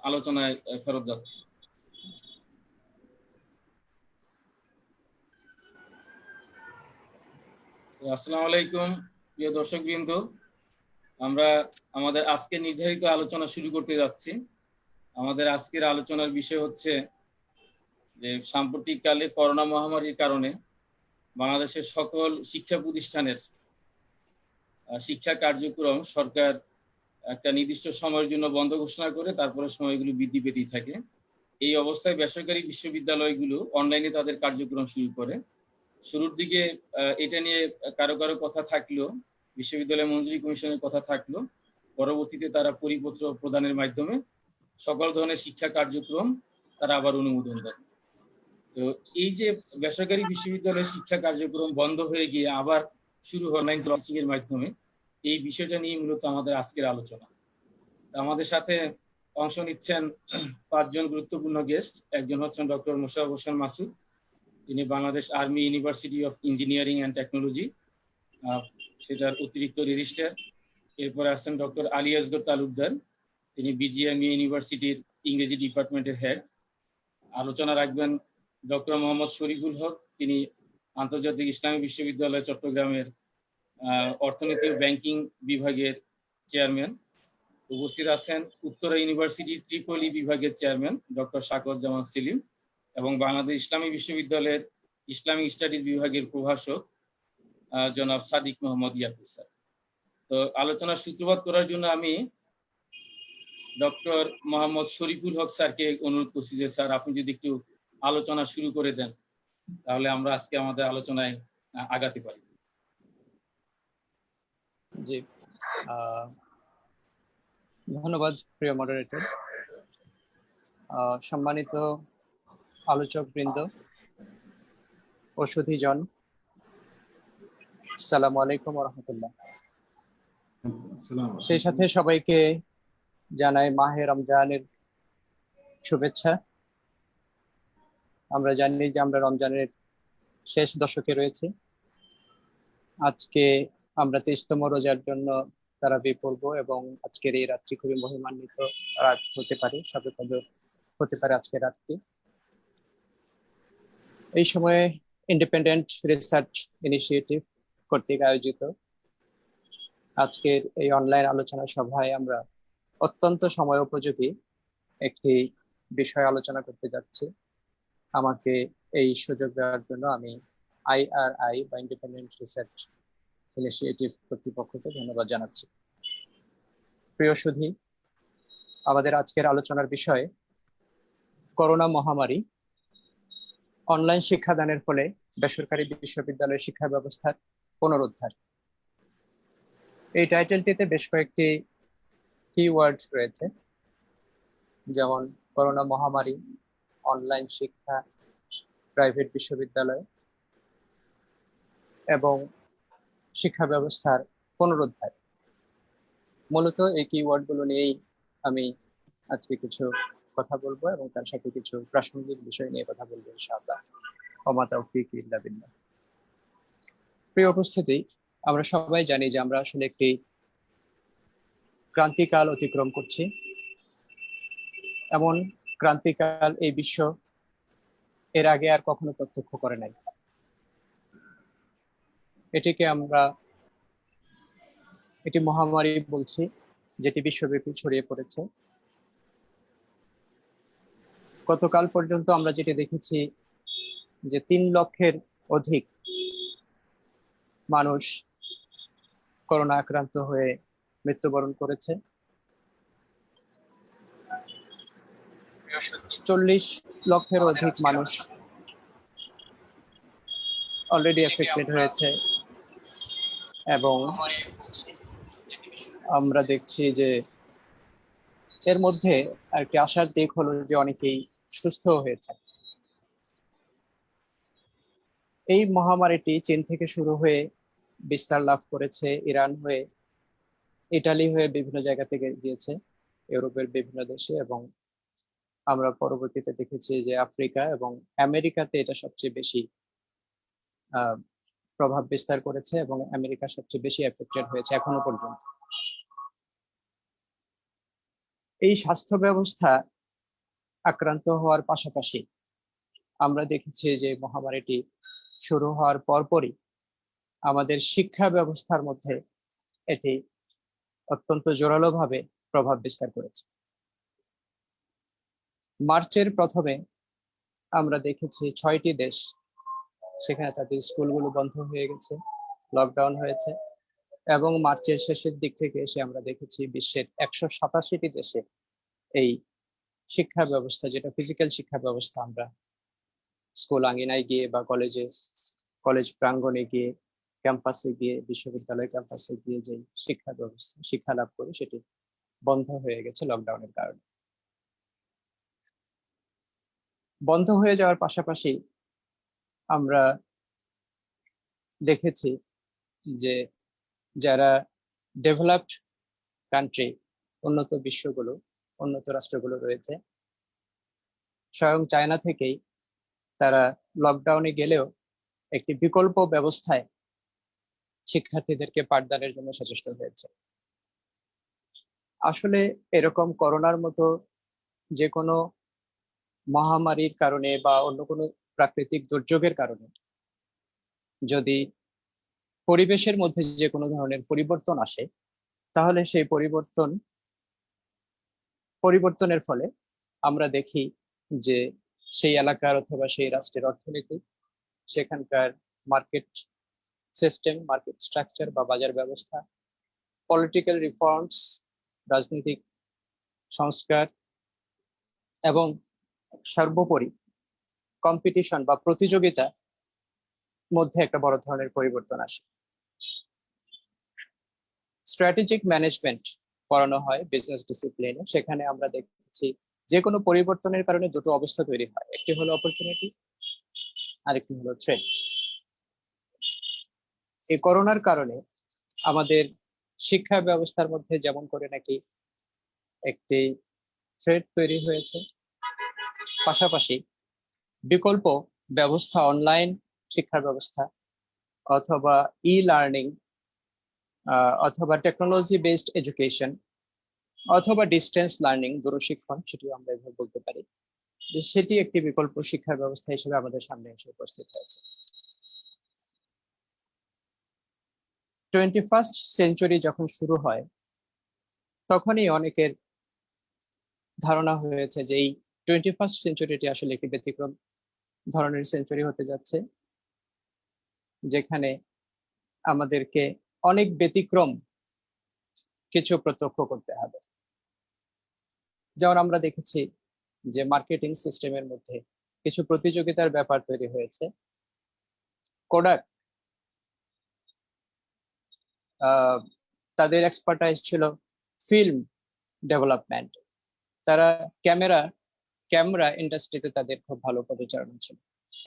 আলোচনায় ফেরত যাচ্ছি। আসসালামু আলাইকুম প্রিয় দর্শকবৃন্দ, আমরা আমাদের আজকে নির্ধারিত আলোচনা শুরু করতে যাচ্ছি। আমাদের আজকের আলোচনার বিষয় হচ্ছে যে সাম্প্রতিককালে করোনা মহামারীর কারণে বাংলাদেশের সকল শিক্ষা প্রতিষ্ঠানের শিক্ষা কার্যক্রম সরকার একটা নির্দিষ্ট সময়ের জন্য বন্ধ ঘোষণা করে তারপরে সময়গুলো বৃদ্ধি পেতেই থাকে। এই অবস্থায় বেসরকারি বিশ্ববিদ্যালয়গুলো অনলাইনে তাদের কার্যক্রম শুরু করে। শুরুর দিকে এটা নিয়ে কারো কারো কথা থাকলেও, বিশ্ববিদ্যালয় মঞ্জুরি কমিশনের কথা থাকলো, পরবর্তীতে তারা পরিপত্র প্রদানের মাধ্যমে সকল ধরনের শিক্ষা কার্যক্রম তারা আবার অনুমোদন দেয়। তো এই যে বেসরকারি বিশ্ববিদ্যালয়ের শিক্ষা কার্যক্রম বন্ধ হয়ে গিয়ে আবার শুরু হয় অনলাইন ক্লাসিং এর মাধ্যমে, এই বিষয়টা নিয়ে মূলত আমাদের আজকের আলোচনা। আমাদের সাথে অংশ নিচ্ছেন 5 জন গুরুত্বপূর্ণ গেস্ট। একজন হচ্ছেন ডক্টর মোশাররফ হোসেন মাসুদ, তিনি Bangladesh army university of engineering and technology সেটার অতিরিক্ত রেজিস্ট্রার। এরপরে আছেন ডক্টর আলী আসগর তালুকদার, তিনি বিজিএমইএ ইউনিভার্সিটির ইংরেজি ডিপার্টমেন্টের হেড। আলোচনা রাখবেন ডক্টর মোহাম্মদ শরীফুল হক, তিনি আন্তর্জাতিক ইসলামী বিশ্ববিদ্যালয় চট্টগ্রামের অর্থনীতি ও ব্যাংকিং বিভাগের চেয়ারম্যান। উপস্থিত আছেন উত্তরা ইউনিভার্সিটি ট্রিপলি বিভাগের চেয়ারম্যান ডক্টর শাকওয়াত জামান সেলিম এবং বাংলাদেশ ইসলামী বিশ্ববিদ্যালয়ের ইসলামিক স্টাডিজ বিভাগের প্রভাষক জনাব সাদিক মোহাম্মদ ইয়াকুব স্যার। তো আলোচনার সূত্রপাত করার জন্য আমি ডক্টর মোহাম্মদ শরীফুল হক স্যারকে অনুরোধ করছি যে স্যার আপনি যদি একটু আলোচনা শুরু করে দেন, তাহলে আমরা আজকে আমাদের আলোচনায় আগাতে পারি। জি, ধন্যবাদ প্রিয় মডারেটর। সম্মানিত আলোচক বৃন্দ ও সুধীজন, আসসালামু আলাইকুম ওয়া রাহমাতুল্লাহ। সেই সাথে সবাইকে জানাই মাহে রমজানের শুভেচ্ছা। আমরা জানি যে আমরা রমজানের শেষ দশকে রয়েছি। আজকে আমরা 23তম রোজার জন্য তারাবি পড়ব এবং আজকের এই রাতটি খুবই মহিমান্বিত রাত হতে পারে, শবে কদর হতে পারে আজকের রাতটি। এই সময়ে ইন্ডিপেন্ডেন্ট রিসার্চ ইনিশিয়েটিভ কর্তৃক আয়োজিত আজকের এই অনলাইন আলোচনা সভায় আমরা অত্যন্ত সময় উপযোগী একটি বিষয় আলোচনা করতে যাচ্ছি। আমাকে এই সুযোগ দেওয়ার জন্য আমি IRI বা ইন্ডিপেন্ডেন্ট রিসার্চ ইনিশিয়েটিভ কর্তৃপক্ষকে ধন্যবাদ জানাচ্ছি। প্রিয় সুধী, আমাদের আজকের আলোচনার বিষয় করোনা মহামারী, অনলাইন শিক্ষাদানের ফলে বেসরকারি বিশ্ববিদ্যালয়ের শিক্ষা ব্যবস্থার পুনরুদ্ধার। এই টাইটেলটিতে বেশ কয়েকটি কিওয়ার্ড রয়েছে, যেমন করোনা মহামারী, অনলাইন শিক্ষা, প্রাইভেট বিশ্ববিদ্যালয় এবং শিক্ষা ব্যবস্থার পুনরুদ্ধার। মূলত এই কিওয়ার্ডগুলো নিয়েই আমি আজকে কিছু কথা বলবো এবং তার সাথে কিছু প্রাসঙ্গিক বিষয় নিয়ে কথা বলবো ইনশাআল্লাহ। ওমা তাওফীক ইল্লা বিল্লাহ। প্রিয় উপস্থিতি, আমরা সবাই জানি যে আমরা আসলে একটি ক্রান্তিকাল অতিক্রম করছি। এমন ক্রান্তিকাল এই বিশ্ব এর আগে আর কখনো প্রত্যক্ষ করে নাই। এটিকে আমরা একটি মহামারী বলছি, যেটি বিশ্বব্যাপী ছড়িয়ে পড়েছে। গতকাল পর্যন্ত আমরা যেটি দেখেছি যে 3 লক্ষের অধিক মানুষ করোনা আক্রান্ত হয়ে মৃত্যুবরণ করেছে। 40 লক্ষের অধিক মানুষ অলরেডি এফেক্টেড হয়েছে এবং আমরা দেখছি যে এর মধ্যে একটি আশার দিক হলো যে অনেকেই সুস্থ হয়েছে। এই মহামারীটি চীন থেকে শুরু হয়ে বিস্তার লাভ করেছে ইরান হয়ে, ইটালি হয়ে বিভিন্ন জায়গা থেকে গিয়েছে ইউরোপের বিভিন্ন দেশে, এবং আমরা পরবর্তীতে দেখেছি যে আফ্রিকা এবং আমেরিকাতে এটা সবচেয়ে বেশি প্রভাব বিস্তার করেছে এবং আমেরিকা সবচেয়ে বেশি এফেক্টেড হয়েছে এখনো পর্যন্ত। এই স্বাস্থ্য ব্যবস্থা আক্রান্ত হওয়ার পাশাপাশি আমরা দেখেছি যে মহামারীটি শুরু হওয়ার পরপরই আমাদের শিক্ষা ব্যবস্থার মধ্যে এটি অত্যন্ত জোরালোভাবে প্রভাব বিস্তার করেছে। মার্চের প্রথমে আমরা দেখেছি 6টি দেশ, সেখানে তাদের স্কুলগুলো বন্ধ হয়ে গেছে, লকডাউন হয়েছে, এবং মার্চের শেষের দিক থেকে এসে আমরা দেখেছি বিশ্বের 187টি দেশে এই শিক্ষা ব্যবস্থা, যেটা ফিজিক্যাল শিক্ষা ব্যবস্থা, আমরা স্কুল আঙ্গিনায় গিয়ে বা কলেজ প্রাঙ্গণে গিয়ে, ক্যাম্পাসে গিয়ে, বিশ্ববিদ্যালয় ক্যাম্পাসে গিয়ে যে শিক্ষা ব্যবস্থা, শিক্ষা লাভ করি, সেটি বন্ধ হয়ে গেছে লকডাউনের কারণে। বন্ধ হয়ে যাওয়ার পাশাপাশি আমরা দেখেছি যে যারা ডেভেলপড কান্ট্রি, উন্নত বিশ্বগুলো, উন্নত রাষ্ট্রগুলো রয়েছে, স্বয়ং চায়না থেকেই তারা লকডাউনে গেলেও একটি বিকল্প ব্যবস্থায় শিক্ষার্থীদেরকে পাঠদানের জন্য সচেষ্ট হয়েছে। আসলে এরকম করোনার মতো যে কোনো মহামারীর কারণে বা অন্য কোনো প্রাকৃতিক দুর্যোগের কারণে যদি পরিবেশের মধ্যে যে কোনো ধরনের পরিবর্তন আসে, তাহলে সেই পরিবর্তনের ফলে আমরা দেখি যে সেই এলাকার অথবা সেই রাষ্ট্রের অর্থনীতি, সেখানকার মার্কেট সিস্টেম, মার্কেট স্ট্রাকচার বা বাজার ব্যবস্থা, পলিটিক্যাল রিফর্মস, রাজনৈতিক সংস্কার, এবং সর্বোপরি কম্পিটিশন বা প্রতিযোগিতা মধ্যে একটা বড় ধরনের পরিবর্তন আসে। স্ট্র্যাটেজিক ম্যানেজমেন্ট পড়ানো হয় বিজনেস ডিসিপ্লিনে। সেখানে আমরা দেখছি যে কোনো পরিবর্তনের কারণে দুটো অবস্থা তৈরি হয়, একটি হলো অপরচুনিটি, আরেকটি হলো থ্রেট। এই করোনার কারণে আমাদের শিক্ষা ব্যবস্থার মধ্যে যেমন করে নাকি একটি থ্রেট তৈরি হয়েছে, পাশাপাশি বিকল্প ব্যবস্থা, অনলাইন শিক্ষার ব্যবস্থা অথবা ই লার্নিং অথবা টেকনোলজি বেসড এডুকেশন অথবা ডিস্টেন্স লার্নিং, দূরশিক্ষণ, সেটিও আমরা এভাবে বলতে পারি, সেটি একটি বিকল্প শিক্ষা ব্যবস্থা হিসেবে আমাদের সামনে এসে উপস্থিত হয়েছে। 21st সেঞ্চুরি যখন শুরু হয়, তখনই অনেকের ধারণা হয়েছে যে এই 21st সেঞ্চুরিটি আসলে একটি ব্যতিক্রম ধরনের সেঞ্চুরি হতে যাচ্ছে, যেখানে আমাদেরকে অনেক ব্যতিক্রম কিছু প্রত্যক্ষ করতে হবে। যেমন আমরা দেখেছি যে মার্কেটিং সিস্টেমের মধ্যে কিছু প্রতিযোগিতার ব্যাপার তৈরি হয়েছে। কোডাক তাদের এক্সপার্টাইজ ছিল ফিল্ম ডেভেলপমেন্ট, তারা ক্যামেরা ইন্ডাস্ট্রিতে তাদের খুব ভালো পরিচালনা ছিল।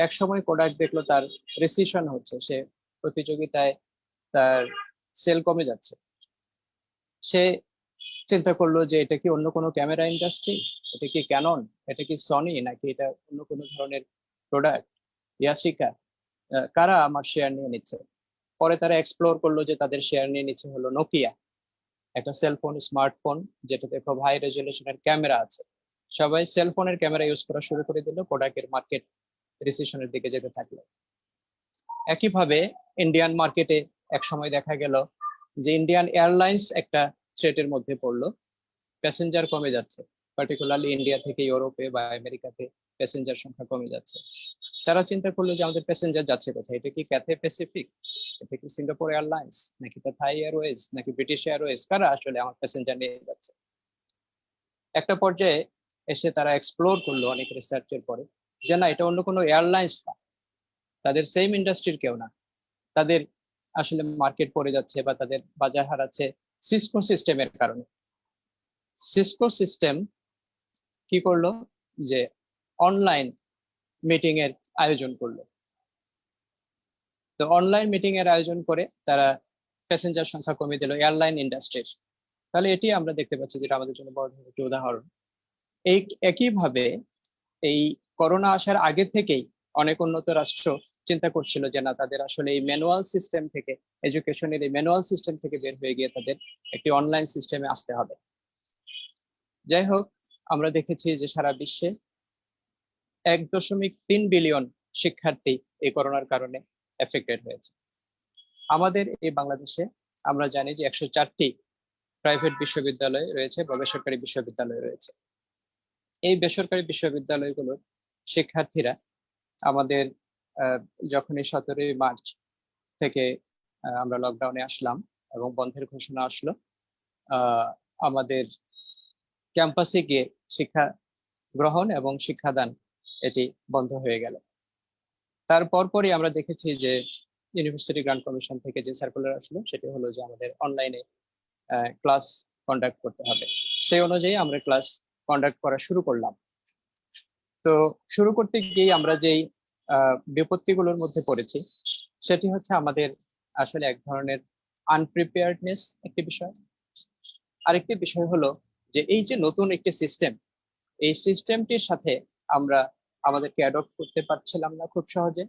এক সময় কোডাক দেখলো তার রিসিশন হচ্ছে, সে প্রতিযোগিতায় তার সেল কমে যাচ্ছে। সে চিন্তা করলো যে এটা কি অন্য কোনো ক্যামেরা ইন্ডাস্ট্রি, এটা কি ক্যানন, এটা কি সনি, নাকি এটা অন্য কোনো ধরনের প্রোডাক্ট, ইয়াশিকা, কারা আমার শেয়ার নিয়ে নিচ্ছে। পরে তারা এক্সপ্লোর করলো যে তাদের শেয়ার নিয়ে নিচ্ছে হলো নোকিয়া, একটা সেলফোন, স্মার্টফোন, যেটাতে খুব হাই রেজলিউশনের ক্যামেরা আছে। সবাই সেলফোনের ক্যামেরা ইউজ করা শুরু করে দিল, প্রোডাক্টের মার্কেট রিসেশনের দিকে যেতে থাকলো। একইভাবে ইন্ডিয়ান মার্কেটে এক সময় দেখা গেল যে ইন্ডিয়ান এয়ারলাইন্স একটা থ্রেটের মধ্যে পড়লো, প্যাসেঞ্জার কমে যাচ্ছে, পার্টিকুলারলি ইন্ডিয়া থেকে ইউরোপে বা আমেরিকাতে প্যাসেঞ্জার সংখ্যা কমে যাচ্ছে। তারা চিন্তা করলো যে আমাদের প্যাসেঞ্জার যাচ্ছে কোথায়, এটা কি ক্যাথে প্যাসিফিক, এটা কি সিঙ্গাপুর এয়ারলাইন্স, নাকি এটা থাই এয়ারওয়েজ, নাকি ব্রিটিশ এয়ারওয়েজ, কারা আসলে আমার প্যাসেঞ্জার নিয়ে যাচ্ছে। একটা পর্যায়ে এসে তারা এক্সপ্লোর করলো অনেক রিসার্চের পরে যে না, এটা অন্য কোনো এয়ারলাইন্স না, তাদের সেম ইন্ডাস্ট্রির কেউ না, তাদের আসলে মার্কেট পড়ে যাচ্ছে বা তাদের বাজার হারাচ্ছে সিসকো সিস্টেমের কারণে। সিসকো সিস্টেম কি করলো যে অনলাইন মিটিং এর আয়োজন করলো। তো অনলাইন মিটিং এর আয়োজন করে তারা প্যাসেঞ্জার সংখ্যা কমিয়ে দিল এয়ারলাইন ইন্ডাস্ট্রির। তাহলে এটি আমরা দেখতে পাচ্ছি, যেটা আমাদের জন্য বড় একটি উদাহরণ। এই একইভাবে এই করোনা আসার আগে থেকেই অনেক উন্নত রাষ্ট্র চিন্তা করছিল যে না, তাদের আসলে এই ম্যানুয়াল সিস্টেম থেকে, এডুকেশনের এই ম্যানুয়াল সিস্টেম থেকে বের হয়ে গিয়ে তাদের একটি অনলাইন সিস্টেমে আসতে হবে। যাই হোক, আমরা দেখেছি যে সারা বিশ্বে 1.3 বিলিয়ন শিক্ষার্থী এই করোনার কারণে এফেক্টেড হয়েছে। আমাদের এই বাংলাদেশে আমরা জানি যে 104টি প্রাইভেট বিশ্ববিদ্যালয় রয়েছে বা বেসরকারি বিশ্ববিদ্যালয় রয়েছে। এই বেসরকারি বিশ্ববিদ্যালয়গুলোর শিক্ষার্থীরা আমাদের যখনই 17 মার্চ থেকে আমরা লকডাউনে আসলাম এবং বন্ধের ঘোষণা আসলো, আমাদের ক্যাম্পাসে গিয়ে শিক্ষা গ্রহণ এবং শিক্ষাদান এটি বন্ধ হয়ে গেল। তারপর পরই আমরা দেখেছি যে ইউনিভার্সিটি গ্রান্ট কমিশন থেকে যে সার্কুলার আসলো সেটি হলো যে আমাদের অনলাইনে ক্লাস কন্ডাক্ট করতে হবে। সেই অনুযায়ী আমরা ক্লাস কন্ডাক্ট করা শুরু করলাম। তো শুরু করতে গিয়ে আমরা যেই বিপত্তিগুলোর মধ্যে পড়েছি সেটি হচ্ছে আমাদের আসলে এক ধরনের আনপ্রিপেয়ার্ডনেস একটি বিষয়। আরেকটি বিষয় হলো যে এই যে নতুন একটি সিস্টেম, এই সিস্টেমটির সাথে আমরা আমাদেরকে অ্যাডপ্ট করতে পারছিলাম না খুব সহজে।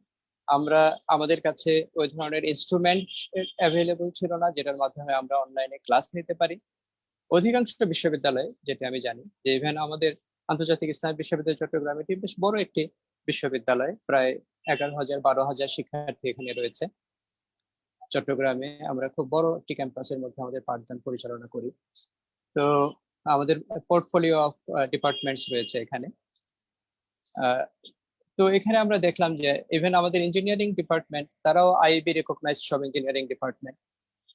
আমরা আমাদের কাছে ওই ধরনের ইনস্ট্রুমেন্ট অ্যাভেলেবল ছিল না যেটার মাধ্যমে আমরা অনলাইনে ক্লাস নিতে পারি। অধিকাংশ বিশ্ববিদ্যালয়ে, যেটা আমি জানি, যে ইভেন আমাদের আন্তর্জাতিক ইসলামী বিশ্ববিদ্যালয় চট্টগ্রাম, এটি বেশ বড় একটি বিশ্ববিদ্যালয়, প্রায় 11,000-12,000 শিক্ষার্থী এখানে রয়েছে। চট্টগ্রামে আমরা খুব বড় একটি ক্যাম্পাসের মধ্যে আমাদের পাঠদান পরিচালনা করি। তো আমাদের পোর্টফোলিও অফ ডিপার্টমেন্টস রয়েছে এখানে। তো এখানে আমরা দেখলাম যে ইভেন আমাদের ইঞ্জিনিয়ারিং ডিপার্টমেন্ট, তারাও আইবি রেকগনাইজড সব ইঞ্জিনিয়ারিং ডিপার্টমেন্ট,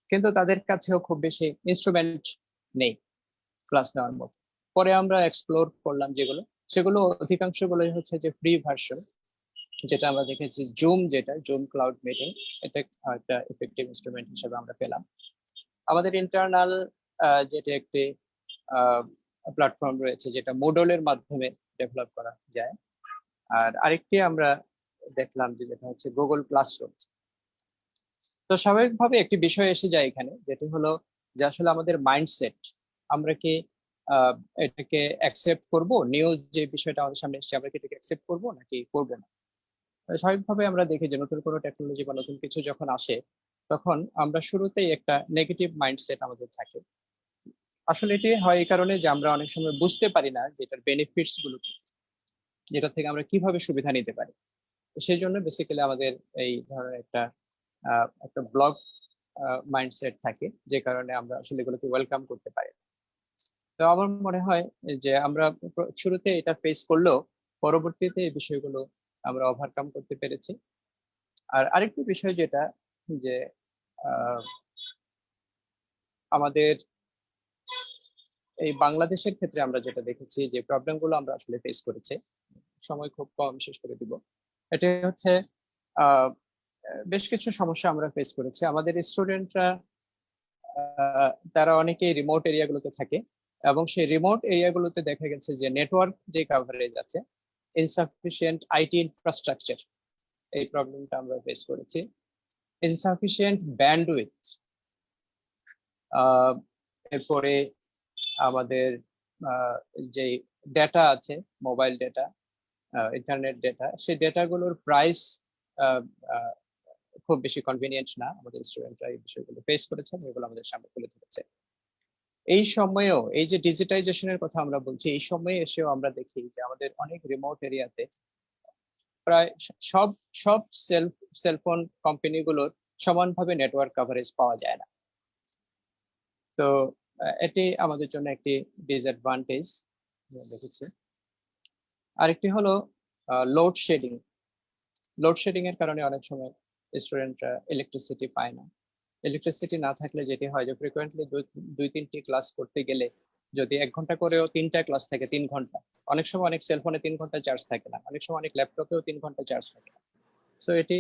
কিন্তু তাদের কাছেও খুব বেশি ইনস্ট্রুমেন্ট নেই ক্লাস নেওয়ার মতো। পরে আমরা এক্সপ্লোর করলাম যেগুলো, সেগুলো অধিকাংশগুলোই হচ্ছে যে ফ্রি ভার্সন, যেটা আমরা দেখেছি যেটা জুম ক্লাউড মিটিং, এটা একটা এফেক্টিভ ইনস্ট্রুমেন্ট হিসেবে আমরা পেলাম। আমাদের ইন্টারনাল যেটা একটি প্ল্যাটফর্ম রয়েছে যেটা মোডলের মাধ্যমে ডেভেলপ করা যায়। আর আরেকটি আমরা দেখলাম যে যেটা হচ্ছে গুগল ক্লাসরুম। তো স্বাভাবিকভাবে একটি বিষয় এসে যায় এখানে, যেটি হলো যে আসলে আমাদের মাইন্ডসেট, আমরা কি এটাকে অ্যাকসেপ্ট করব, নিউ যে বিষয়টা আমাদের সামনে এসেছে আমরা কি এটাকে অ্যাকসেপ্ট করব নাকি করব না। স্বাভাবিকভাবে আমরা দেখি যে নতুন কোনো টেকনোলজি বা নতুন কিছু যখন আসে তখন আমরা শুরুতেই একটা নেগেটিভ মাইন্ডসেট আমাদের থাকে। আসলে এটি হয় এই কারণে যে আমরা অনেক সময় বুঝতে পারি না যে এটার বেনিফিটস গুলো কি, যেটা থেকে আমরা কিভাবে সুবিধা নিতে পারি। সেই জন্য বেসিক্যালি আমাদের এই ধরনের একটা ব্লক মাইন্ডসেট থাকে, যে কারণে আমরা আসলে এগুলোকে ওয়েলকাম করতে পারি। তো আমার মনে হয় যে আমরা শুরুতে এটা ফেস করলেও পরবর্তীতে এই বিষয়গুলো আমরা ওভারকাম করতে পেরেছি। আর আরেকটি বিষয় যেটা যে আমাদের এই বাংলাদেশের ক্ষেত্রে আমরা যেটা দেখেছি যে প্রবলেমগুলো আমরা আসলে ফেস করেছি, সময় খুব কম শেষ করে দিব, এটা হচ্ছে বেশ কিছু সমস্যা আমরা ফেস করেছি। আমাদের স্টুডেন্টরা তারা অনেকেই রিমোট এরিয়াগুলোতে থাকে এবং সেই রিমোট এরিয়াগুলোতে দেখা গেছে যে নেটওয়ার্ক যে কভারেজ আছে, ইনসাফিসিয়েন্ট আইটি ইনফ্রাস্ট্রাকচার, এই প্রবলেমটা আমরা ফেস করেছি। ইনসাফিসিয়েন্ট ব্যান্ডউইথ, এরপরে আমাদের যে ডেটা আছে, মোবাইল ডেটা, ইন্টারনেট ডেটা, সেই ডেটাগুলোর প্রাইস খুব বেশি কনভিনিয়েন্ট না। আমাদের স্টুডেন্টরা এই বিষয়গুলো ফেস করেছে, এগুলো আমাদের সামনে তুলে ধরেছে। এই সময়েও এই যে ডিজিটাইজেশনের কথা আমরা বলছি, এই সময়ে এসেও আমরা দেখি যে আমাদের অনেক রিমোট এরিয়াতে প্রায় সব সেলফোন কোম্পানিগুলোর সমানভাবে নেটওয়ার্ক কভারেজ পাওয়া যায় না। তো এটি আমাদের জন্য একটি ডিসঅ্যাডভান্টেজ দেখেছি। আরেকটি হলো লোডশেডিং। লোডশেডিং এর কারণে অনেক সময় স্টুডেন্টরা ইলেকট্রিসিটি পায় না। ইলেকট্রিসিটি না থাকলে যেটি হয় যে ফ্রিকোয়েন্টলি 2-3টি ক্লাস করতে গেলে যদি 1 ঘন্টা করেও 3টা ক্লাস থাকে 3 ঘন্টা, অনেক সময় অনেক সেলফোনে 3 ঘন্টা চার্জ থাকে না, অনেক সময় অনেক ল্যাপটপেও 3 ঘন্টা চার্জ থাকে না। সো এটি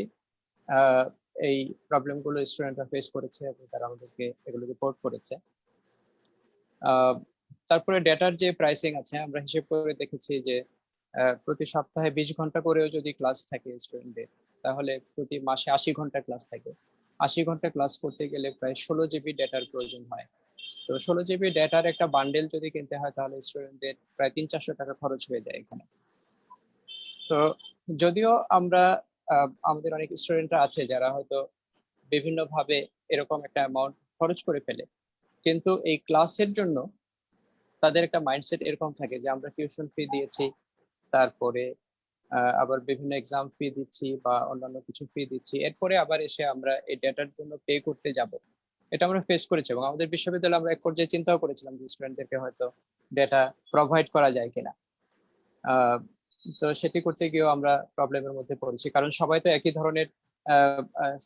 এই প্রবলেমগুলো স্টুডেন্টরা ফেস করেছে এবং তারা আমাদেরকে এগুলো রিপোর্ট করেছে। তারপরে ডেটার যে প্রাইসিং আছে, আমরা হিসেব করে দেখেছি যে প্রতি সপ্তাহে 20 ঘন্টা করেও যদি ক্লাস থাকে স্টুডেন্টদের, তাহলে প্রতি মাসে 80 ঘন্টা ক্লাস থাকে। 80 ঘন্টা ক্লাস করতে গেলে প্রায় 16 জিবি ডেটার প্রয়োজন হয়। তো 16 জিবি ডেটার একটা বান্ডেল যদি কিনতে হয় তাহলে স্টুডেন্টদের প্রায় 300-400 টাকা খরচ হয়ে যায় এখানে। তো যদিও আমরা আমাদের অনেক স্টুডেন্টরা আছে যারা হয়তো বিভিন্নভাবে এরকম একটা অ্যামাউন্ট খরচ করে ফেলে, কিন্তু এই ক্লাসের জন্য তাদের একটা মাইন্ডসেট এরকম থাকে যে আমরা টিউশন ফি দিয়েছি, তারপরে আবার বিভিন্ন এক্সাম ফি দিচ্ছি বা অন্যান্য কিছু ফি দিচ্ছি, এরপরে আবার এসে আমরা এই ডেটার জন্য পে করতে যাব। এটা আমরা ফেস করেছি এবং আমাদের বিশ্ববিদ্যালয়ে আমরা এক পর্যায়ে চিন্তাও করেছিলাম যে স্টুডেন্টদেরকে হয়তো ডেটা প্রোভাইড করা যায় কিনা। তো সেটি করতে গিয়েও আমরা প্রবলেমের মধ্যে পড়েছি, কারণ সবাই তো একই ধরনের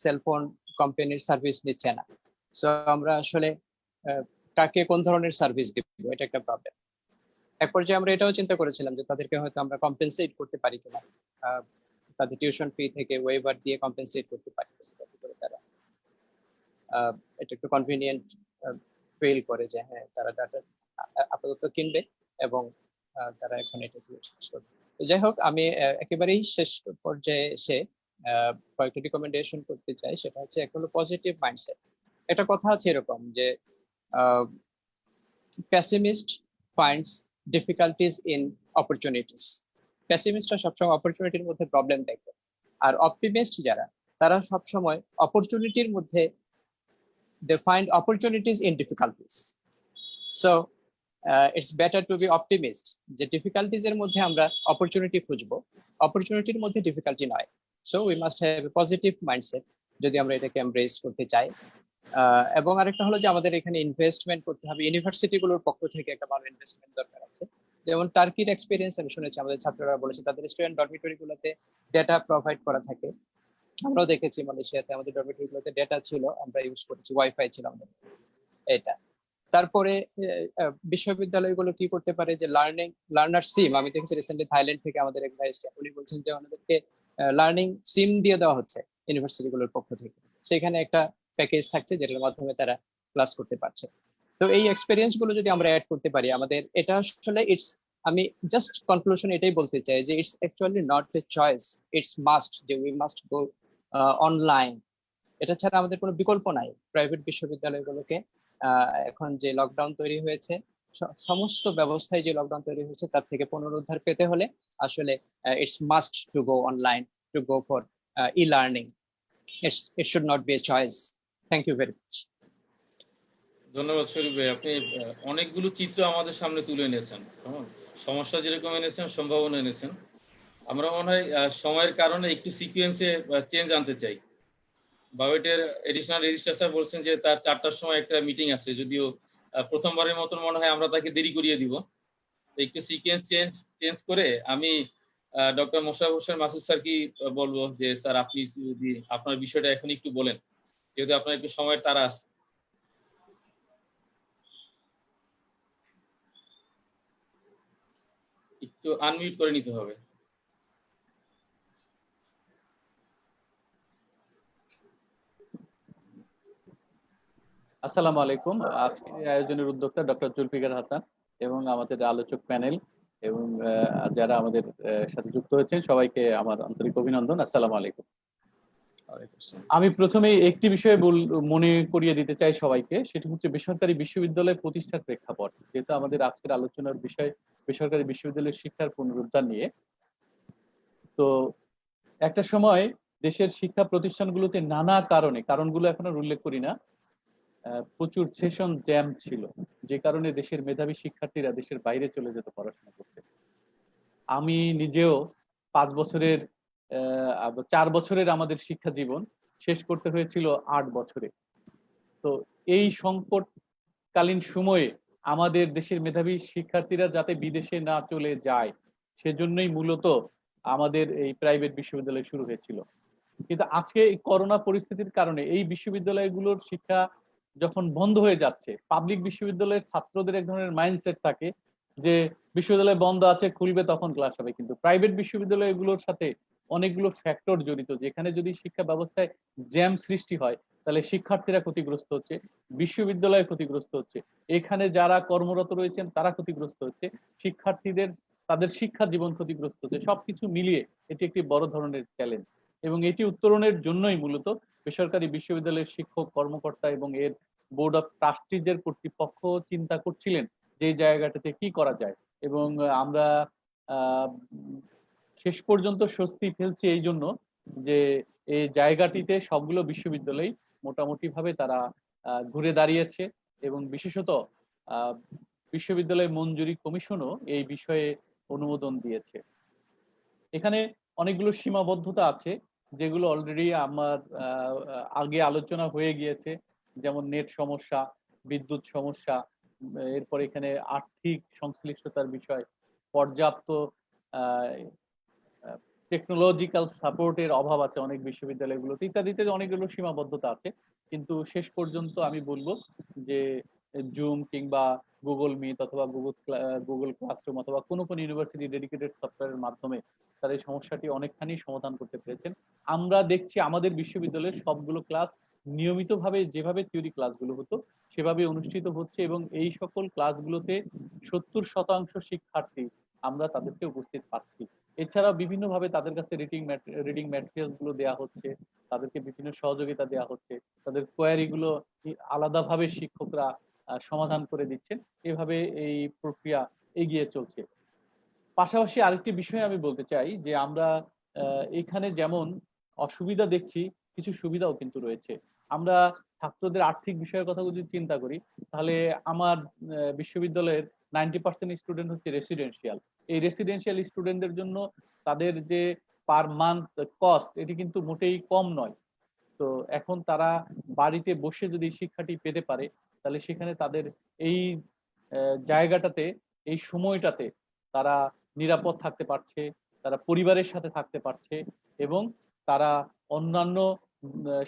সেলফোন কোম্পানির সার্ভিস নিচ্ছে না। সো আমরা আসলে কাকে কোন ধরনের সার্ভিস দিব, এটা একটা প্রবলেম। এক পর্যায়ে আমরা এটাও চিন্তা করেছিলাম যে তাদেরকে হয়তো আমরা কম্পেনসেট করতে পারি কিনা, তাদের টিউশন ফি থেকে ওয়েভার দিয়ে কম্পেনসেট করতে পারি, যাতে করে তারা এটা একটু কনভিনিয়েন্ট ফিল করে যে হ্যাঁ তারা ডাটা আপাতত কিনবে এবং তারা এখন এটা ইউজ করবে। যাই হোক, আমি একেবারেই শেষ পর্যায়ে এসে কয়েকটা রিকমেন্ডেশন করতে চাই। সেটা হচ্ছে একটা হলো পজিটিভ মাইন্ডসেট। একটা কথা আছে এরকম যে pessimist finds difficulties in opportunities. পেসিমিস্টরা সবসময় অপরচুনিটির মধ্যে প্রবলেম দেখবে, আর অপটিমিস্ট যারা, তারা সবসময় অপরচুনিটির মধ্যে they find opportunities in difficulties. So it's better to be optimist যে difficulties এর মধ্যে আমরা opportunity খুঁজবো, opportunityর মধ্যে difficulty নয়। So we must have a positive mindset যদি আমরা এটাকে embrace করতে চাই। এবং আরেকটা হলো যে আমাদের এখানে ইনভেস্টমেন্ট করতে হবে, ইউনিভার্সিটি গুলোর পক্ষ থেকে একটা ভালো ইনভেস্টমেন্ট দরকার আছে। যেমন টার্কির এক্সপিরিয়েন্স আমি শুনেছি, আমাদের ছাত্ররা বলেছে তাদের স্টুডেন্ট ডরমিটরি গুলোতে ডেটা প্রোভাইড করা থাকে। আমরাও দেখেছি মালয়েশিয়াতে আমাদের ডরমিটরি গুলোতে ডেটা ছিল, আমরা ইউজ করেছি, ওয়াইফাই ছিল আমাদের এটা। তারপরে বিশ্ববিদ্যালয়গুলো কি করতে পারে যে লার্নার সিম, আমি দেখেছি রিসেন্টলি থাইল্যান্ড থেকে আমাদের এক ভাই এসেছে, উনি বলছেন যে আমাদেরকে লার্নিং সিম দিয়ে দেওয়া হচ্ছে ইউনিভার্সিটি গুলোর পক্ষ থেকে। সেখানে একটা প্যাকেজ থাকছে যেটার মাধ্যমে তারা ক্লাস করতে পারছে। তো এই এক্সপেরিয়েন্স গুলো যদি আমরা অ্যাড করতে পারি আমাদের, এটা আসলে আমি জাস্ট কনক্লুশন এটাই বলতে চাই যে it's actually not a choice, it's must, যে উই মাস্ট গো অনলাইন। এটা ছাড়া আমাদের কোনো বিকল্প নাই। প্রাইভেট বিশ্ববিদ্যালয়গুলোকে এখন যে লকডাউন তৈরি হয়েছে, সমস্ত ব্যবস্থায় যে লকডাউন তৈরি হয়েছে তার থেকে পুনরুদ্ধার পেতে হলে আসলে it's must to go online, to go for e learning. It should not be a choice. Thank you very much. ধন্যবাদ শরীফ ভাই, আপনি অনেকগুলো চিত্র আমাদের সামনে তুলে এনেছেন। সমস্যা যেরকম এনেছেন, সম্ভাবনা এনেছেন। আমরা মনে হয় সময়ের কারণে একটু সিকোয়েন্সে চেঞ্জ আনতে চাই। বায়োটের এডিশনাল রেজিস্ট্রার স্যার বলছেন যে তার 4টার সময় একটা মিটিং আছে, যদিও প্রথমবারের মতন মনে হয় আমরা তাকে দেরি করিয়ে দিব। একটু সিকোয়েন্স চেঞ্জ করে আমি ডক্টর মোশাররফ হোসেন মাসুদ স্যার কি বলবো যে স্যার আপনি যদি আপনার বিষয়টা এখন একটু বলেন, যেহেতু আপনার একটু সময়ের তারা আছে। একটু আনমিউট করে নিতে হবে। আসসালামু আলাইকুম। আজকের আয়োজনের উদ্যোক্তা ডক্টর জুলফিকার হাসান এবং আমাদের আলোচক প্যানেল এবং যারা আমাদের সাথে যুক্ত হয়েছেন সবাইকে আমার আন্তরিক অভিনন্দন। আসসালামু আলাইকুম। আমি প্রথমে একটি বিষয়ে মনে করিয়ে দিতে চাই সবাইকে, সেটি হচ্ছে বেসরকারি বিশ্ববিদ্যালয় প্রতিষ্ঠার প্রেক্ষাপট। যেহেতু আমাদের আজকের আলোচনার বিষয় বেসরকারি বিশ্ববিদ্যালয়ের শিক্ষার পুনরুদ্ধার নিয়ে, তো একটা সময় দেশের শিক্ষা প্রতিষ্ঠানগুলোতে নানা কারণগুলো এখন আর উল্লেখ করি না, প্রচুর সেশন জ্যাম ছিল, যে কারণে দেশের মেধাবী শিক্ষার্থীরা দেশের বাইরে চলে যেত পড়াশোনা করতে। আমি নিজেও 5 বছরের 4 বছরের আমাদের শিক্ষা জীবন শেষ করতে হয়েছিল 8 বছরে। তো এই সংকটকালীন সময়ে আমাদের দেশের মেধাবী শিক্ষার্থীরা যাতে বিদেশে না চলে যায় সেজন্যই মূলত আমাদের এই প্রাইভেট বিশ্ববিদ্যালয় শুরু হয়েছিল। কিন্তু আজকে এই করোনা পরিস্থিতির কারণে এই বিশ্ববিদ্যালয়গুলোর শিক্ষা যখন বন্ধ হয়ে যাচ্ছে, পাবলিক বিশ্ববিদ্যালয়ের ছাত্রদের এক ধরনের মাইন্ডসেট থাকে যে বিশ্ববিদ্যালয় বন্ধ আছে, খুলবে তখন ক্লাস হবে। কিন্তু প্রাইভেট বিশ্ববিদ্যালয়গুলোর সাথে অনেকগুলো ফ্যাক্টর জড়িত, যেখানে যদি শিক্ষা ব্যবস্থায় জ্যাম সৃষ্টি হয় তাহলে শিক্ষার্থীরা ক্ষতিগ্রস্ত হচ্ছে, বিশ্ববিদ্যালয় ক্ষতিগ্রস্ত হচ্ছে, এখানে যারা কর্মরত রয়েছেন তারা ক্ষতিগ্রস্ত হচ্ছে, শিক্ষার্থীদের তাদের শিক্ষা জীবন ক্ষতিগ্রস্ত হচ্ছে। সবকিছু মিলিয়ে এটি একটি বড় ধরনের চ্যালেঞ্জ এবং এটি উত্তরণের জন্যই মূলত বেসরকারি বিশ্ববিদ্যালয়ের শিক্ষক কর্মকর্তা এবং এর বোর্ড অফ ট্রাস্টিজের কর্তৃপক্ষ চিন্তা করছিলেন যে এই জায়গাটাতে কি করা যায়। এবং আমরা শেষ পর্যন্ত স্বস্তি ফেলছি এই জন্য যে এই জায়গাটিতে সবগুলো বিশ্ববিদ্যালয় মোটামুটি ভাবে তারা ঘুরে দাঁড়িয়েছে এবং বিশেষত বিশ্ববিদ্যালয় মঞ্জুরি কমিশনও এই বিষয়ে অনুমোদন দিয়েছে। এখানে অনেকগুলো সীমাবদ্ধতা আছে যেগুলো অলরেডি আমার আগে আলোচনা হয়ে গিয়েছে, যেমন নেট সমস্যা, বিদ্যুৎ সমস্যা, এরপর এখানে আর্থিক সংশ্লিষ্টতার বিষয়, পর্যাপ্ত টেকনোলজিক্যাল সাপোর্টের অভাব আছে অনেক বিশ্ববিদ্যালয়গুলোতে, ইত্যাদিতে অনেকগুলো সীমাবদ্ধতা আছে। কিন্তু শেষ পর্যন্ত আমি বলবো যে জুম কিংবা গুগল মিট অথবা গুগল ক্লাসরুম অথবা কোনো ইউনিভার্সিটি ডেডিকেটেড সফটওয়্যারের মাধ্যমে তারা এই সমস্যাটি অনেকখানি সমাধান করতে পেরেছেন। আমরা দেখছি আমাদের বিশ্ববিদ্যালয়ের সবগুলো ক্লাস নিয়মিতভাবে যেভাবে থিওরি ক্লাসগুলো হতো সেভাবে অনুষ্ঠিত হচ্ছে, এবং এই সকল ক্লাসগুলোতে 70% শিক্ষার্থী আমরা তাদেরকে উপস্থিত পাচ্ছি। এছাড়াও বিভিন্নভাবে তাদের কাছে রিডিং ম্যাটেরিয়ালস গুলো দেওয়া হচ্ছে, তাদেরকে বিভিন্ন সহযোগিতা দেওয়া হচ্ছে, তাদের কোয়ারি গুলো আলাদাভাবে শিক্ষকরা সমাধান করে দিচ্ছেন। এভাবে এই প্রক্রিয়া এগিয়ে চলছে। পাশাপাশি আরেকটি বিষয় আমি বলতে চাই যে আমরা এখানে যেমন অসুবিধা দেখছি, কিছু সুবিধাও কিন্তু রয়েছে। আমরা ছাত্রদের আর্থিক বিষয়ের কথা যদি চিন্তা করি, তাহলে আমার বিশ্ববিদ্যালয়ের 90% স্টুডেন্ট হচ্ছে রেসিডেন্সিয়াল। এই রেসিডেন্সিয়াল স্টুডেন্টদের জন্য তাদের যে পার মান্থ কস্ট, এটি কিন্তু মোটেই কম নয়। তো এখন তারা বাড়িতে বসে যদি শিক্ষাটি পেতে পারে, তাহলে সেখানে তাদের এই জায়গাটাতে, এই সময়টাতে তারা নিরাপদ থাকতে পারছে, তারা পরিবারের সাথে থাকতে পারছে, এবং তারা অন্যান্য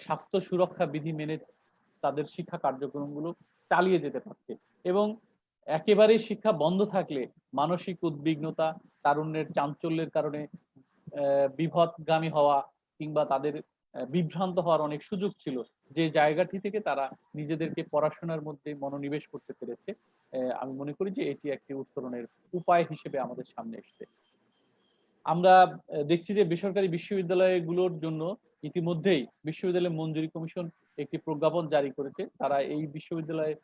স্বাস্থ্য সুরক্ষা বিধি মেনে তাদের শিক্ষা কার্যক্রমগুলো চালিয়ে যেতে পারছে। এবং একেবারে শিক্ষা বন্ধ থাকলে মানসিক উদ্বিগ্নতা, তারুণ্যের চাঞ্চল্যের কারণে বিপথগামী হওয়া কিংবা তাদের বিভ্রান্ত হওয়ার অনেক সুযোগ ছিল, যে জায়গাটি থেকে তারা নিজেদেরকে পড়াশোনার মধ্যে মনোনিবেশ করতে পেরেছে। আমি মনে করি যে এটি একটি উত্তরণের উপায় হিসেবে আমাদের সামনে এসেছে। আমরা দেখছি যে বেসরকারি বিশ্ববিদ্যালয়গুলোর জন্য ইতিমধ্যেই বিশ্ববিদ্যালয় মঞ্জুরি কমিশন একটি প্রজ্ঞাপন জারি করেছে। তারা এই বিশ্ববিদ্যালয়ের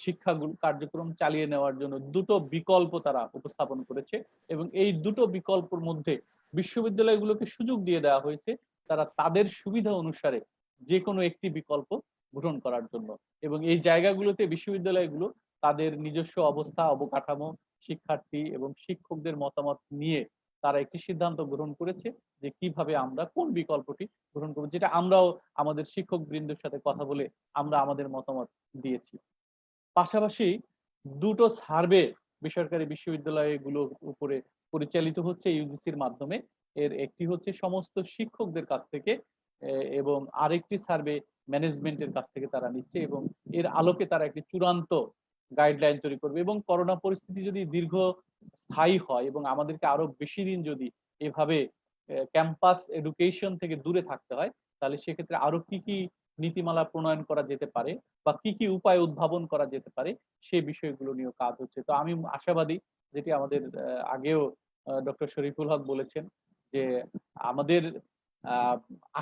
শিক্ষাগুলো কার্যক্রম চালিয়ে নেওয়ার জন্য দুটো বিকল্প তারা উপস্থাপন করেছে, এবং এই দুটো বিকল্পের মধ্যে বিশ্ববিদ্যালয়গুলোকে সুযোগ দিয়ে দেওয়া হয়েছে তারা তাদের সুবিধা অনুসারে যে কোনো একটি বিকল্প গ্রহণ করার জন্য। এবং এই জায়গাগুলোতে বিশ্ববিদ্যালয়গুলো তাদের নিজস্ব অবস্থা, অবকাঠামো, শিক্ষার্থী এবং শিক্ষকদের মতামত নিয়ে তারা একটি সিদ্ধান্ত গ্রহণ করেছে যে কিভাবে আমরা কোন বিকল্পটি গ্রহণ করব, যেটা আমরাও আমাদের শিক্ষক বৃন্দের সাথে কথা বলে আমরা আমাদের মতামত দিয়েছি। পাশাপাশি দুটো সার্ভে বেসরকারি বিশ্ববিদ্যালয়গুলোর উপরে পরিচালিত হচ্ছে ইউজিসির মাধ্যমে। এর একটি হচ্ছে সমস্ত শিক্ষকদের কাছ থেকে, এবং আরেকটি সার্ভে ম্যানেজমেন্টের কাছ থেকে তারা নিচ্ছে, এবং এর আলোকে তারা একটি চূড়ান্ত গাইডলাইন তৈরি করবে। এবং করোনা পরিস্থিতি যদি দীর্ঘ স্থায়ী হয় এবং আমাদেরকে আরো বেশি দিন যদি এভাবে ক্যাম্পাস এডুকেশন থেকে দূরে থাকতে হয়, তাহলে সেক্ষেত্রে আরো কি কি নীতিমালা প্রণয়ন করা যেতে পারে বা কি কি উপায় উদ্ভাবন করা যেতে পারে, সেই বিষয়গুলো নিয়ে কাজ হচ্ছে। তো আমি আশাবাদী, যেটি আমাদের আগেও ডক্টর শরীফুল হক বলেছেন, যে আমাদের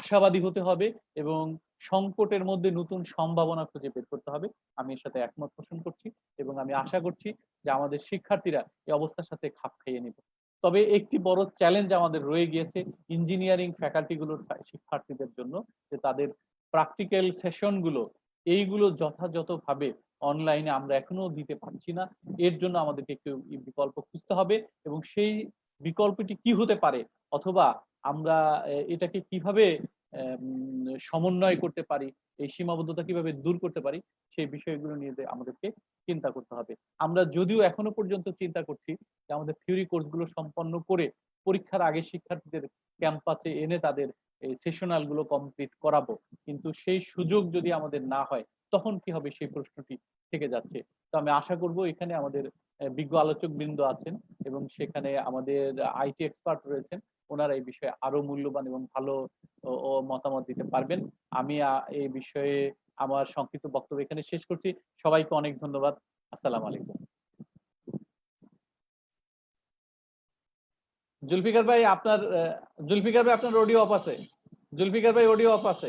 আশাবাদী হতে হবে এবং সংকটের মধ্যে নতুন সম্ভাবনা খুঁজে বের করতে হবে। আমি এর সাথে একমত পোষণ করছি, এবং আমি আশা করছি যে আমাদের শিক্ষার্থীরা এই অবস্থার সাথে খাপ খাইয়ে নেবে। তবে একটি বড় চ্যালেঞ্জ আমাদের রয়ে গিয়েছে ইঞ্জিনিয়ারিং ফ্যাকাল্টিগুলোর শিক্ষার্থীদের জন্য, যে তাদের প্র্যাকটিক্যাল সেশনগুলো এইগুলো যথাযথভাবে অনলাইনে আমরা এখনো দিতে পারছি না। এর জন্য আমাদেরকে একটু বিকল্প খুঁজতে হবে, এবং সেই বিকল্পটি কি হতে পারে, অথবা আমরা এটাকে কিভাবে সমন্বয় করতে পারি, এই সীমাবদ্ধতা কিভাবে দূর করতে পারি, সেই বিষয়গুলো নিয়ে আমাদেরকে চিন্তা করতে হবে। আমরা যদিও এখনো পর্যন্ত চিন্তা করছি যে আমাদের থিওরি কোর্সগুলো সম্পন্ন করে পরীক্ষার আগে শিক্ষার্থীদের ক্যাম্পাসে এনে তাদের এই সেশনাল গুলো কমপ্লিট করাবো, কিন্তু সেই সুযোগ যদি আমাদের না হয় তখন কি হবে, সেই প্রশ্নটি থেকে যাচ্ছে। তো আমি আশা করব এখানে আমাদের বিজ্ঞ আলোচক বৃন্দ আছেন, এবং সেখানে আমাদের আইটি এক্সপার্ট রয়েছেন, ওনারা এই বিষয়ে আরো মূল্যবান এবং ভালো মতামত দিতে পারবেন। আমি এই বিষয়ে আমার সংক্ষিপ্ত বক্তব্য এখানে শেষ করছি। সবাইকে অনেক ধন্যবাদ। আসসালামু আলাইকুম। জুলফিকার ভাই আপনার অডিও অফ আছে। জুলফিকার ভাই অডিও অফ আছে।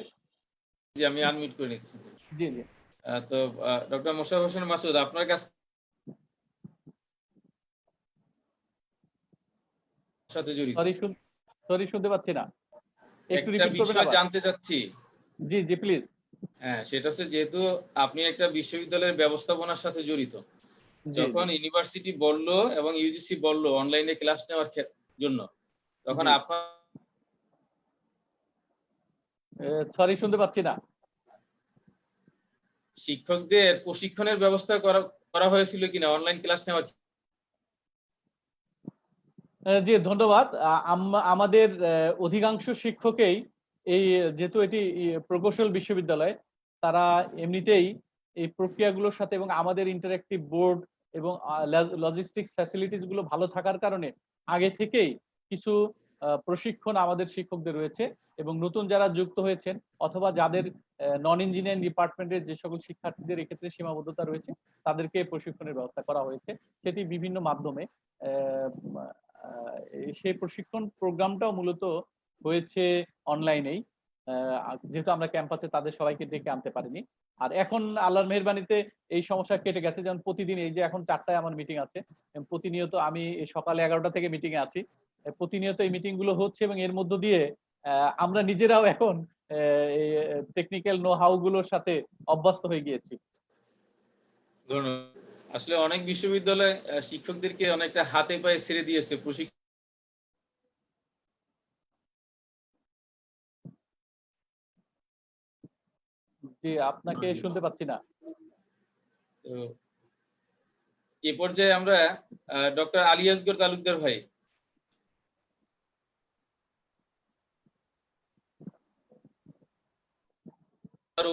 জি, আমি আনমিউট করে নিচ্ছি। জি জি। তো ডক্টর মোশাররফ হোসেন মাসুদ, আপনার কাছে সাথে জড়িত। সরি শুনতে পাচ্ছি না, একটু একটা রিপিট করবেন বিষয় আবার? জানতে চাচ্ছি। জি জি প্লিজ। হ্যাঁ, সেটা হচ্ছে যেহেতু আপনি একটা বিশ্ববিদ্যালয়ের ব্যবস্থাপনার সাথে জড়িত, যখন ইউনিভার্সিটি বলল এবং ইউজিসি বলল অনলাইনে ক্লাস নেওয়ার জন্য, তখন আপনার সরি শুনতে পাচ্ছি না। শিক্ষকদের প্রশিক্ষণের ব্যবস্থা করা হয়েছিল কিনা অনলাইন ক্লাস নেওয়ার? জি ধন্যবাদ। আমাদের অধিকাংশ শিক্ষকেই এই যেহেতু এটি প্রকৌশল বিশ্ববিদ্যালয়, তারা এমনিতেই এই প্রক্রিয়াগুলোর সাথে এবং আমাদের ইন্টারঅ্যাক্টিভ বোর্ড এবং লজিস্টিক্স ফ্যাসিলিটিস গুলো ভালো থাকার কারণে আগে থেকেই কিছু প্রশিক্ষণ আমাদের শিক্ষকদের রয়েছে, এবং নতুন যারা যুক্ত হয়েছেন অথবা যাদের নন ইঞ্জিনিয়ারিং ডিপার্টমেন্টের যে সকল শিক্ষার্থীদের এক্ষেত্রে সীমাবদ্ধতা রয়েছে তাদেরকে প্রশিক্ষণের ব্যবস্থা করা হয়েছে, সেটি বিভিন্ন মাধ্যমে। সেই প্রশিক্ষণ প্রোগ্রামটাও মূলত হয়েছে অনলাইনেই, যেহেতু আমরা ক্যাম্পাসে তাদের সবাইকে ডেকে আনতে পারিনি। আর এখন আল্লাহর মেহেরবানিতে এই সমস্যা কেটে গেছে, যেমন প্রতিদিন এই যে এখন 4টায় আমার মিটিং আছে, প্রতিনিয়ত আমি সকালে 11টা থেকে মিটিং এ আছি, প্রতিনিয়ত এই মিটিং গুলো হচ্ছে, এবং এর মধ্য দিয়ে আমরা নিজেরাও এখন টেকনিক্যাল নো হাউ গুলোর সাথে অভ্যস্ত হয়ে গিয়েছি। আসলে অনেক বিশ্ববিদ্যালয় শিক্ষকদেরকে অনেকটা হাতে পায়ে ছেড়ে দিয়েছে প্রশিক্ষণ। জি আপনাকে শুনতে পাচ্ছি না। এ পর্যায়ে আমরা ডক্টর আলী আসগর তালুকদার ভাই,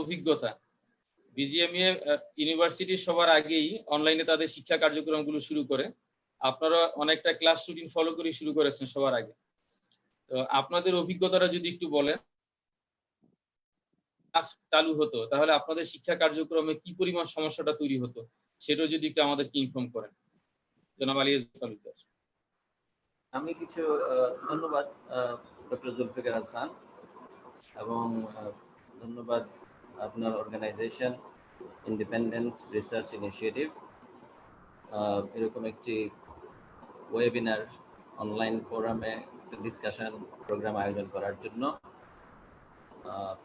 অভিজ্ঞতা বিজিএমইএ ইউনিভার্সিটি সবার আগেই অনলাইনে তাদের শিক্ষা কার্যক্রমগুলো শুরু করে, আপনারা অনেকটা ক্লাস রুটিন ফলো করে শুরু করেছেন সবার আগে। তো আপনাদের অভিজ্ঞতাটা যদি একটু বলেন, চালু হতো তাহলে আপনাদের শিক্ষা কার্যক্রমে কি পরিমাণ সমস্যাটা তৈরি হতো সেটাও যদি একটু আমাদেরকে ইনফর্ম করেন, জনাব আলী আসগর তালুকদার। আমি কিছু ধন্যবাদ ডক্টর জুলফিকার হাসান, এবং ধন্যবাদ আপনার অর্গানাইজেশন ইন্ডিপেন্ডেন্ট রিসার্চ ইনিশিয়েটিভ এরকম একটি ওয়েবিনার অনলাইন ফোরামে ডিসকাশন প্রোগ্রাম আয়োজন করার জন্য।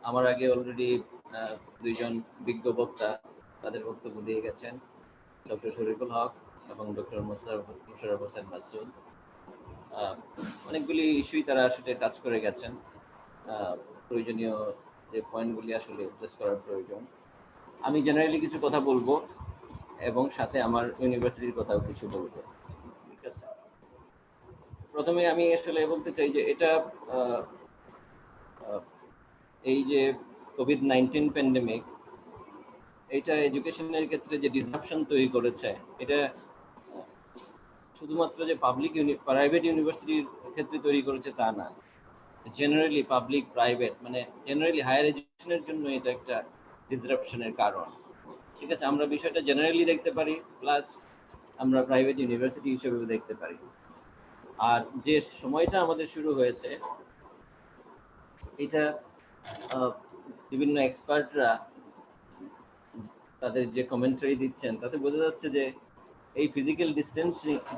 আমার আগে অলরেডি দুইজন বিজ্ঞ বক্তা তাদের বক্তব্য দিয়ে গেছেন, ডক্টর শরীফুল হক এবং ডক্টর মোশাররফ হোসেন মাসুদ। অনেকগুলি ইস্যুই তারা আসলে টাচ করে গেছেন, প্রয়োজনীয় যে পয়েন্টগুলি আসলে অ্যাড্রেস করার প্রয়োজন। আমি জেনারেলি কিছু কথা বলবো এবং সাথে আমার ইউনিভার্সিটির কথাও কিছু বলবো, ঠিক আছে? প্রথমে আমি আসলে বলতে চাই যে এটা এই যে কোভিড-19 প্যান্ডেমিক, এটা এডুকেশনের ক্ষেত্রে যে ডিসরাপশন তৈরি করেছে, এটা শুধুমাত্র যে প্রাইভেট ইউনিভার্সিটির ক্ষেত্রে তৈরি করেছে তা না, জেনারেলি পাবলিক প্রাইভেট মানে জেনারেলি হায়ার এডুকেশনের জন্য এটা একটা ডিসরাপশনের কারণ, ঠিক আছে? আমরা বিষয়টা জেনারেলি দেখতে পারি, প্লাস আমরা প্রাইভেট ইউনিভার্সিটি হিসেবেও দেখতে পারি। আর যে সময়টা আমাদের শুরু হয়েছে, এটা বিভিন্ন এক্সপার্টরা তাদের যে কমেন্টারি দিচ্ছেন তাতে বোঝা যাচ্ছে যে এই ফিজিক্যাল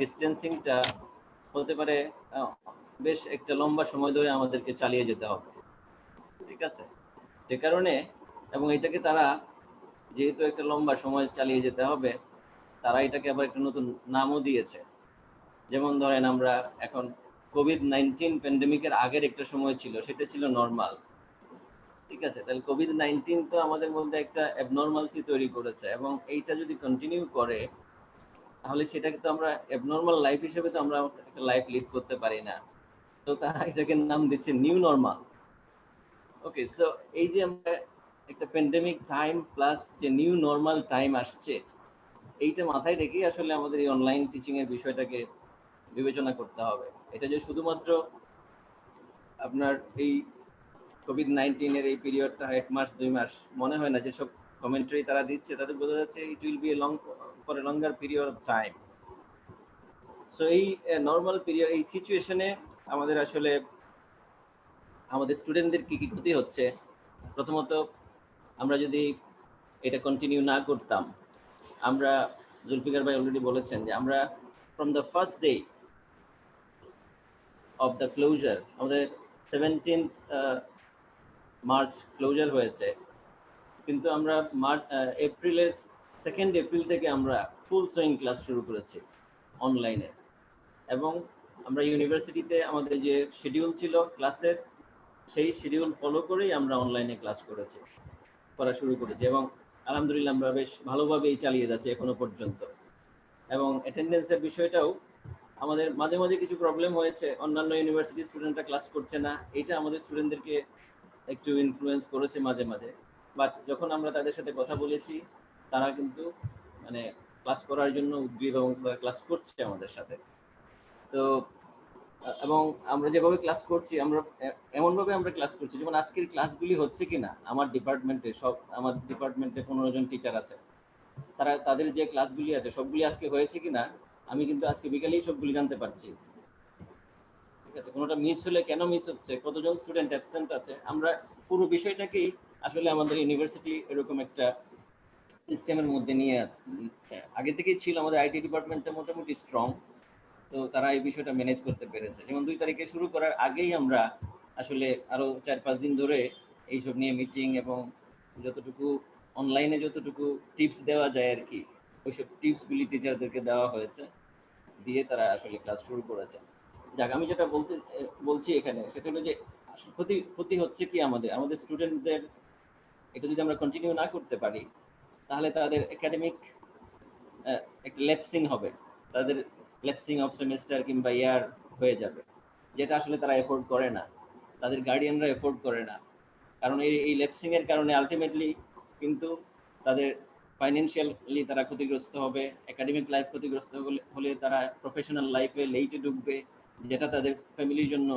ডিস্টেন্সিংটা হতে পারে বেশ একটা লম্বা সময় ধরে আমাদেরকে চালিয়ে যেতে হবে, ঠিক আছে? যে কারণে, এবং এটাকে তারা যেহেতু একটা লম্বা সময় চালিয়ে যেতে হবে, তারা এটাকে আবার একটা নতুন নামও দিয়েছে। যেমন ধরেন আমরা এখন কোভিড-19 প্যান্ডেমিকের আগের একটা সময় ছিল, সেটা ছিল নর্মাল, ঠিক আছে? তাহলে কোভিড-19 তো আমাদের মধ্যে একটা অ্যাবনর্মালসি তৈরি করেছে, এবং এইটা যদি কন্টিনিউ করে তাহলে সেটাকে তো আমরা অ্যাবনর্মাল লাইফ হিসেবে তো আমরা একটা লাইফ লিড করতে পারি না। তো তারা এটাকে নাম দিচ্ছে নিউ নর্মাল। ওকে, সো এই যে আমরা একটা প্যান্ডেমিক টাইম প্লাস যে নিউ নর্মাল টাইম আসছে, এইটা মাথায় রেখেই আসলে আমাদের এই অনলাইন টিচিং এর বিষয়টাকে বিবেচনা করতে হবে। এটা যে শুধুমাত্র আপনার এই কোভিড-19 এর এই পিরিয়ডটা 1 মাস 2 মাস মনে হয় না, যেসব কমেন্টারি তারা দিচ্ছে তাতে বোঝা যাচ্ছে it will be for a longer period of time. So এই নর্মাল পিরিয়ড, এই সিচুয়েশনে আমাদের আসলে আমাদের স্টুডেন্টদের কি কি ক্ষতি হচ্ছে। প্রথমত, আমরা যদি এটা কন্টিনিউ না করতাম, আমরা জুলফিকার ভাই অলরেডি বলেছেন যে আমরা from the first day of the closure, আমাদের 17th মার্চ ক্লোজার হয়েছে, কিন্তু আমরা এপ্রিলের 2nd এপ্রিল থেকে আমরা ফুল সুইং ক্লাস শুরু করেছি অনলাইনে, এবং আমরা ইউনিভার্সিটিতে আমাদের যে শিডিউল ছিল ক্লাসের, সেই শিডিউল ফলো করেই আমরা অনলাইনে ক্লাস করা শুরু করেছি, এবং আলহামদুলিল্লাহ আমরা বেশ ভালোভাবেই চালিয়ে যাচ্ছি এখনো পর্যন্ত। এবং অ্যাটেন্ডেন্সের বিষয়টাও আমাদের মাঝে মাঝে কিছু প্রবলেম হয়েছে, অন্যান্য ইউনিভার্সিটি স্টুডেন্টরা ক্লাস করছে না, এটা আমাদের স্টুডেন্টদেরকে একটু ইনফ্লুয়েন্স করেছে মাঝে মাঝে। বাট যখন আমরা তাদের সাথে কথা বলেছি, তারা কিন্তু মানে ক্লাস করার জন্য উদ্গ্রীব এবং তারা ক্লাস করছে আমাদের সাথে। তো এবং আমরা যেভাবে ক্লাস করছি, আমরা এমনভাবে আমরা ক্লাস করছি, যেমন আজকের ক্লাসগুলি হচ্ছে কিনা আমার ডিপার্টমেন্টে 15 জন টিচার আছে, তাদের যে ক্লাসগুলি আছে সবগুলি আজকে হয়েছে কিনা আমি কিন্তু আজকে বিকালেই সবগুলি জানতে পারছি। ঠিক আছে, কোনোটা মিস হলে কেন মিস হচ্ছে, কতজন স্টুডেন্ট অ্যাবসেন্ট আছে, আমরা পুরো বিষয়টাকেই আসলে আমাদের ইউনিভার্সিটি এরকম একটা সিস্টেমের মধ্যে নিয়ে আছে। আগে থেকেই ছিল, আমাদের আইটি ডিপার্টমেন্টটা মোটামুটি স্ট্রং, তো তারা এই বিষয়টা ম্যানেজ করতে পেরেছে। যেমন 2 তারিখে শুরু করার আগেই আমরা আসলে আরো 4-5 দিন ধরে এইসব নিয়ে মিটিং এবং যতটুকু অনলাইনে যতটুকু টিপস দেওয়া যায় আর কি, ওইসব টিপসগুলি টিচারদেরকে দেওয়া হয়েছে, দিয়ে তারা আসলে ক্লাস শুরু করেছে। যাক, আমি যেটা বলছি এখানে সেটা হলো যে ক্ষতি হচ্ছে কি আমাদের স্টুডেন্টদের, এটা যদি আমরা কন্টিনিউ না করতে পারি তাহলে তাদের একাডেমিক একটা ল্যাপসিং হবে, তাদের ল্যাপসিং অফ সেমিস্টার কিংবা ইয়ার হয়ে যাবে, যেটা আসলে তারা এফোর্ড করে না, তাদের গার্ডিয়ানরা এফোর্ড করে না। কারণ এই ল্যাপসিং এর কারণে আলটিমেটলি কিন্তু তাদের ফাইন্যান্সিয়ালি তারা ক্ষতিগ্রস্ত হবে, একাডেমিক লাইফ ক্ষতিগ্রস্ত হলে তারা প্রফেশনাল লাইফে লেটে ঢুকবে, যেটা তাদের ফ্যামিলির জন্য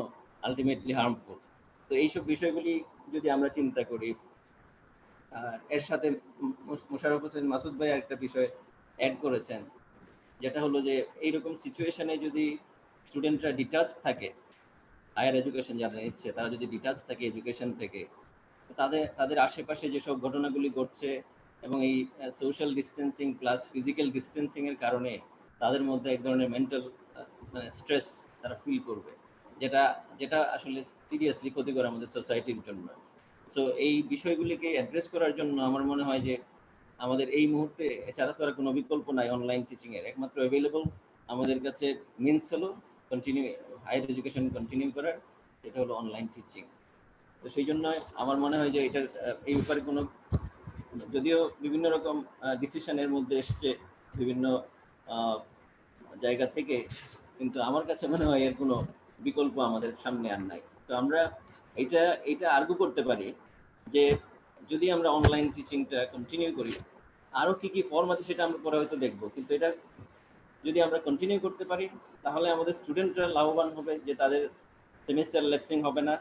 আলটিমেটলি হার্মফুল। তো এইসব বিষয়গুলি যদি আমরা চিন্তা করি, এর সাথে মোশাররফ হোসেন মাসুদ ভাই একটা বিষয় অ্যাড করেছেন, যেটা হলো যে এইরকম সিচুয়েশনে যদি স্টুডেন্টরা ডিটাচ থাকে, হায়ার এডুকেশন যারা নিচ্ছে তারা যদি ডিটাচ থাকে এডুকেশন থেকে, তাদের আশেপাশে যেসব ঘটনাগুলি ঘটছে এবং এই social distancing plus physical distancing এর কারণে তাদের মধ্যে এক ধরনের মেন্টাল স্ট্রেস তারা ফিল করবে, যেটা আসলে সিরিয়াসলি ক্ষতিকর আমাদের সোসাইটির জন্য। তো এই বিষয়গুলিকে অ্যাড্রেস করার জন্য আমার মনে হয় যে আমাদের এই মুহূর্তে এছাড়া তো আর কোনো বিকল্প নাই অনলাইন টিচিং এর, একমাত্র অ্যাভেলেবল আমাদের কাছে মিনস হলো হায়ার এডুকেশন কন্টিনিউ করার, সেটা হলো অনলাইন টিচিং। তো সেই জন্য আমার মনে হয় যে এটার এই ব্যাপারে কোনো, যদিও বিভিন্ন রকম ডিসিশনের মধ্যে এসছে বিভিন্ন জায়গা থেকে, কিন্তু আমার কাছে মনে হয় এর কোনো বিকল্প আমাদের সামনে আর নাই। তো আমরা এটা আর্গু করতে পারি যে যদি আমরা অনলাইন টিচিংটা কন্টিনিউ করি, আরো কি কি ফর্ম আছে সেটা আমরা পরে হয়তো দেখবো, কিন্তু এটা যদি আমরা কন্টিনিউ করতে পারি তাহলে আমাদের স্টুডেন্টরা লাভবান হবে, যে তাদের সেমিস্টার ল্যাপসিং হবে না,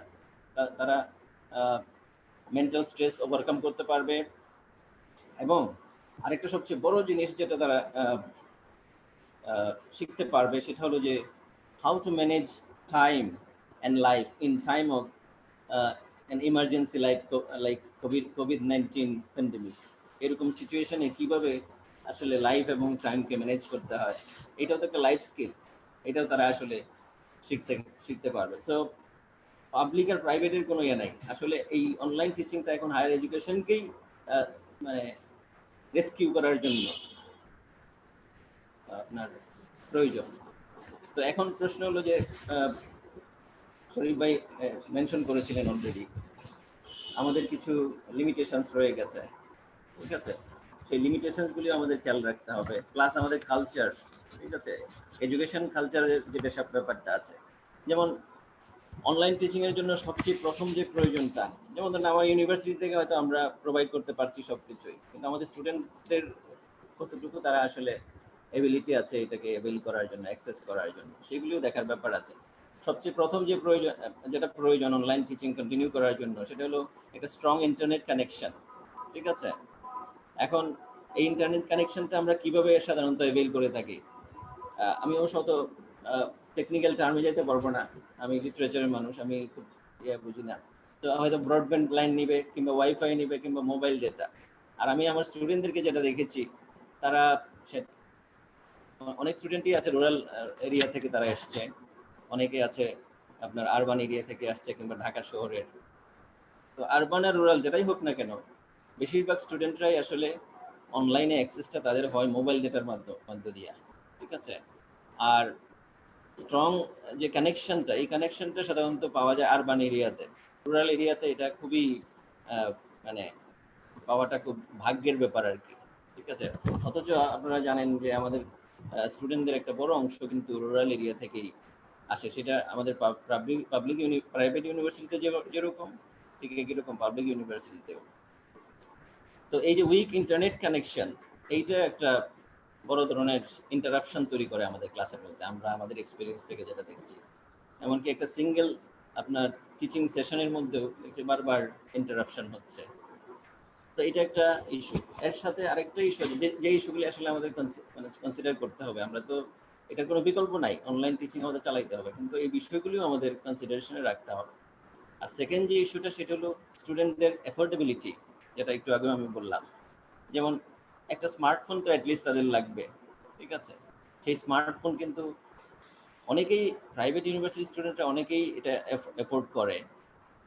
তারা মেন্টাল স্ট্রেস ওভারকাম করতে পারবে। এবং আরেকটা সবচেয়ে বড় জিনিস যেটা তারা শিখতে পারবে সেটা হলো যে how to manage time and life in time of an emergency like COVID-19 pandemic. এরকম সিচুয়েশনে কিভাবে আসলে লাইফ এবং টাইমকে ম্যানেজ করতে হয়, এটাও তো একটা লাইফ স্কিল, এটাও তারা আসলে শিখতে পারবে। সো পাবলিক আর প্রাইভেটের কোনো ইয়ে নাই, আসলে এই অনলাইন টিচিংটা এখন হায়ার এডুকেশনকেই মানে রেস্কিউ করার জন্য আপনার প্রয়োজন। তো এখন প্রশ্ন হলো যে শরীফ ভাই মেনশন করেছিলেন অলরেডি, আমাদের কিছু লিমিটেশনস রয়ে গেছে, ঠিক আছে, সেই লিমিটেশনসগুলি আমাদের খেয়াল রাখতে হবে, প্লাস আমাদের কালচার, ঠিক আছে, এডুকেশন কালচারের যেটা সব ব্যাপারটা আছে। যেমন অনলাইন টিচিং এর জন্য সবচেয়ে প্রথম যে প্রয়োজনটা, যেমন ধরেন আমার ইউনিভার্সিটি থেকে হয়তো আমরা প্রোভাইড করতে পারছি সবকিছুই, কিন্তু আমাদের স্টুডেন্টদের কতটুকু তারা আসলে এবিলিটি আছে এটাকে এভেল করার জন্য, অ্যাক্সেস করার জন্য, সেগুলিও দেখার ব্যাপার আছে। সবচেয়ে প্রথম যেটা প্রয়োজন অনলাইন টিচিং কন্টিনিউ করার জন্য সেটা হলো একটা স্ট্রং ইন্টারনেট কানেকশন, ঠিক আছে। এখন এই ইন্টারনেট কানেকশনটা আমরা কিভাবে সাধারণত এভেল করে থাকি, আমি অবশ্য টেকনিক্যাল টার্মে যেতে পারবো না, আমি লিটারেচারের মানুষ, আমি খুব বুঝি না, তো হয়তো ব্রডব্যান্ড লাইন নিবে কিংবা ওয়াইফাই নিবে কিংবা মোবাইল ডেটা। আর আমি আমার স্টুডেন্টদেরকে যেটা দেখেছি, তারা অনেক স্টুডেন্টই আছে রুরাল এরিয়া থেকে তারা এসছে, অনেকে আছে আপনার আরবান এরিয়া থেকে আসছে কিংবা ঢাকা শহরের। তো আরবান আর রুরাল যেটাই হোক না কেন, বেশিরভাগ স্টুডেন্টরাই আসলে অনলাইনে অ্যাক্সেসটা তাদের হয় মোবাইল ডেটার মধ্য দিয়ে, ঠিক আছে। আর স্ট্রং যে কানেকশনটা, এই কানেকশনটা সাধারণত পাওয়া যায় আরবান এরিয়াতে। রুরাল এরিয়াতে এটা খুবই মানে পাওয়াটা খুব ভাগ্যের ব্যাপার আর কি, ঠিক আছে। অথচ আপনারা জানেন যে আমাদের স্টুডেন্টদের একটা বড় অংশ কিন্তু রুরাল এরিয়া থেকেই আসে। সেটা আমাদের প্রাইভেট ইউনিভার্সিটিতে যেরকম ঠিক একই রকম পাবলিক ইউনিভার্সিটিতেও। তো এই যে উইক ইন্টারনেট কানেকশন, এইটা একটা বড় ধরনের ইন্টারাপশন তৈরি করে আমাদের ক্লাসের মধ্যে, আমরা আমাদের এক্সপিরিয়েন্স থেকে যেটা দেখছি। এমনকি একটা সিঙ্গেল আপনার টিচিং সেশনের মধ্যেও বারবার ইন্টারাপশন হচ্ছে। তো এটা একটা ইস্যু। এর সাথে আরেকটা ইস্যু আছে, যে ইস্যুগুলি আসলে আমাদের কনসিডার করতে হবে। আমরা তো এটার কোনো বিকল্প নাই, অনলাইন টিচিং আমাদের চালাইতে হবে, কিন্তু এই বিষয়গুলিও আমাদের কনসিডারেশনে রাখতে হবে। আর সেকেন্ড যে ইস্যুটা সেটা হলো স্টুডেন্টদের অ্যাফোর্ডেবিলিটি, যেটা একটু আগে আমি বললাম। যেমন একটা স্মার্টফোন তো অ্যাটলিস্ট তাদের লাগবে, ঠিক আছে। সেই স্মার্টফোন কিন্তু অনেকেই প্রাইভেট ইউনিভার্সিটি স্টুডেন্টরা অনেকেই এটা অ্যাফোর্ড করে,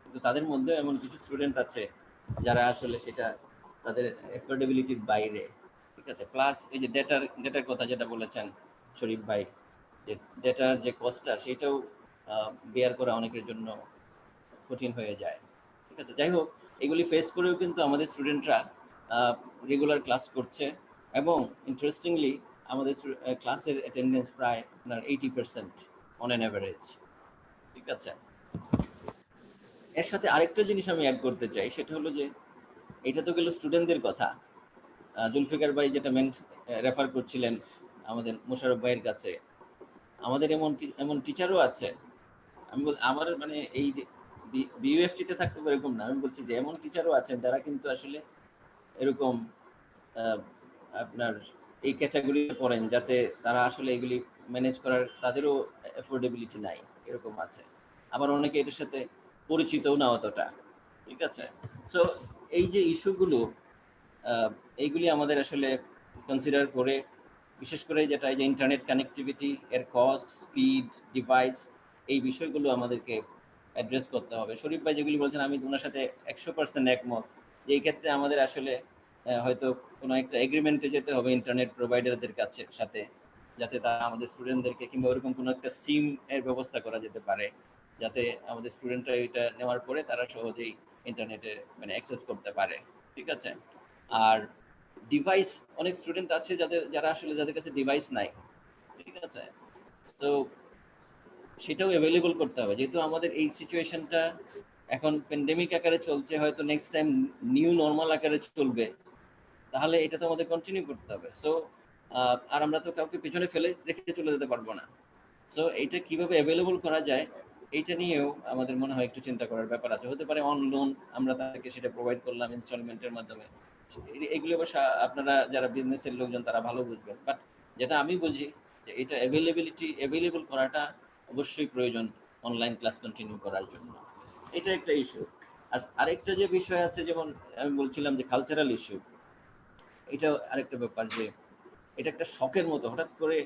কিন্তু তাদের মধ্যে এমন কিছু স্টুডেন্ট আছে যারা আসলে সেটা তাদের অ্যাফোর্ডেবিলিটির বাইরে, ঠিক আছে। প্লাস এই যে ডেটার কথা যেটা বলেছেন শরীফ ভাই, যে ডেটার যে কস্টটা সেটাও বেয়ার করা অনেকের জন্য কঠিন হয়ে যায়, ঠিক আছে। যাই হোক, এগুলি ফেস করেও কিন্তু আমাদের স্টুডেন্টরা রেগুলার ক্লাস করছে, এবং ইন্টারেস্টিংলি আমাদের ক্লাসের অ্যাটেন্ডেন্স প্রায় আপনার 80% অন অ্যান অ্যাভারেজ, ঠিক আছে। এর সাথে আরেকটা জিনিস আমি অ্যাড করতে চাই, সেটা হলো যে এটা তো গেল স্টুডেন্টদের কথা। জুলফিকার ভাই যেটা রেফার করছিলেন আমাদের মোশাররফ ভাইয়ের কাছে, আমাদের এমন টিচারও আছে। আমার মানে এই বিইউএফটিতে থাকতে পারে এরকম না, আমি বলছি যে এমন টিচারও আছেন যারা কিন্তু আসলে এরকম আপনার এই ক্যাটাগরিতে পড়েন, যাতে তারা আসলে এগুলি ম্যানেজ করার তাদেরও অ্যাফোর্ডেবিলিটি নাই, এরকম আছে। আবার অনেকে এটার সাথে পরিচিতও না অতটা, ঠিক আছে। সো এই যে ইস্যুগুলো, এইগুলি আমাদের আসলে কনসিডার করে, বিশেষ করে যেটা এই যে ইন্টারনেট কানেক্টিভিটি, এর কস্ট, স্পিড, ডিভাইস, এই বিষয়গুলো আমাদেরকে অ্যাড্রেস করতে হবে। শরীফ ভাই যেগুলি বলছেন আমি ওনার সাথে 100% একমত, যে এই ক্ষেত্রে আমাদের আসলে হয়তো কোনো একটা এগ্রিমেন্টে যেতে হবে ইন্টারনেট প্রোভাইডারদের কাছে সাথে, যাতে তারা আমাদের স্টুডেন্টদেরকে, কিংবা ওরকম কোনো একটা সিম এর ব্যবস্থা করা যেতে পারে, যাতে আমাদের স্টুডেন্টরা এটা নেওয়ার পরে তারা সহজেই ইন্টারনেটে মানে অ্যাক্সেস করতে পারে, ঠিক আছে। আর ডিভাইস, অনেক স্টুডেন্ট আছে যাদের কাছে ডিভাইস নাই, ঠিক আছে। তো সেটাও অ্যাভেলেবল করতে হবে, যেহেতু আমাদের এই সিচুয়েশনটা এখন প্যান্ডেমিক আকারে চলছে, হয়তো নেক্সট টাইম নিউ নর্মাল আকারে চলবে, তাহলে এটা তো আমাদের কন্টিনিউ করতে হবে। সো আর আমরা তো কাউকে পিছনে ফেলে রেখে চলে যেতে পারবো না। সো এইটা কিভাবে অ্যাভেলেবল করা যায়, এইটা নিয়েও আমাদের মনে হয় একটু চিন্তা করার ব্যাপার আছে। হতে পারে অন লোন আমরা তাদেরকে সেটা প্রোভাইড করলাম ইনস্টলমেন্টের মাধ্যমে। এগুলো অবশ্য আপনারা যারা বিজনেসের লোকজন তারা ভালো বুঝবেন, বাট যেটা আমি বুঝি যে এটা অ্যাভেলেবল করাটা অবশ্যই প্রয়োজন অনলাইন ক্লাস কন্টিনিউ করার জন্য। এটা একটা ইস্যু। আর আরেকটা যে বিষয় আছে, যেমন আমি বলছিলাম যে কালচারাল ইস্যু, এটা আরেকটা ব্যাপার, যে এটা একটা শখের মতো হঠাৎ করে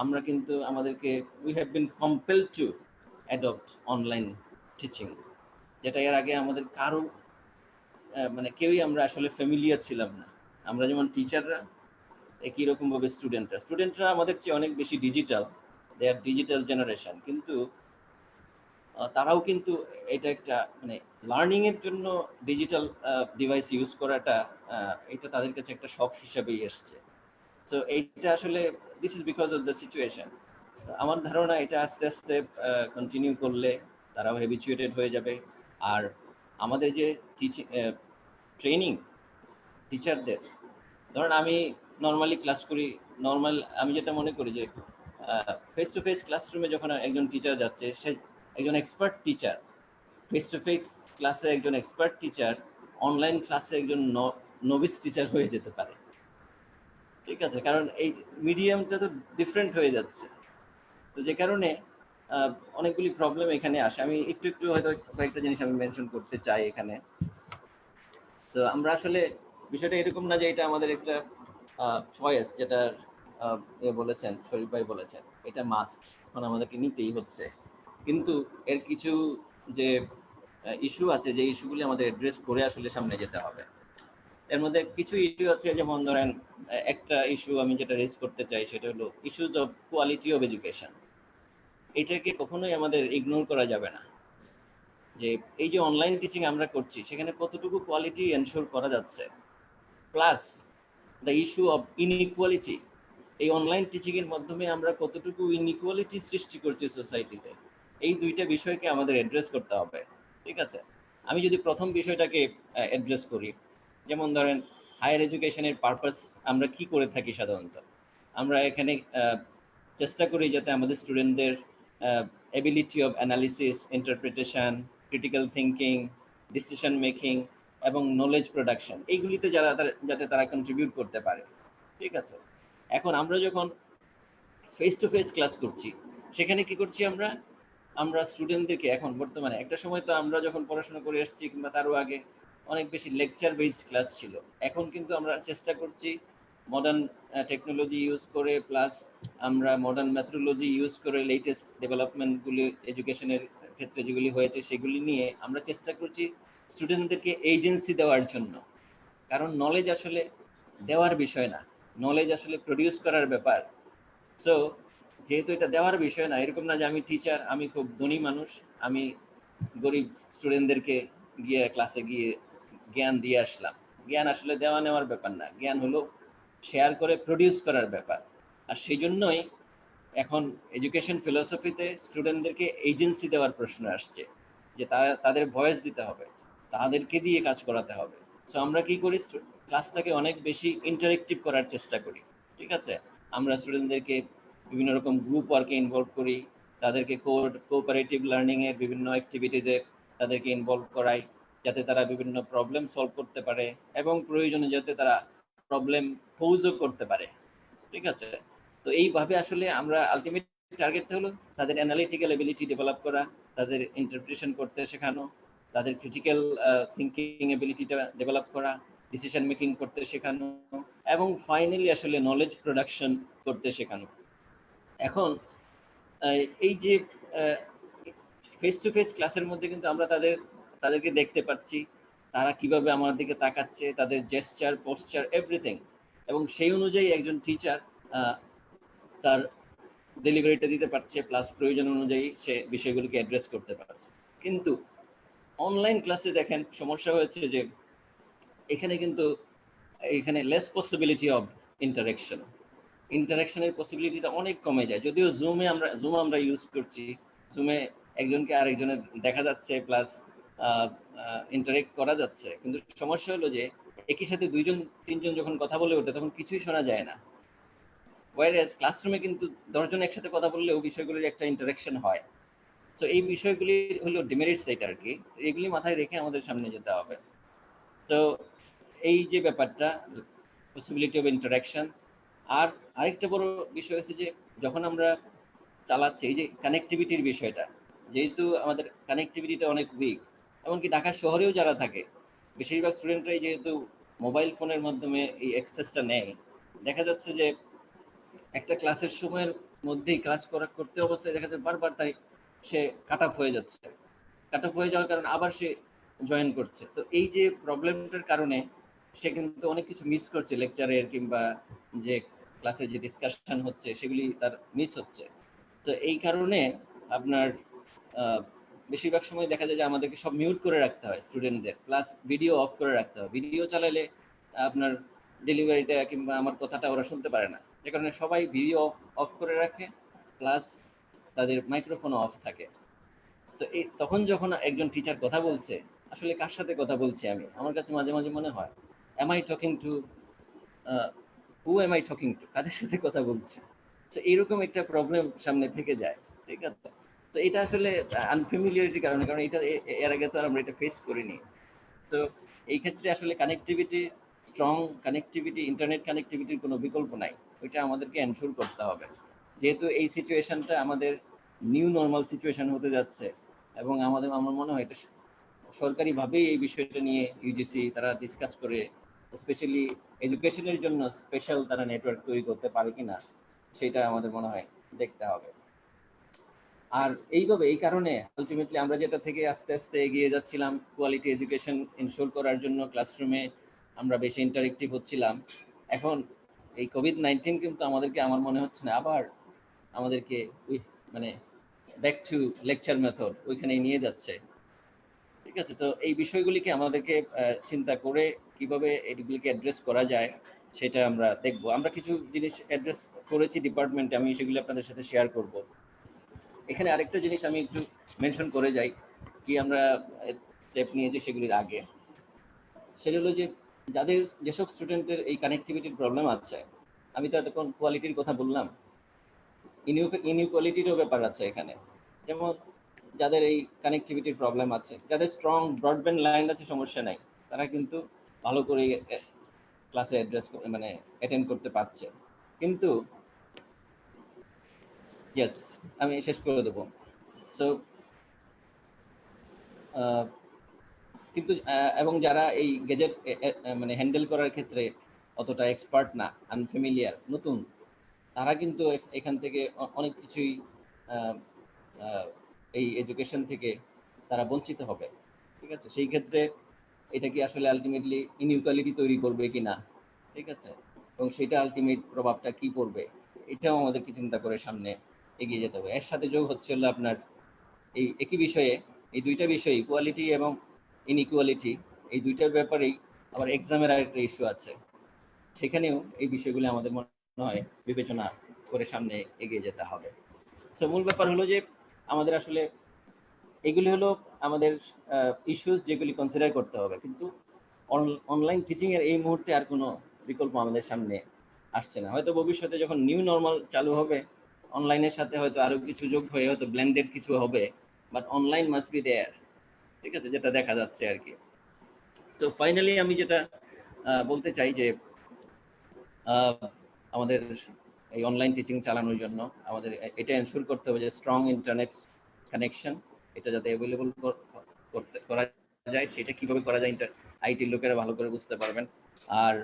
আমরা কিন্তু আমাদেরকে we have been compelled to adopt online teaching, যেটা এর আগে আমাদের কারো মানে কেউই আমরা আসলে ফ্যামিলিয়ার ছিলাম না। আমরা যেমন টিচাররা, একই রকম ভাবে স্টুডেন্টরা আমাদের চেয়ে অনেক বেশি ডিজিটাল, দে আর ডিজিটাল জেনারেশন, কিন্তু তারাও কিন্তু এটা একটা মানে লার্নিং এর জন্য ডিজিটাল ডিভাইস ইউজ করাটা এটা তাদের কাছে একটা শখ হিসাবেই এসছে। সো এইটা আসলে this is because of the situation. আমার ধারণা এটা আস্তে আস্তে কন্টিনিউ করলে তারাও হ্যাবিচুয়েটেড হয়ে যাবে। আর আমাদের যে টিচিং ট্রেনিং টিচারদের, ধরেন আমি নর্মালি ক্লাস করি, আমি যেটা মনে করি যে ফেস টু ফেস ক্লাসরুমে যখন একজন টিচার যাচ্ছে, সে একজন expert teacher, face to face ক্লাসে একজন এক্সপার্ট টিচার অনলাইন ক্লাসে একজন নভিস টিচার হয়ে যেতে পারে, ঠিক আছে। কারণ এই মিডিয়ামটা তো ডিফারেন্ট হয়ে যাচ্ছে। তো যে কারণে অনেকগুলি প্রবলেম এখানে আসে। আমি একটু হয়তো কয়েকটা জিনিস আমি মেনশন করতে চাই এখানে। তো আমরা আসলে বিষয়টা এরকম না যে এটা আমাদের একটা চয়েস, যেটা বলেছেন শরীফ ভাই বলেছেন এটা মাস্ট, এখন আমাদেরকে নিতেই হচ্ছে। কিন্তু এর কিছু যে ইস্যু আছে, যে ইস্যুগুলি আমাদের অ্যাড্রেস করে আসলে সামনে যেতে হবে। এর মধ্যে কিছু ইস্যু আছে, যেমন ধরেন একটা ইস্যু আমি যেটা রেজ করতে চাই সেটা হলো issues of quality of education. এটাকে কখনোই আমাদের ইগনোর করা যাবে না, যে এই যে অনলাইন টিচিং আমরা করছি সেখানে কতটুকু কোয়ালিটি এনশোর করা যাচ্ছে, plus the issue of inequality. এই অনলাইন টিচিং এর মাধ্যমে আমরা কতটুকু ইনইকুয়ালিটি সৃষ্টি করছি সোসাইটিতে, এই দুইটা বিষয়কে আমাদের অ্যাড্রেস করতে হবে। ঠিক আছে, আমি যদি প্রথম বিষয়টাকে অ্যাড্রেস করি, যেমন ধরেন হায়ার এডুকেশনের পারপাস আমরা কি করে থাকি সাধারণত, আমরা এখানে চেষ্টা করি যাতে আমাদের স্টুডেন্টদের ability of analysis, interpretation, critical thinking, decision making এবং নলেজ প্রোডাকশন, এইগুলিতে যাতে তারা কন্ট্রিবিউট করতে পারে। ঠিক আছে, এখন আমরা যখন ফেস টু ফেস ক্লাস করছি সেখানে কি করছি আমরা স্টুডেন্টদেরকে, এখন বর্তমানে একটা সময় তো আমরা যখন পড়াশোনা করে এসেছি কিংবা তারও আগে অনেক বেশি লেকচার বেসড ক্লাস ছিল, এখন কিন্তু আমরা চেষ্টা করছি মডার্ন টেকনোলজি ইউজ করে, প্লাস আমরা মডার্ন মেথোডোলজি ইউজ করে লেটেস্ট ডেভেলপমেন্টগুলি এডুকেশনের ক্ষেত্রে যেগুলি হয়েছে সেগুলি নিয়ে আমরা চেষ্টা করছি স্টুডেন্টদেরকে এজেন্সি দেওয়ার জন্য। কারণ নলেজ আসলে দেওয়ার বিষয় না, নলেজ আসলে প্রডিউস করার ব্যাপার। সো যেহেতু এটা দেওয়ার বিষয় না, এরকম না যে আমি টিচার, আমি খুব ধনী মানুষ, আমি গরিব স্টুডেন্টদেরকে গিয়ে ক্লাসে গিয়ে জ্ঞান দিয়ে আসলাম। জ্ঞান আসলে দেওয়া নেওয়ার ব্যাপার না, জ্ঞান হলো শেয়ার করে প্রডিউস করার ব্যাপার। আর সেই জন্যই এখন এডুকেশন ফিলসফিতে স্টুডেন্টদেরকে এজেন্সি দেওয়ার প্রশ্ন আসছে, যে তাদের ভয়েস দিতে হবে, তাদেরকে দিয়ে কাজ করাতে হবে। সো আমরা কি করি, ক্লাসটাকে অনেক বেশি ইন্টারেক্টিভ করার চেষ্টা করি। ঠিক আছে, আমরা স্টুডেন্টদেরকে বিভিন্ন রকম গ্রুপ ওয়ার্কে ইনভলভ করি, তাদেরকে কোঅপারেটিভ লার্নিং এর বিভিন্ন অ্যাক্টিভিটিজে তাদেরকে ইনভলভ করাই, যাতে তারা বিভিন্ন প্রবলেম সলভ করতে পারে এবং প্রয়োজনে যাতে তারা প্রবলেম পোজও করতে পারে। ঠিক আছে, তো এইভাবে আসলে আমরা আলটিমেট টার্গেটটা হলো তাদের অ্যানালিটিক্যাল এবিলিটি ডেভেলপ করা, তাদের ইন্টারপ্রিটেশন করতে শেখানো, তাদের ক্রিটিক্যাল থিঙ্কিং এবিলিটিটা ডেভেলপ করা, ডিসিশন মেকিং করতে শেখানো, এবং ফাইনালি আসলে নলেজ প্রোডাকশন করতে শেখানো। এখন এই যে ফেস টু ফেস ক্লাসের মধ্যে কিন্তু আমরা তাদেরকে দেখতে পাচ্ছি তারা কিভাবে আমার দিকে তাকাচ্ছে, তাদের জেস্টার, পোস্টার, এভরিথিং, এবং সেই অনুযায়ী একজন টিচার তার ডেলিভারিটা দিতে পারছে, প্লাস প্রয়োজন অনুযায়ী সে বিষয়গুলিকে অ্যাড্রেস করতে পারছে। কিন্তু অনলাইন ক্লাসে দেখেন সমস্যা হয়েছে যে এখানে লেস পসিবিলিটি অফ ইন্টারাকশনের পসিবিলিটিটা অনেক কমে যায়। যদিও জুম আমরা ইউজ করছি, জুমে একজনকে আরেকজনের দেখা যাচ্ছে, প্লাস ইন্টারেক্ট করা যাচ্ছে, কিন্তু সমস্যা হলো যে একই সাথে 2-3 জন যখন কথা বলে ওঠে তখন কিছুই শোনা যায় না। ওয়াইরাস ক্লাসরুমে কিন্তু 10 জন একসাথে কথা বললেও বিষয়গুলির একটা ইন্টারাকশন হয়। তো এই বিষয়গুলি হলো ডিমেরিটস, এটা আর কি, এগুলি মাথায় রেখে আমাদের সামনে যেতে হবে। তো এই যে ব্যাপারটা, পসিবিলিটি অফ ইন্টারাকশন। আর আরেকটা বড় বিষয় হচ্ছে যে যখন আমরা চালাচ্ছি এই যে কানেক্টিভিটির বিষয়টা, যেহেতু আমাদের কানেক্টিভিটিটা অনেক উইক, এমনকি ঢাকা শহরেও যারা থাকে বেশিরভাগ স্টুডেন্টরাই যেহেতু মোবাইল ফোনের মাধ্যমে এই অ্যাক্সেসটা নেয়, দেখা যাচ্ছে যে একটা ক্লাসের সময়ের মধ্যেই ক্লাস করতে অবস্থায় দেখা যায় বারবার তাই সে কাট অফ হয়ে যাচ্ছে। কাট অফ হয়ে যাওয়ার কারণে আবার সে জয়েন করছে। তো এই যে প্রবলেমটার কারণে সে কিন্তু অনেক কিছু মিস করছে, লেকচারের কিংবা যে ক্লাসে যে ডিসকাশন হচ্ছে সেগুলি তার মিস হচ্ছে। তো এই কারণে আপনার বেশিরভাগ সময় দেখা যায় যে আমাদেরকে সব মিউট করে রাখতে হয় স্টুডেন্টদের, প্লাস ভিডিও অফ করে রাখতে হয়। ভিডিও চালালে আপনার ডেলিভারিটা কিংবা আমার কথাটা ওরা শুনতে পারে না, যে কারণে সবাই ভিডিও অফ করে রাখে, প্লাস তাদের মাইক্রোফোনও অফ থাকে। তো এই তখন যখন একজন টিচার কথা বলছে, আসলে কার সাথে কথা বলছি আমি, আমার কাছে মাঝে মাঝে মনে হয় am I talking to who am I talking to, কাদের সাথে কথা বলছি। তো এইরকম একটা প্রবলেম সামনে থেকে যায়। ঠিক আছে, তো এটা আসলে আনফ্যামিলিয়ারিটির কারণে, কারণ এটা এর আগে তো আমরা এটা ফেস করিনি। তো এই ক্ষেত্রে আসলে কানেক্টিভিটি, স্ট্রং কানেক্টিভিটি, ইন্টারনেট কানেক্টিভিটির কোনো বিকল্প নাই, ওইটা আমাদেরকে এনশিওর করতে হবে। যেহেতু এই সিচুয়েশনটা আমাদের নিউ নর্মাল সিচুয়েশন হতে যাচ্ছে, এবং আমার মনে হয় এটা সরকারিভাবেই এই বিষয়টা নিয়ে ইউজিসি তারা ডিসকাস করে স্পেশালি এডুকেশনের জন্য স্পেশাল তারা নেটওয়ার্ক তৈরি করতে পারে কিনা সেটা আমাদের মনে হয় দেখতে হবে। আর এই কারণে আলটিমেটলি আমরা যেটা থেকে আস্তে আস্তে এগিয়ে যাচ্ছিলাম কোয়ালিটি এডুকেশন ইনশোর করার জন্য ক্লাসরুমে আমরা বেশি ইন্টারেক্টিভ হচ্ছিলাম। এখন এই কোভিড-19 কিন্তু আমাদেরকে, আমার মনে হচ্ছে না আবার আমাদেরকে ওই মানে ব্যাক টু লেকচার মেথড ওইখানে নিয়ে যাচ্ছে। ঠিক আছে, তো এই বিষয়গুলিকে আমাদেরকে চিন্তা করে কিভাবে এগুলিকে অ্যাড্রেস করা যায় সেটা আমরা দেখব। আমরা কিছু জিনিস অ্যাড্রেস করেছি ডিপার্টমেন্টে, আমি সেগুলি আপনাদের সাথে শেয়ার করব। এখানে আরেকটা জিনিস আমি একটু মেনশন করে যাই, কি আমরা স্টেপ নিয়েছি সেগুলির আগে। সেটা হলো যে যাদের যেসব স্টুডেন্টের এই কানেক্টিভিটির প্রবলেম আছে, আমি তো এতক্ষণ কোয়ালিটির কথা বললাম, ইনইকুয়ালিটিরও ব্যাপার আছে এখানে। যেমন যাদের এই কানেক্টিভিটির প্রবলেম আছে, যাদের স্ট্রং ব্রডব্যান্ড লাইন আছে সমস্যা নাই, তারা কিন্তু ভালো করে ক্লাসে অ্যাড্রেস মানে অ্যাটেন্ড করতে পারছে। কিন্তু ইয়েস, আমি শেষ করে দেবো। সো কিন্তু এবং যারা এই গ্যাজেট মানে হ্যান্ডেল করার ক্ষেত্রে অতটা এক্সপার্ট না, আনফ্যামিলিয়ার, নতুন, তারা কিন্তু এখান থেকে অনেক কিছুই এই এডুকেশন থেকে তারা বঞ্চিত হবে। ঠিক আছে, সেই ক্ষেত্রে এটা কি আসলে আলটিমেটলি ইনইকুয়ালিটি তৈরি করবে কিনা, ঠিক আছে, এবং সেটা আলটিমেট প্রভাবটা কি পড়বে, এটাও আমাদেরকে চিন্তা করে সামনে এগিয়ে যেতে হবে। এর সাথে যোগ হচ্ছে হলো আপনার এই একই বিষয়ে, এই দুইটা বিষয় ইকুয়ালিটি এবং ইনইকুয়ালিটি, এই দুইটার ব্যাপারেই আবার এক্সামের আরেকটা ইস্যু আছে। সেখানেও এই বিষয়গুলো আমাদের মনে হয় বিবেচনা করে সামনে এগিয়ে যেতে হবে। তো মূল ব্যাপার হলো যে আমাদের আসলে এগুলি হলো আমাদের ইস্যুস যেগুলি কনসিডার করতে হবে, কিন্তু অনলাইন টিচিং এর এই মুহূর্তে আর কোনো বিকল্প আমাদের সামনে আসছে না। হয়তো ভবিষ্যতে যখন নিউ নর্মাল চালু হবে, অনলাইনের সাথে হয়তো আরো কিছু যোগ হয়ে হয়তো ব্লেন্ডেড কিছু হবে, but online must be there. ঠিক আছে, যেটা দেখা যাচ্ছে আর কি। তো ফাইনালি আমি যেটা বলতে চাই যে আমাদের এই অনলাইন টিচিং চালানোর জন্য আমাদের এটা এনশিওর করতে হবে যে স্ট্রং ইন্টারনেট কানেকশন, এটা যাতে অ্যাভেলেবল করা যায়। সেটা কিভাবে করা যায় আইটি লোকেরা ভালো করে বুঝতে পারবেন। আর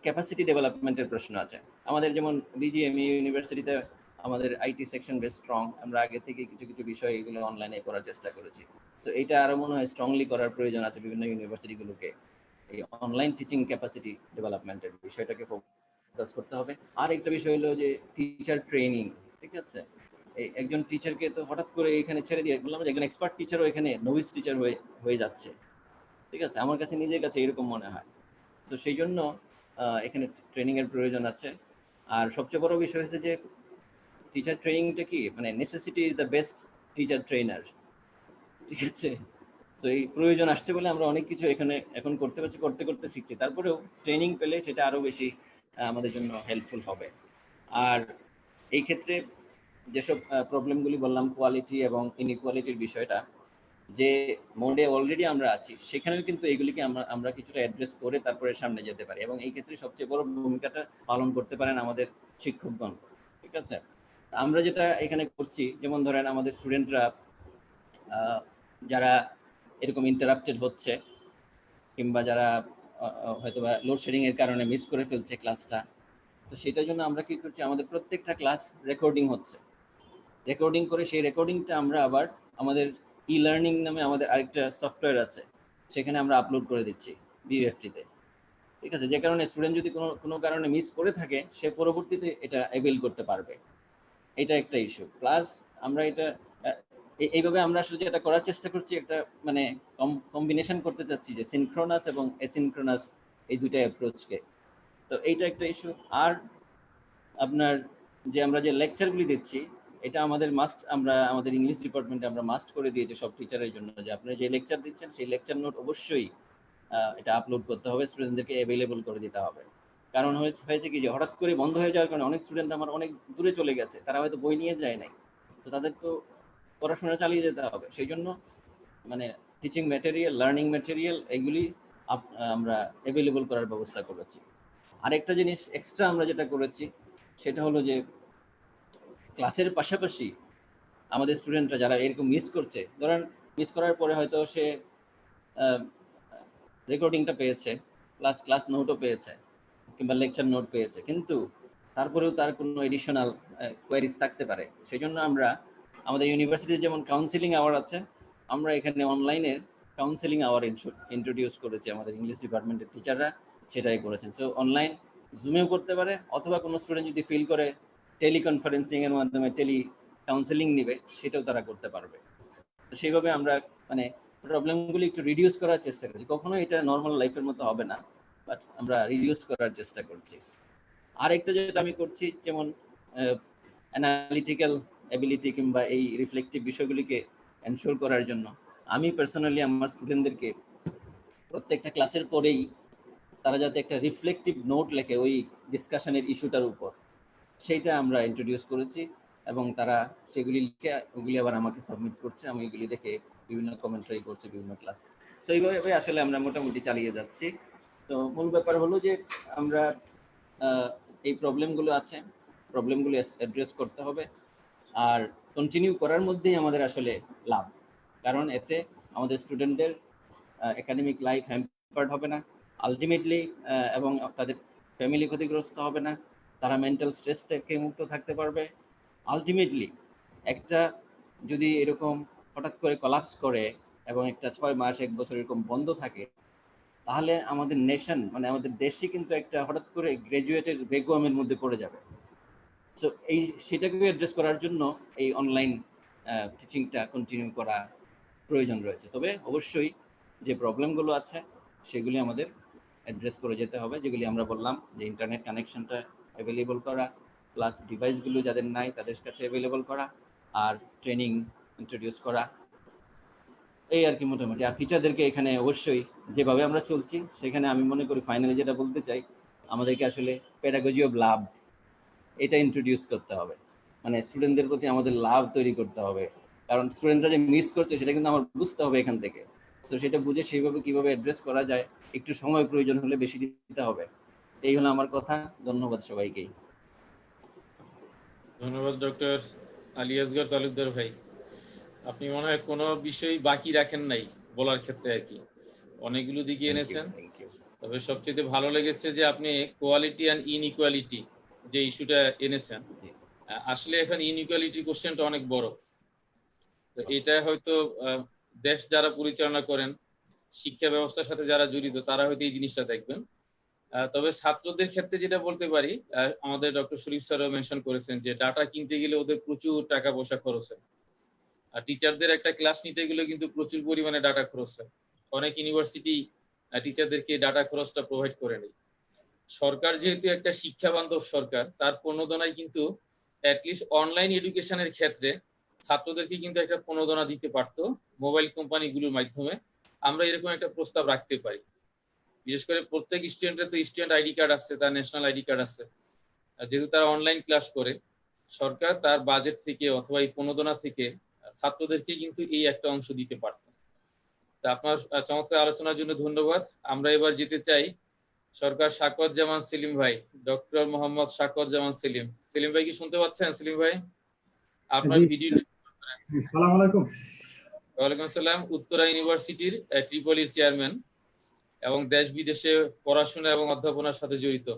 ক্যাপাসিটি ডেভেলপমেন্টের প্রশ্ন আছে আমাদের, যেমন বিজিএমই ইউনিভার্সিটিতে আমাদের আইটি সেকশন বেশ স্ট্রং, আমরা আগে থেকে কিছু কিছু বিষয় এগুলো অনলাইনে করার চেষ্টা করেছি। তো এটা আরো মনে হয় স্ট্রংলি করার প্রয়োজন আছে বিভিন্ন ইউনিভার্সিটিগুলোকে, এই অনলাইন টিচিং ক্যাপাসিটি ডেভেলপমেন্টের বিষয়টাকে ফোকাস করতে হবে। আর একটা বিষয় হলো যে টিচার ট্রেনিং। ঠিক আছে, এই একজন টিচারকে তো হঠাৎ করে এখানে ছেড়ে দিয়ে বললাম যে একজন এক্সপার্ট টিচারও এখানে নোভিস টিচার হয়ে যাচ্ছে। ঠিক আছে, আমার কাছে নিজের কাছে এরকম মনে হয়। তো সেই জন্য এখানে ট্রেনিং এর প্রয়োজন আছে। আর সবচেয়ে বড় বিষয় হচ্ছে যে টিচার ট্রেনিংটা কি, মানে necessity is the best teacher trainer. ঠিক আছে, তো এই প্রয়োজন আসছে বলে আমরা অনেক কিছু এখানে এখন করতে পারছি, করতে করতে শিখছি। তারপরেও ট্রেনিং পেলে সেটা আরো বেশি আমাদের জন্য হেল্পফুল হবে। আর এই ক্ষেত্রে যেসব প্রবলেমগুলি বললাম, কোয়ালিটি এবং ইনইকুয়ালিটির বিষয়টা, যে মোডে অলরেডি আমরা আছি সেখানেও কিন্তু এগুলিকে আমরা কিছুটা অ্যাড্রেস করে তারপরে সামনে যেতে পারি, এবং এই ক্ষেত্রে সবচেয়ে বড় ভূমিকাটা পালন করতে পারেন আমাদের শিক্ষকগণ। ঠিক আছে, আমরা যেটা এখানে করছি, যেমন ধরেন আমাদের স্টুডেন্টরা যারা এরকম ইন্টারাপ্টেড হচ্ছে, কিংবা যারা হয়তো বা লোডশেডিং এর কারণে মিস করে ফেলছে ক্লাসটা, তো সেটার জন্য আমরা কি করছি, আমাদের প্রত্যেকটা ক্লাস রেকর্ডিং হচ্ছে। রেকর্ডিং করে সেই রেকর্ডিংটা আমরা আবার আমাদের ই লার্নিং নামে আমাদের আরেকটা সফটওয়্যার আছে, সেখানে আমরা আপলোড করে দিচ্ছি বিএফটিতে। ঠিক আছে, যে কারণে স্টুডেন্ট যদি কোনো কারণে মিস করে থাকে, সে পরবর্তীতে এটা অ্যাভেল করতে পারবে। এটা একটা ইস্যু। প্লাস আমরা এটা এইভাবে আমরা আসলে যেটা করার চেষ্টা করছি, একটা মানে কম্বিনেশন করতে চাচ্ছি যে সিনক্রোনাস এবং অ্যাসিনক্রোনাস এই দুইটা অ্যাপ্রোচকে। তো এইটা একটা ইস্যু। আর আপনার যে আমরা যে লেকচারগুলি দিচ্ছি, এটা আমাদের মাস্ট, আমরা আমাদের ইংলিশ ডিপার্টমেন্টে আমরা মাস্ট করে দিয়েছি সব টিচারের জন্য, যে আপনি যে লেকচার দিচ্ছেন সেই লেকচার নোট অবশ্যই এটা আপলোড করতে হবে, স্টুডেন্টদেরকে অ্যাভেলেবল করে দিতে হবে। কারণ হয়েছে কি যে হঠাৎ করে বন্ধ হয়ে যাওয়ার কারণে অনেক স্টুডেন্ট আমার অনেক দূরে চলে গেছে, তারা হয়তো বই নিয়ে যায় নাই, তো তাদের তো পড়াশোনা চালিয়ে যেতে হবে। সেই জন্য মানে টিচিং ম্যাটেরিয়াল, লার্নিং ম্যাটেরিয়াল এগুলি আমরা অ্যাভেলেবল করার ব্যবস্থা করেছি। আরেকটা জিনিস এক্সট্রা আমরা যেটা করেছি সেটা হলো যে ক্লাসের পাশাপাশি আমাদের স্টুডেন্টরা যারা এরকম মিস করছে, ধরেন মিস করার পরে হয়তো সে রেকর্ডিংটা পেয়েছে, প্লাস ক্লাস নোটও পেয়েছে, কিংবা লেকচার নোট পেয়েছে, কিন্তু তারপরেও তার কোনো এডিশনাল কোয়ারিজ থাকতে পারে। সেই জন্য আমরা আমাদের ইউনিভার্সিটির যেমন কাউন্সিলিং আওয়ার আছে, আমরা এখানে অনলাইনে কাউন্সেলিং আওয়ার ইন্ট্রোডিউস করেছে আমাদের ইংলিশ ডিপার্টমেন্টের টিচাররা, সেটাই করেছেন। সো অনলাইন জুমেও করতে পারে, অথবা কোনো স্টুডেন্ট যদি ফিল করে টেলিকনফারেন্সিং এর মাধ্যমে টেলি কাউন্সেলিং নিবে, সেটাও তারা করতে পারবে। তো সেইভাবে আমরা মানে প্রবলেমগুলি একটু রিডিউস করার চেষ্টা করছি। কখনো এটা নর্মাল লাইফের মতো হবে না, বাট আমরা রিডিউস করার চেষ্টা করছি। আরেকটা যেটা আমি করছি, যেমন অ্যানালিটিক্যাল এবিলিটি কিংবা এই রিফ্লেক্টিভ বিষয়গুলিকে এনশোর করার জন্য আমি পার্সোনালি আমার স্টুডেন্টদেরকে প্রত্যেকটা ক্লাসের পরেই তারা যাতে একটা রিফ্লেক্টিভ নোট লেখে ওই ডিসকাশনের ইস্যুটার উপর, সেইটা আমরা ইন্ট্রোডিউস করেছি, এবং তারা সেগুলি লিখে ওগুলি আবার আমাকে সাবমিট করছে, আমি এগুলি দেখে বিভিন্ন কমেন্টারি করছি বিভিন্ন ক্লাসে। তো এইভাবে আসলে আমরা মোটামুটি চালিয়ে যাচ্ছি। তো মূল ব্যাপার হলো যে আমরা এই প্রবলেমগুলো আছে, প্রবলেমগুলো অ্যাড্রেস করতে হবে, আর কন্টিনিউ করার মধ্যেই আমাদের আসলে লাভ, কারণ এতে আমাদের স্টুডেন্টদের একাডেমিক লাইফ হ্যাম্পার্ড হবে না আলটিমেটলি, এবং তাদের ফ্যামিলি ক্ষতিগ্রস্ত হবে না, তারা মেন্টাল স্ট্রেস থেকে মুক্ত থাকতে পারবে। আলটিমেটলি একটা যদি এরকম হঠাৎ করে কলাপস করে এবং একটা 6 মাস 1 বছর এরকম বন্ধ থাকে, তাহলে আমাদের নেশন মানে আমাদের দেশই কিন্তু একটা হঠাৎ করে গ্রাজুয়েটের ভ্যাকুয়ামের মধ্যে পড়ে যাবে। সো সেটাকে অ্যাড্রেস করার জন্য এই অনলাইন টিচিংটা কন্টিনিউ করা প্রয়োজন রয়েছে। তবে অবশ্যই যে প্রবলেমগুলো আছে সেগুলি আমাদের অ্যাড্রেস করে যেতে হবে, যেগুলি আমরা বললাম, যে ইন্টারনেট কানেকশনটা অ্যাভেলেবল করা, প্লাস ডিভাইসগুলো যাদের নাই তাদের কাছে অ্যাভেলেবল করা, আর ট্রেনিং ইন্ট্রোডিউস করা, এই আর কি মোটামুটি। আর টিচারদেরকে এখানে অবশ্যই যেভাবে আমরা চলছি সেখানে আমি মনে করি ফাইনালি যেটা বলতে চাই, আমাদেরকে আসলে পেডাগজি অফ লাভ এটা ইন্ট্রোডিউস করতে হবে, মানে স্টুডেন্টদের প্রতি আমাদের লাভ তৈরি করতে হবে, কারণ স্টুডেন্টরা যে মিস করছে সেটা কিন্তু আমার বুঝতে হবে এখান থেকে। তো সেটা বুঝে সেইভাবে কিভাবে অ্যাড্রেস করা যায়, একটু সময় প্রয়োজন হলে বেশি দিতে হবে। এই হলো আমার কথা। ধন্যবাদ সবাইকেই। ধন্যবাদ ডক্টর আলী আসগর তালুকদার ভাই। আপনি মনে হয় কোনো বিষয় বাকি রাখেন নাই বলার ক্ষেত্রে আর কি, অনেকগুলো দিকে এনেছেন। তবে সবচেয়ে ভালো লেগেছে যে আপনি কোয়ালিটি অ্যান্ড ইনইকুয়ালিটি যে ইস্যুটা এনেছেন। আসলে এখন ইনইকুয়ালিটি কোশ্চেনটা অনেক বড়, তো এটা হয়তো দেশ যারা পরিচালনা করেন, শিক্ষা ব্যবস্থার সাথে যারা জড়িত, তারা হয়তো এই জিনিসটা দেখবেন। তবে ছাত্রদের ক্ষেত্রে যেটা বলতে পারি, আমাদের ডক্টর শরীফ স্যারও মেনশন করেছেন যে ডাটা কিনতে গেলে ওদের প্রচুর টাকা পয়সা খরচ হয়, আর টিচারদের একটা ক্লাস নিতে গেলে কিন্তু প্রচুর পরিমাণে ডাটা খরচ হয়। অনেক ইউনিভার্সিটি টিচারদেরকে ডাটা খরচটা প্রোভাইড করে নেই। সরকার যেহেতু একটা শিক্ষা বান্ধব সরকার, তার প্রণোদনায় কিন্তু অ্যাটলিস্ট অনলাইন এডুকেশনের ক্ষেত্রে ছাত্রদেরকে কিন্তু একটা প্রণোদনা দিতে পারতো মোবাইল কোম্পানিগুলোর মাধ্যমে। আমরা এরকম একটা প্রস্তাব রাখতে পারি, বিশেষ করে প্রত্যেক স্টুডেন্টের তো স্টুডেন্ট আইডি কার্ড আছে, তার ন্যাশনাল আইডি কার্ড আছে, যেহেতু তারা অনলাইন ক্লাস করে, সরকার তার বাজেট থেকে অথবা এই প্রণোদনা থেকে ছাত্রদেরকে কিন্তু এই একটা অংশ দিতে পারত। তা আপনার চমৎকার আলোচনার জন্য ধন্যবাদ। আমরা এবার যেতে চাই সরকার শাকওয়াত জামান সেলিম ভাই, ডক্টর মোহাম্মদ শাকওয়াত জামান সেলিম। সেলিম ভাই কি শুনতে পাচ্ছেন? সেলিম ভাই আপনার ভিডিও। আসসালামু আলাইকুম। ওয়ালাইকুম আসসালাম। উত্তরা ইউনিভার্সিটির ট্রিপলির চেয়ারম্যান এবং দেশ বিদেশে পড়াশোনা এবং অধ্যাপনার সাথে জড়িত।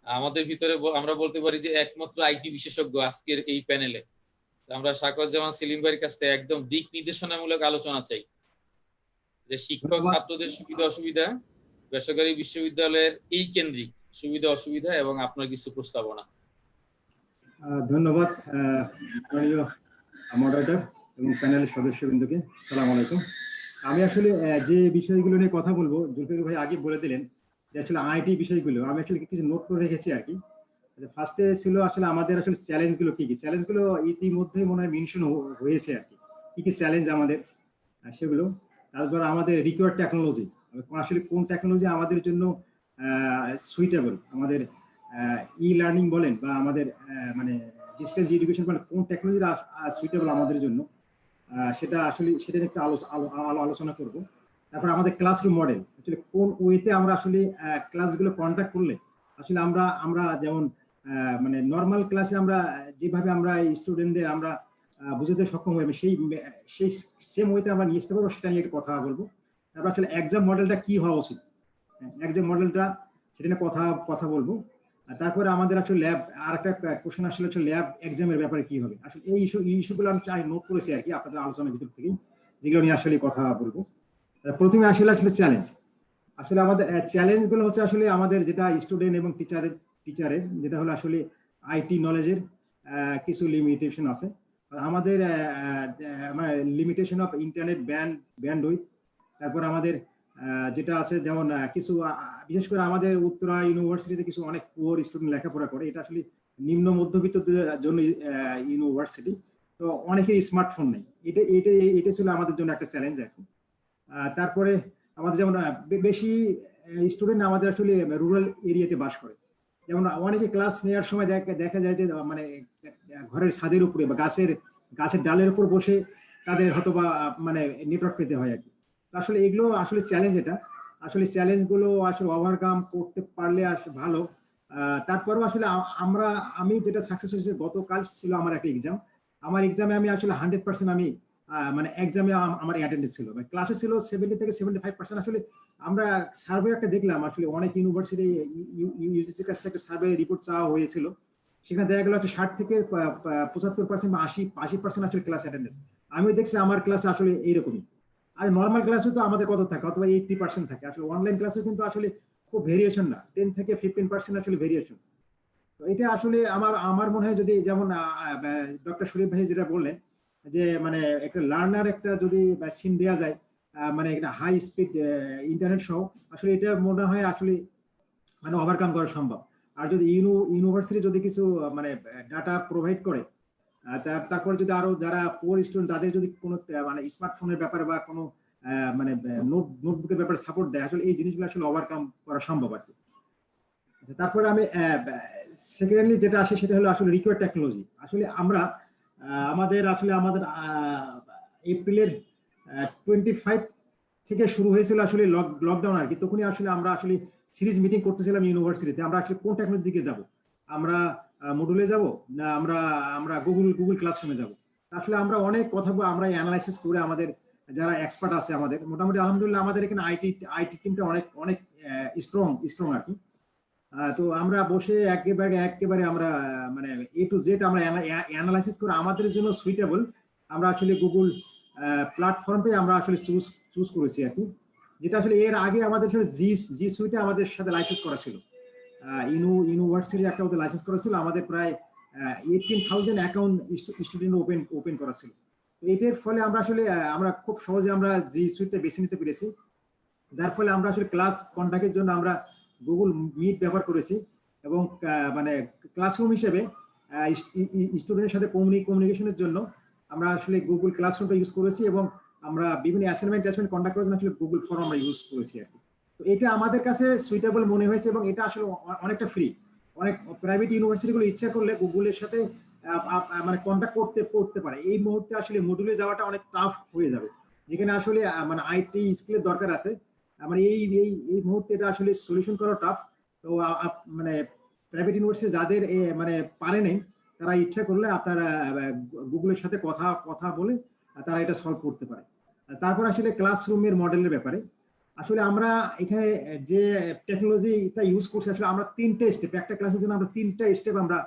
আমাদের ভিতরে আমরা বলতে পারি যে একমাত্র আইটি বিশেষজ্ঞ আজকের এই প্যানেলে। আমরা শাকওয়াত জামান সেলিম ভাইয়ের কাছ থেকে একদম দিক নির্দেশনামূলক আলোচনা চাই, যে শিক্ষক ছাত্রদের সুবিধা অসুবিধা, বেসরকারি বিশ্ববিদ্যালয়ের এই কেন্দ্রিক সুবিধা অসুবিধা এবং আপনার কিছু প্রস্তাবনা। ধন্যবাদ মাননীয় মডারেটর এবং প্যানেলের সদস্যবৃন্দকে। আসসালামু আলাইকুম। আমি আসলে যে বিষয়গুলো নিয়ে কথা বলবো, জুলফিকার ভাই আগে বলে দিলেন যে আসলে আইটি বিষয়গুলো আমি আসলে কিছু নোট করে রেখেছি আর কি। ফার্স্টে ছিল আসলে আমাদের আসলে চ্যালেঞ্জগুলো কি কি, চ্যালেঞ্জগুলো ইতিমধ্যে মনে হয় মেনশন হয়েছে আর কি, কি কি চ্যালেঞ্জ আমাদের সেগুলো। তারপর আমাদের রিকোয়ার্ড টেকনোলজি, আসলে কোন টেকনোলজি আমাদের জন্য সুইটেবল, আমাদের ই লার্নিং বলেন বা আমাদের মানে ডিস্টেন্স এডুকেশন বলেন, কোন টেকনোলজি সুইটেবল আমাদের জন্য, সেটা আসলে সেটা একটু আলোচনা করব। তারপর আমাদের ক্লাসরুম মডেল, আসলে কোন ওয়েতে আমরা আসলে ক্লাসগুলো কন্ডাক্ট করলে আসলে আমরা যেমন মানে নর্মাল ক্লাসে আমরা যেভাবে আমরা স্টুডেন্টদের আমরা বুঝাতে সক্ষম হই, সেই সেম ওয়েতে আমরা নিয়ে আসতে পারবো, সেটা নিয়ে একটু কথা বলবো। তারপর আসলে এক্সাম মডেলটা কি হওয়া উচিত, এক্সাম মডেলটা সেটা নিয়ে কথা বলবো। তারপরে আমাদের আসলে ল্যাব, আর একটা কোশ্চেন আসলে হচ্ছে ল্যাব এক্সামের ব্যাপারে কি হবে। আসলে এই ইস্যুগুলো আমি চাই নোট করেছি আর কি আপনাদের আলোচনার ভিতর থেকে, যেগুলো নিয়ে আসলে কথা বলবো। প্রথমে আসলে চ্যালেঞ্জ, আসলে আমাদের চ্যালেঞ্জ গুলো হচ্ছে আসলে আমাদের যেটা স্টুডেন্ট এবং টিচারের যেটা হলো আসলে আইটি নলেজের কিছু লিমিটেশন আছে। আমাদের মানে লিমিটেশন অফ ইন্টারনেট ব্যান্ডউইথ, তারপর আমাদের যেটা আছে যেমন কিছু বিশেষ করে আমাদের উত্তরা ইউনিভার্সিটিতে কিছু অনেক পুয়ার স্টুডেন্ট লেখাপড়া করে, এটা আসলে নিম্ন মধ্যবিত্তদের জন্য ইউনিভার্সিটি, তো অনেকের স্মার্টফোন নেই, এটা ছিল আমাদের জন্য একটা চ্যালেঞ্জ আর কি। তারপরে আমাদের যেমন বেশি স্টুডেন্ট আমাদের আসলে রুরাল এরিয়াতে বাস করে, যেমন অনেকে ক্লাস নেওয়ার সময় দেখা যায় যে মানে ঘরের ছাদের উপরে বা গাছের ডালের উপর বসে তাদের হয়তো বা মানে নেটওয়ার্ক পেতে হয় আর কি। আসলে এগুলো আসলে চ্যালেঞ্জ, এটা আসলে চ্যালেঞ্জ গুলো আসলে ওভারকাম করতে পারলে ভালো। তারপরেও আসলে আমি যেটা সাকসেস হয়েছে, গতকাল ছিল আমার একটা এক্সাম, আমার এক্সামে আমি আসলে 100% আমি মানে এক্সামে আমার অ্যাটেন্ডেন্স ছিল, মানে ক্লাসে ছিল 70 থেকে 75%। আসলে আমরা সার্ভে একটা দেখলাম, আসলে অনেক ইউনিভার্সিটি ইউজিসির কাছ থেকে সার্ভে রিপোর্ট চাওয়া হয়েছিল, সেখানে দেখা গেল 60 থেকে 75% বা 80% আসলে ক্লাস অ্যাটেন্ডেন্স। আমিও দেখছি আমার ক্লাসে আসলে এইরকমই। আর নর্মাল ক্লাসে তো আমাদের কত থাকে, অথবা 80% থাকে, আসলে অনলাইন ক্লাসে কিন্তু আসলে খুব ভেরিয়েশন না, 10 থেকে 15% আসলে ভেরিয়েশন। তো এটা আসলে আমার মনে হয় যদি যেমন ডক্টর শরীফ ভাই যেটা বললেন যে মানে একটা লার্নার একটা যদি ভ্যাকসিন দেওয়া যায়, মানে একটা হাই স্পিড ইন্টারনেট সহ, আসলে এটা মনে হয় আসলে মানে ওভারকাম করা সম্ভব। আর যদি ইউনিভার্সিটি যদি কিছু মানে ডাটা প্রোভাইড করে, তারপরে যদি আরো যারা পুয়ার স্টুডেন্ট তাদের যদি কোনো মানে স্মার্টফোনের ব্যাপারে বা কোনো মানে নোটবুকের ব্যাপারে সাপোর্ট দেয়, আসলে এই জিনিসগুলো আসলে ওভারকাম করা সম্ভব আর কি। তারপরে আমি সেকেন্ডলি যেটা আসে সেটা হলো আসলে রিকোয়ার্ড টেকনোলজি। আসলে আমরা আমাদের এপ্রিলের 25 থেকে শুরু হয়েছিল আসলে লকডাউন আর কি। তখনই আসলে আমরা আসলে সিরিজ মিটিং করতেছিলাম ইউনিভার্সিটিতে, আমরা আসলে কোন টেকনোলজির দিকে যাব, আমরা মডুলে যাব না আমরা গুগল ক্লাসরুমে যাব। আসলে আমরা অনেক কথা আমরা অ্যানালাইসিস করে আমাদের যারা এক্সপার্ট আছে আমাদের মোটামুটি আলহামদুলিল্লাহ আমাদের এখানে আইটি টিমটা অনেক স্ট্রং আর কি। তো আমরা বসে একেবারে আমরা মানে এ টু জেড আমরা অ্যানালাইসিস করে আমাদের জন্য সুইটেবল আমরা আসলে গুগল প্ল্যাটফর্মে আমরা আসলে চুজ করেছি আর কি, যেটা আসলে এর আগে আমাদের সাথে জি সুইটে আমাদের সাথে লাইসেন্স করা ছিল, ইউনিভার্সিটি একটা ওদের লাইসেন্স করা ছিল, আমাদের প্রায় 18,000 অ্যাকাউন্ট স্টুডেন্ট ওপেন করা ছিল। তো এটার ফলে আমরা আসলে আমরা খুব সহজে আমরা জি সুইটটা বেছে নিতে পেরেছি, যার ফলে আমরা আসলে ক্লাস কন্ডাক্টের জন্য আমরা গুগল মিট ব্যবহার করেছি, এবং মানে ক্লাসরুম হিসেবে স্টুডেন্টের সাথে কমিউনিকেশনের জন্য আমরা আসলে গুগল ক্লাসরুমটা ইউজ করেছি, এবং আমরা বিভিন্ন অ্যাসাইনমেন্ট কন্ডাক্ট করার জন্য আসলে গুগল ফর্ম আমরা ইউজ করেছি আর কি। তো এটা আমাদের কাছে সুইটেবল মনে হয়েছে, এবং এটা আসলে অনেকটা ফ্রি। অনেক প্রাইভেট ইউনিভার্সিটিগুলো ইচ্ছা করলে গুগলের সাথে মানে কন্ট্যাক্ট করতে পারে। এই মুহূর্তে আসলে মডুলে যাওয়াটা অনেক টাফ হয়ে যাবে, যেখানে আসলে মানে আইটি স্কিলের দরকার আছে, মানে এই মুহূর্তে এটা আসলে সলিউশন করা টাফ। তো মানে প্রাইভেট ইউনিভার্সিটি যাদের মানে পারে নেই, তারা ইচ্ছা করলে আপনারা গুগলের সাথে কথা বলে তারা এটা সলভ করতে পারে। তারপর আসলে ক্লাসরুমের মডেলের ব্যাপারে আসলে আমরা এখানে যে টেকনোলজিটা ইউজ করছি, আসলে আমরা 3টে স্টেপ, একটা ক্লাসের জন্য আমরা 3টা স্টেপ আমরা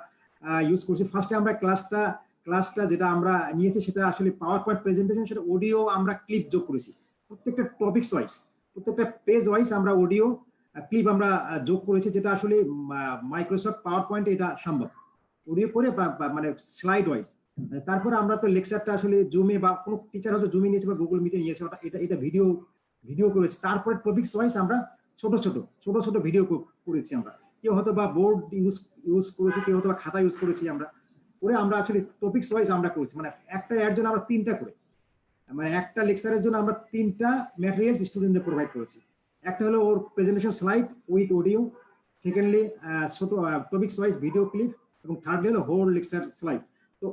ইউজ করছি। ফার্স্টে আমরা ক্লাসটা যেটা আমরা নিয়েছি সেটা আসলে পাওয়ার পয়েন্ট প্রেজেন্টেশন, সেটা অডিও আমরা ক্লিপ যোগ করেছি, প্রত্যেকটা টপিকস ওয়াইজ, প্রত্যেকটা পেজ ওয়াইজ আমরা অডিও ক্লিপ আমরা যোগ করেছি, যেটা আসলে মাইক্রোসফট পাওয়ার পয়েন্টে এটা সম্ভব অডিও করে মানে স্লাইড ওয়াইজ। তারপরে আমরা তো লেকচারটা আসলে জুমে বা কোনো টিচার হয়তো জুমে নিয়েছে বা গুগল মিটে নিয়েছে, এটা ভিডিও করেছি। তারপরে টপিকস ওয়াইজ আমরা ছোট ভিডিও করেছি আমরা, কেউ হয়তো বা বোর্ড ইউজ করেছি, কেউ হয়তো বা খাতা ইউজ করেছি, আমরা আসলে টপিকস ওয়াইজ আমরা করেছি, মানে একটা এর জন্য আমরা 3টা করে, মানে একটা লেকচারের জন্য আমরা 3টা ম্যাটেরিয়ালস স্টুডেন্টদের প্রোভাইড করেছি। একটা হলো ওর presentation slide with audio, secondly ছোট টপিকস ওয়াইজ ভিডিও ক্লিপ, এবং থার্ডলি হলো হোল লেকচার স্লাইড। তো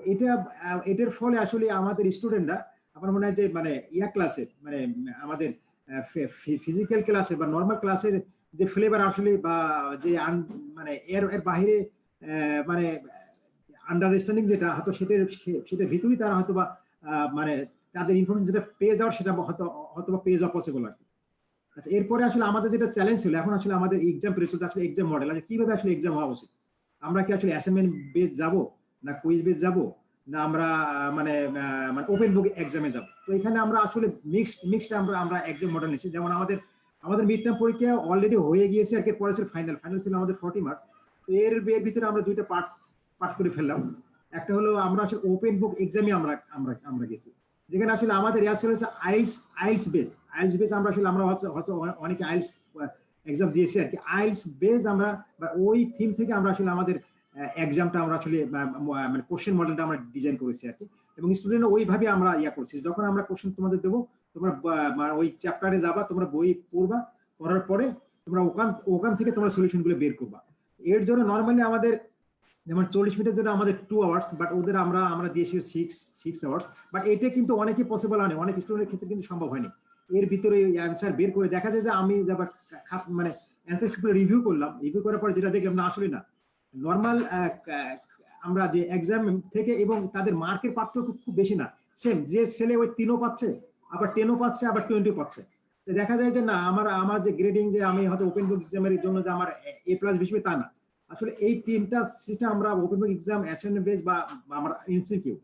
এটার ফলে আসলে আমাদের স্টুডেন্টরা আমার মনে হয় যে মানে ক্লাসে মানে আমাদের ফিজিক্যাল ক্লাসে বা নর্মাল ক্লাসের যে ফ্লেভার আসলে বা যে মানে এর বাইরে মানে আন্ডারস্ট্যান্ডিং যেটা হয়তো সেটার ভিতরেই তারা হয়তো বা মানে তাদের ইনফরমেশন যেটা পেয়ে যাওয়ার সেটা হয়তো বা পেয়ে যাওয়া পসিবল আর কি। আচ্ছা, এরপরে আসলে আমাদের যেটা চ্যালেঞ্জ ছিল, এখন আসলে আমাদের এক্সাম প্রেস আসলে এক্সাম মডেল আছে, কিভাবে আসলে এক্সাম হওয়া উচিত, আমরা কি আসলে অ্যাসাইনমেন্ট বেস যাব না কুইজ বেস যাব না আমরা মানে ওপেন বুক এক্সামে যাব। তো এখানে আমরা আসলে মিক্সড আমরা এক্সাম মডেল নিয়েছি। যেমন আমাদের মিড টার্ম পরীক্ষা অলরেডি হয়ে গিয়েছে, আর কি পরে ছিল ফাইনাল ছিল আমাদের 40 মার্কস। তো এর ভিতরে আমরা দুইটা পার্ট করে ফেললাম। একটা হলো আমরা আসলে ওপেন বুক এক্সামে আমরা গেছি, যেখানে আসলে আমাদের ছিল আইএলটিএস বেস। আমরা আসলে অনেকে আইএলটিএস এক্সাম দিয়েছি আর কি। আইএলটিএস বেস আমরা ওই থিম থেকে আমরা আসলে আমাদের এক্সামটা আমরা আসলে মানে কোশ্চেন মডেলটা আমরা ডিজাইন করেছি আর কি। এবং স্টুডেন্ট ওইভাবে আমরা করছি, যখন আমরা কোশ্চেন তোমাদের দেবো, তোমরা ওই চ্যাপ্টারে যাবা, তোমরা বই পড়বা, পড়ার পরে তোমরা ওখান থেকে তোমরা সলিউশন গুলো বের করবা। এর জন্য নর্মালি আমাদের যেমন 40 মিনিটের জন্য আমাদের 2 আওয়ার্স, বাট ওদের আমরা দিয়েছি 6 আওয়ার্স। বাট এটা কিন্তু অনেকই পসিবল হয়নি, অনেক স্টুডেন্টের ক্ষেত্রে কিন্তু সম্ভব হয়নি। এর ভিতরে অ্যান্সার বের করে দেখা যায় যে আমি মানে অ্যান্সার রিভিউ করলাম, রিভিউ করার পর যেটা দেখলাম না আসলে না নর্মাল আমরা যে এক্সাম থেকে এবং তাদের মার্কের পার্থক্য খুব বেশি না, সেম। যে ছেলে ওই 3ও পাচ্ছে, আবার 10ও পাচ্ছে, আবার 20ও পাচ্ছে। দেখা যায় যে না আমার যে গ্রেডিং, যে আমি হয়তো ওপেন বুক এক্সামের জন্য যে আমার A+ বেশি তা না। আসলে এই তিনটা সিস্টেম আমরা open book exam, assignment base বা আমরা এমসিকিউ,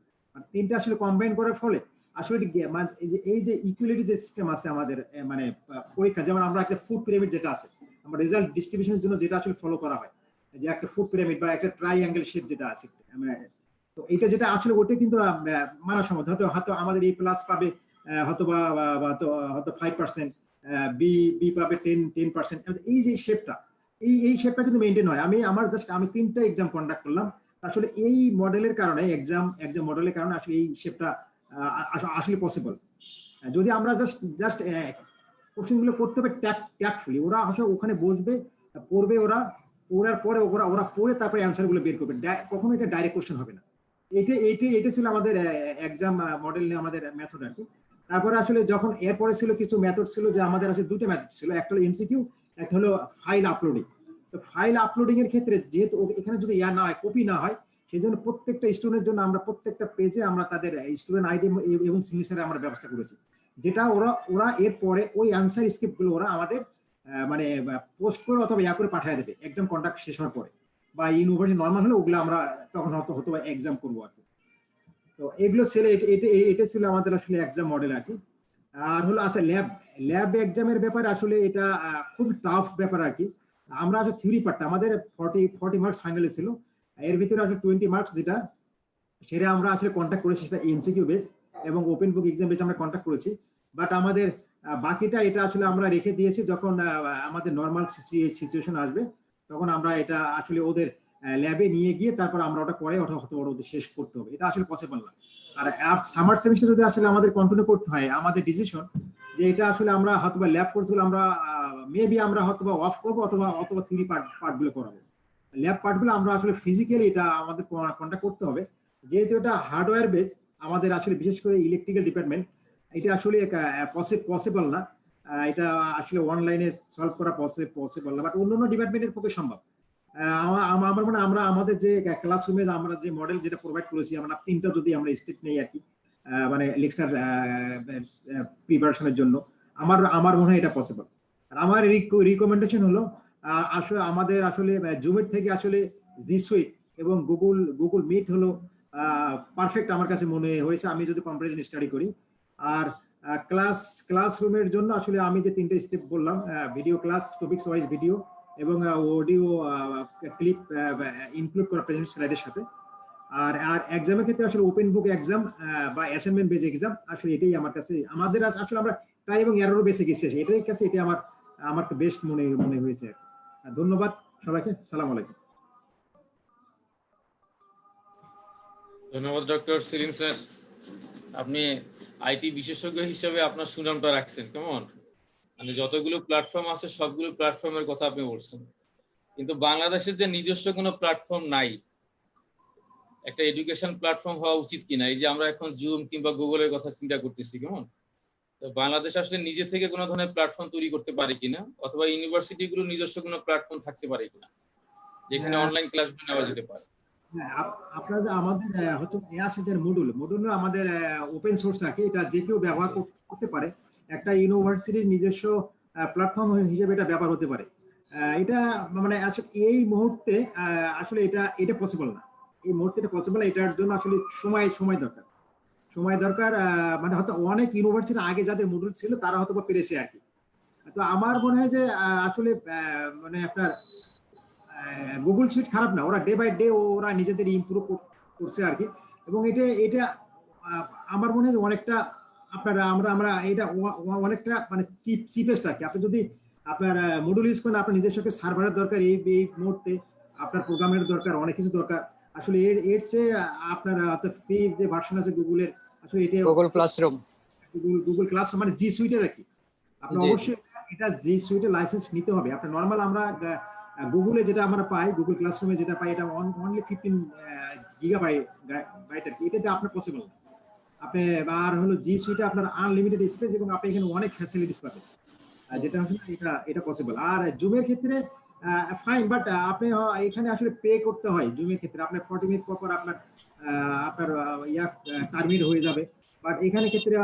তিনটা আসলে কম্বাইন করার ফলে আসলে এই যে ইকুয়ালিটি যে সিস্টেম আছে আমাদের মানে পরীক্ষা, যেমন আমরা একটা ফুড পিরামিড যেটা আছে আমরা রেজাল্ট ডিস্ট্রিবিউশনের জন্য যেটা আসলে ফলো করা হয়, যে একটা ফুড পিরামিড বা একটা ট্রাইঅ্যাঙ্গেল শেপ যেটা আছে, তো এটা যেটা আসলে ওটা কিন্তু মানা সম্ভব। হয়তো আমাদের A+ পাবে হয়তো বা হয়তো 5%, বি পাবে 10%। এই যে শেপটা, এই শেপটা কিন্তু মেইনটেইন হয়। আমি 3টা এক্সাম কন্ডাক্ট করলাম, আসলে এই মডেলের কারণে এক্সাম মডেলের কারণে আসলে এই শেপটা আসলে পসিবল। যদি আমরা জাস্ট কোশ্চেন গুলো করতে হবে ট্যাক্টফুলি, ওরা আসলে ওখানে বসবে, পড়বে, পড়ার পরে ওরা পড়ে তারপরে অ্যান্সার গুলো বের করবে, কখনো এটা ডাইরেক্ট কোশ্চেন হবে না। এটা ছিল আমাদের এক্সাম মডেল নিয়ে আমাদের মেথড আর কি। তারপরে আসলে যখন এরপরে ছিল কিছু মেথড ছিল, যে আমাদের আসলে দুটো মেথড ছিল, একটা হলো এমসিকিউ, একটা হলো ফাইল আপলোডিং। তো ফাইল আপলোডিং এর ক্ষেত্রে যেহেতু এখানে যদি না হয়, কপি না হয়, সেই জন্য প্রত্যেকটা স্টুডেন্টের জন্য আমরা প্রত্যেকটা পেজে আমরা তাদের স্টুডেন্ট আইডি এবং সিগনেচারে আমরা ব্যবস্থা করেছি, যেটা ওরা এরপরে ওই অ্যান্সার স্ক্রিপ্ট গুলো ওরা আমাদের মানে পোস্ট করে অথবা করে পাঠিয়ে দেবে এক্সাম কন্ডাক্ট শেষ হওয়ার পরে, বা ইউনিভার্সিটি নর্মাল হলে ওগুলো আমরা তখন হয়তো এক্সাম করবো আর কি। তো এগুলো ছিল, এটা ছিল আমাদের আসলে এক্সাম মডেল আর কি। আর হলো আচ্ছা ল্যাব এক্সামের ব্যাপারে আসলে এটা খুব টাফ ব্যাপার আর কি। আমরা আসলে থিওরি পার্টটা আমাদের 40 মার্কস ফাইনালে ছিল, এর ভিতরে আসলে 20 মার্কস সেটা আমরা আসলে কন্ট্যাক্ট করেছি, সেটা এমসিকিউ বেস এবং ওপেন বুক এক্সাম বেস আমরা কন্ট্যাক্ট করেছি। বাট আমাদের বাকিটা এটা আসলে আমরা রেখে দিয়েছি, যখন আমাদের নর্মাল সিচুয়েশন আসবে তখন আমরা এটা আসলে ওদের ল্যাবে নিয়ে গিয়ে তারপর আমরা ওটা করে ওদের শেষ করতে হবে, এটা আসলে পসিবল না। আর সামার সেমিস্টার যদি আসলে আমাদের কন্টিনিউ করতে হয়, আমাদের ডিসিশন যে এটা আসলে আমরা হয়তো ল্যাব কোর্সগুলো আমরা মেবি আমরা হয়তো অফ করবো, অথবা থিওরি পার্টগুলো করাবো। ল্যাব পার্টগুলো আমরা আসলে ফিজিক্যালি এটা আমাদের কন্ট্যাক্ট করতে হবে, যেহেতু এটা হার্ডওয়্যার বেস। আমাদের আসলে বিশেষ করে ইলেকট্রিক্যাল ডিপার্টমেন্ট, এটা আসলে পসিবল না, এটা আসলে অনলাইনে সলভ করা পসিবল না, বাট অন্যান্য ডিপার্টমেন্টের পক্ষে সম্ভব। আমার মনে আমরা আমাদের যে ক্লাসরুমে আমরা যে মডেল যেটা প্রোভাইড করেছি, আমরা 3টা যদি আমরা স্টেপ নেই আর কি, মানে লেকচার প্রিপারেশনের জন্য, আমার মনে হয় এটা পসিবল। আর আমার রিকমেন্ডেশন হলো আসলে আমাদের আসলে জুমের থেকে আসলে জি সুইট এবং গুগল মিট হলো পারফেক্ট আমার কাছে মনে হয়েছে, আমি যদি কম্পারিজন স্টাডি করি। আর ক্লাসরুমের জন্য আসলে আমি যে 3টে স্টেপ বললাম, video class, topics wise video এবং অডিও ক্লিপ ইনক্লুড করা প্রেজেন্ট স্লাইডের সাথে। আর এক্সামের ক্ষেত্রে আসলে ওপেন বুক এক্সাম বা অ্যাসাইনমেন্ট বেস এক্সাম, আসলে এটাই আমার কাছে আমাদের আসলে আমরা ট্রাই এবং এরর বেসে গেছি, এটাই কাছে এটা আমার বেস্ট মনে হয়েছে। ধন্যবাদ সবাইকে, সালাম আলাইকুম। ধন্যবাদ ডক্টর সেলিম স্যার, আপনি আইটি বিশেষজ্ঞ হিসেবে আপনার সুনামটা রাখছেন। কেমন মানে যতগুলো প্ল্যাটফর্ম আছে সবগুলো প্ল্যাটফর্মের কথা আপনি বলছেন, কিন্তু বাংলাদেশের যে নিজস্ব কোনো প্ল্যাটফর্ম নাই, একটা এডুকেশন প্ল্যাটফর্ম হওয়া উচিত কিনা, এই যে আমরা এখন জুম কিংবা গুগলের কথা চিন্তা করতেছি, কেমন তো বাংলাদেশ আসলে নিজে থেকে কোনো ধরনের প্ল্যাটফর্ম তৈরি করতে পারে কিনা, অথবা ইউনিভার্সিটি গুলো নিজস্ব কোনো প্ল্যাটফর্ম থাকতে পারে কিনা যেখানে অনলাইন ক্লাসগুলো নেওয়া যেতে পারে। আপনাদের আমাদের হয়তো আছে যে মডুল আমাদের ওপেন সোর্স আর কি, এটা যে কেউ ব্যবহার করতে পারে, একটা ইউনিভার্সিটির নিজস্ব প্ল্যাটফর্ম হিসেবে এটা ব্যবহার হতে পারে। এটা মানে এই মুহূর্তে আসলে এটা পসিবল না, এই মুহূর্তে এটা পসিবল, এটার জন্য আসলে সময় দরকার। মানে হয়তো অনেক ইউনিভার্সিটির আগে যাদের মডেল ছিল তারা হয়তো পেরেছে আর কি। তো আমার মনে হয় যে আসলে মানে আপনার গুগল শিট খারাপ না, ওরা ডে বাই ডে ওরা নিজেদের ইমপ্রুভ করছে আর কি। এবং এটা এটা আমার মনে হয় অনেকটা আপনার আমরা এটা অনেকটা মানে চিপেস্ট আর কি। আপনি যদি আপনার মডুল ইউজ করেন, আপনার নিজস্ব সার্ভারের দরকার, এই মুহূর্তে আপনার প্রোগ্রামের দরকার, অনেক কিছু দরকার। আসলে এর চেয়ে আপনার ফ্রি যে ভার্সন আছে গুগলের, আসলে এটা গুগল ক্লাসরুম, গুগল ক্লাসরুম মানে জি সুইটের আর কি। আপনি অবশ্যই এটা জি সুইটের লাইসেন্স নিতে হবে। আপনার নর্মাল আমরা গুগলে যেটা আমরা পাই, গুগল ক্লাসরুমে যেটা পাই, এটা অনলি 15 গিগাবাইট আর কি। এটাতে আপনার পসিবল না। আপনি আর হলো জি সুইটে আপনার আনলিমিটেড স্পেস এবং আপনি এখানে অনেক ফ্যাসিলিটিস পাবেন, যেটা আসলে এটা পসিবল। আর জুমের ক্ষেত্রে ফাইন, বাট আপনি এখানে আসলে পে করতে হয়। জুমের ক্ষেত্রে আপনার 40 মিনিট পর আপনার টার্মিনেট হয়ে যাবে। বাট এখানে ক্ষেত্রে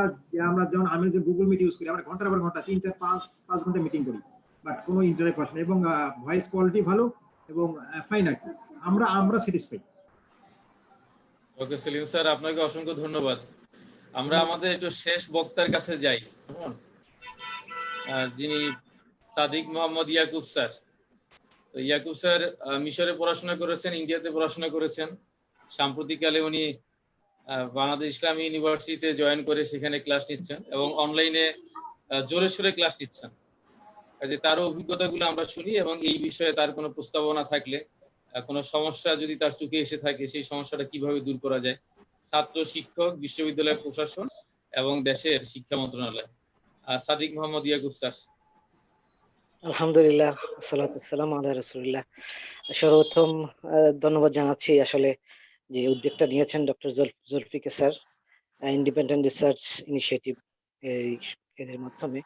আমরা যেমন আমি যে গুগল মিট ইউজ করি, আমরা ঘন্টার পর ঘন্টা 3 4 5 ঘন্টা মিটিং করি, বাট কোনো ইন্টারাপ্ট আসে না এবং ভয়েস কোয়ালিটি ভালো এবং ফাইন আর কি। আমরা স্যাটিসফাইড। ওকে সেলিম স্যার, আপনাকে অসংখ্য ধন্যবাদ। আমরা আমাদের একটু শেষ বক্তার কাছে যাই, যিনি সাদিক মোহাম্মদ ইয়াকুব স্যার। তো ইয়াকুব স্যার মিশরে পড়াশোনা করেছেন, ইন্ডিয়াতে পড়াশোনা করেছেন। সাম্প্রতিককালে উনি বাংলাদেশ ইসলামী ইউনিভার্সিটিতে জয়েন করে সেখানে ক্লাস নিচ্ছেন এবং অনলাইনে জোরে সোরে ক্লাস নিচ্ছেন। কাজে তার অভিজ্ঞতাগুলো আমরা শুনি এবং এই বিষয়ে তার কোনো প্রস্তাবনা থাকলে, কোনো সমস্যা যদি তার চোখে এসে থাকে, সেই সমস্যাটা কিভাবে দূর করা যায়, ছাত্র, শিক্ষক, বিশ্ববিদ্যালয় প্রশাসন এবং দেশের শিক্ষা মন্ত্রণালয়। সাদিক মোহাম্মদ ইয়াকুব স্যার। আলহামদুলিল্লাহ, আসসালাতু ওয়াসসালামু আলা রাসূলিল্লাহ। সর্বপ্রথম ধন্যবাদ জানাচ্ছি আসলে যে উদ্যোগটা নিয়েছেন doctor Zulfikar sir, independent research initiative এদের মাধ্যমে,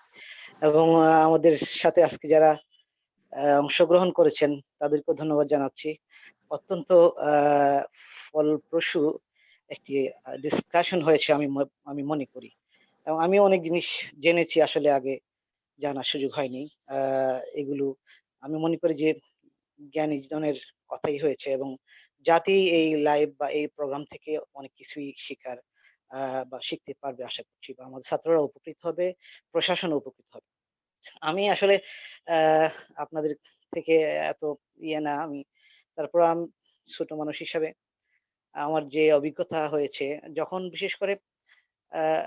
এবং আমাদের সাথে আজকে যারা অংশগ্রহণ করেছেন তাদেরকেও ধন্যবাদ জানাচ্ছি। অত্যন্ত ফলপ্রসূ একটি ডিসকাশন হয়েছে আমি মনে করি, এবং আমি অনেক জিনিস জেনেছি আসলে আগে জানার সুযোগ হয়নি। এগুলো আমি মনে করি যে জ্ঞানী জনের কথাই হয়েছে, এবং জাতি এই লাইভ বা এই প্রোগ্রাম থেকে অনেক কিছুই শিখার বা শিখতে পারবে আশা করছি, বা আমাদের ছাত্ররা উপকৃত হবে, প্রশাসন উপকৃত হবে। আমি আসলে আপনাদের থেকে এত না, আমি তারপর আমি ছোট মানুষ হিসাবে আমার যে অভিজ্ঞতা হয়েছে, যখন বিশেষ করে আহ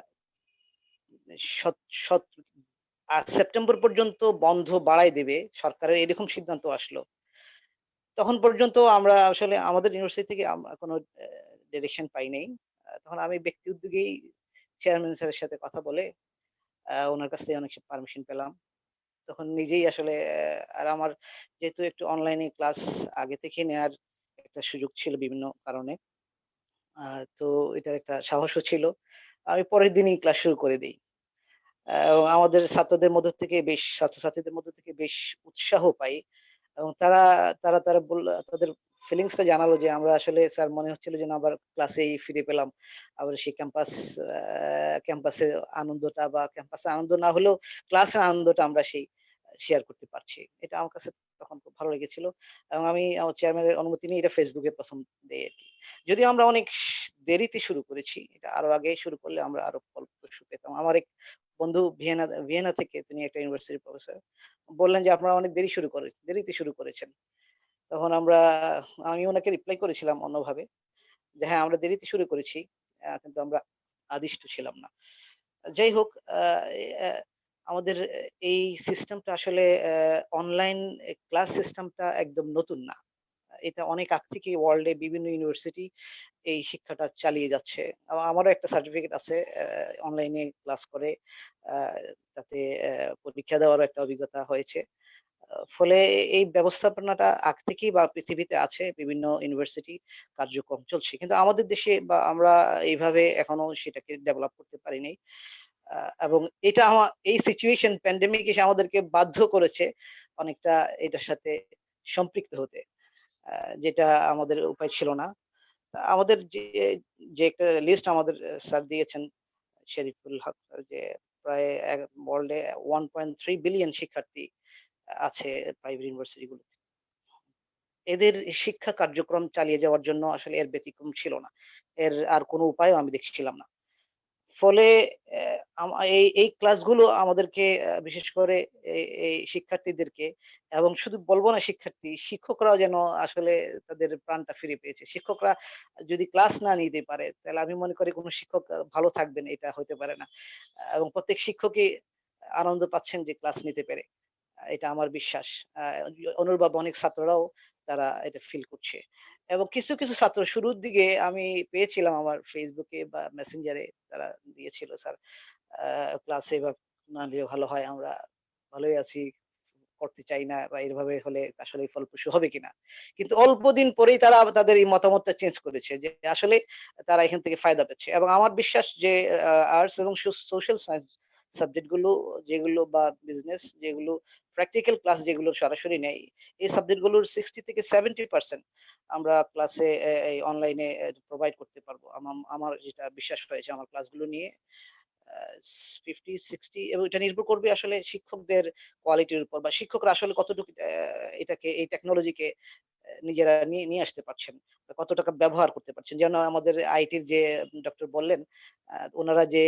সেপ্টেম্বর পর্যন্ত বন্ধ বাড়াই দেবে সরকারের এরকম সিদ্ধান্ত আসলো, তখন পর্যন্ত আমরা আসলে আমাদের ইউনিভার্সিটি থেকে আমরা কোনো ডিরেকশন পাই নাই। তখন আমি ব্যক্তি উদ্যোগেই চেয়ারম্যান স্যারের সাথে কথা বলে ওনার কাছ থেকে অনেক পারমিশন পেলাম। তখন নিজেই আসলে আর আমার যেহেতু একটু অনলাইনে ক্লাস আগে থেকে নেয়ার একটা সুযোগ ছিল বিভিন্ন কারণে, তো এটার একটা সাহসও ছিল। আমি পরের দিনই ক্লাস শুরু করে দেই। এবং আমাদের ছাত্রছাত্রীদের মধ্য থেকে বেশ উৎসাহ পাই, এবং তারা তারা তারা বলল, তাদের ফিলিংসটা জানালো যে আমরা আসলে স্যার মনে হচ্ছিল যে না আবার ক্লাসেই ফিরে পেলাম, আবার সেই ক্যাম্পাসের আনন্দটা, বা ক্যাম্পাসে আনন্দ না হলেও ক্লাসের আনন্দটা আমরা সেই শেয়ার করতে পারছি। এটা আমার কাছে তখন খুব ভালো লেগেছিল, এবং আমি আমার চেয়ারম্যানের অনুমতি নিয়ে এটা ফেসবুকে প্রথম দেই আর কি। যদিও আমরা অনেক দেরিতে শুরু করেছি, এটা আরো আগে শুরু করলে আমরা আরো ফলপ্রসূ পেতাম। আমার এক বন্ধু ভিয়েনা থেকে, তিনি একটা ইউনিভার্সিটির প্রফেসর, বললেন যে আপনারা অনেক দেরিতে শুরু করেছেন। তখন আমি ওনাকে রিপ্লাই করেছিলাম অন্যভাবে যে হ্যাঁ, আমরা দেরিতে শুরু করেছি, কিন্তু আমরা আদিষ্ট ছিলাম না। যাই হোক, আমাদের এই সিস্টেমটা আসলে অনলাইন ক্লাস সিস্টেমটা একদম নতুন না। এটা অনেক আগ থেকেই ওয়ার্ল্ডে বিভিন্ন ইউনিভার্সিটি এই শিক্ষাটা চালিয়ে যাচ্ছে। আমারও একটা সার্টিফিকেট আছে অনলাইনে ক্লাস করে, আহ, তাতে পরীক্ষা দেওয়ারও একটা অভিজ্ঞতা হয়েছে। ফলে এই ব্যবস্থাপনাটা আগ থেকেই বা পৃথিবীতে আছে, বিভিন্ন ইউনিভার্সিটি কার্যক্রম চলছে, কিন্তু আমাদের দেশে বা আমরা এইভাবে এখনো সেটাকে ডেভেলপ করতে পারিনি। এবং এটা এই সিচুয়েশন প্যান্ডেমিক এসে আমাদেরকে বাধ্য করেছে অনেকটা এটার সাথে সম্পৃক্ত হতে, যেটা আমাদের উপায় ছিল না। আমাদের যে একটা লিস্ট আমাদের স্যার দিয়েছেন, শরীফুল হক স্যার, যে প্রায় ওয়ার্ল্ডে 1.3 বিলিয়ন শিক্ষার্থী আছে প্রাইভেট ইউনিভার্সিটি গুলোতে। এদের শিক্ষা কার্যক্রম চালিয়ে যাওয়ার জন্য আসলে এর ব্যতিক্রম ছিল না। এর আর কোনো উপায়ও আমি দেখছিলাম না। ফলে এই ক্লাসগুলো আমাদেরকে বিশেষ করে এই শিক্ষার্থীদেরকে, এবং শুধু বলব না শিক্ষার্থী, শিক্ষকরাও যেন আসলে তাদের প্রাণটা ফিরে পেয়েছে। শিক্ষকরা যদি ক্লাস না নিতে পারে, তাহলে আমি মনে করি কোন শিক্ষক ভালো থাকবেন এটা হতে পারে না। এবং প্রত্যেক শিক্ষকই আনন্দ পাচ্ছেন যে ক্লাস নিতে পেরে। এটা আমার বিশ্বাস। আ অনুরূপ অনেক ছাত্ররাও তারা এটা ফিল করছে। এবং কিছু ছাত্র শুরুর দিকে আমি পেয়েছিলাম আমার Facebook এ বা Messenger এ তারা দিয়েছিল, "স্যার আ ক্লাসে এভাবে না নিলে ভালো হয়। আমরা ভালোই আছি, করতে চাই না বা এভাবে হলে আসলে ফলপ্রসূ হবে কিনা?" কিন্তু অল্প দিন পরেই তারা আবার তাদের এই মতামতটা চেঞ্জ করেছে যে আসলে তারা এখান থেকে ফায়দা পাচ্ছে। এবং আমার বিশ্বাস যে আর্টস এবং সোশ্যাল সায়েন্স সাবজেক্ট গুলো, যেগুলো বা বিজনেস যেগুলো প্র্যাকটিক্যাল ক্লাস যেগুলো সরাসরি নেই, এই সাবজেক্ট গুলোর 60 থেকে 70% আমরা ক্লাসে এই অনলাইনে প্রোভাইড করতে পারবো। আমার যেটা বিশ্বাস হয়েছে আমার ক্লাসগুলো নিয়ে, আ 50-60, এবং এটা নির্ভর করবে আসলে শিক্ষকদের কোয়ালিটির উপর, বা শিক্ষকরা আসলে কতটুকু এটাকে, এই টেকনোলজিকে নিজেরা নিয়ে নিয়ে আসতে পারছেন। বা কত টাকা ব্যবহার করতে পারছেন। যেন আমাদের আইটির যে ডক্টর বললেন, উনারা যে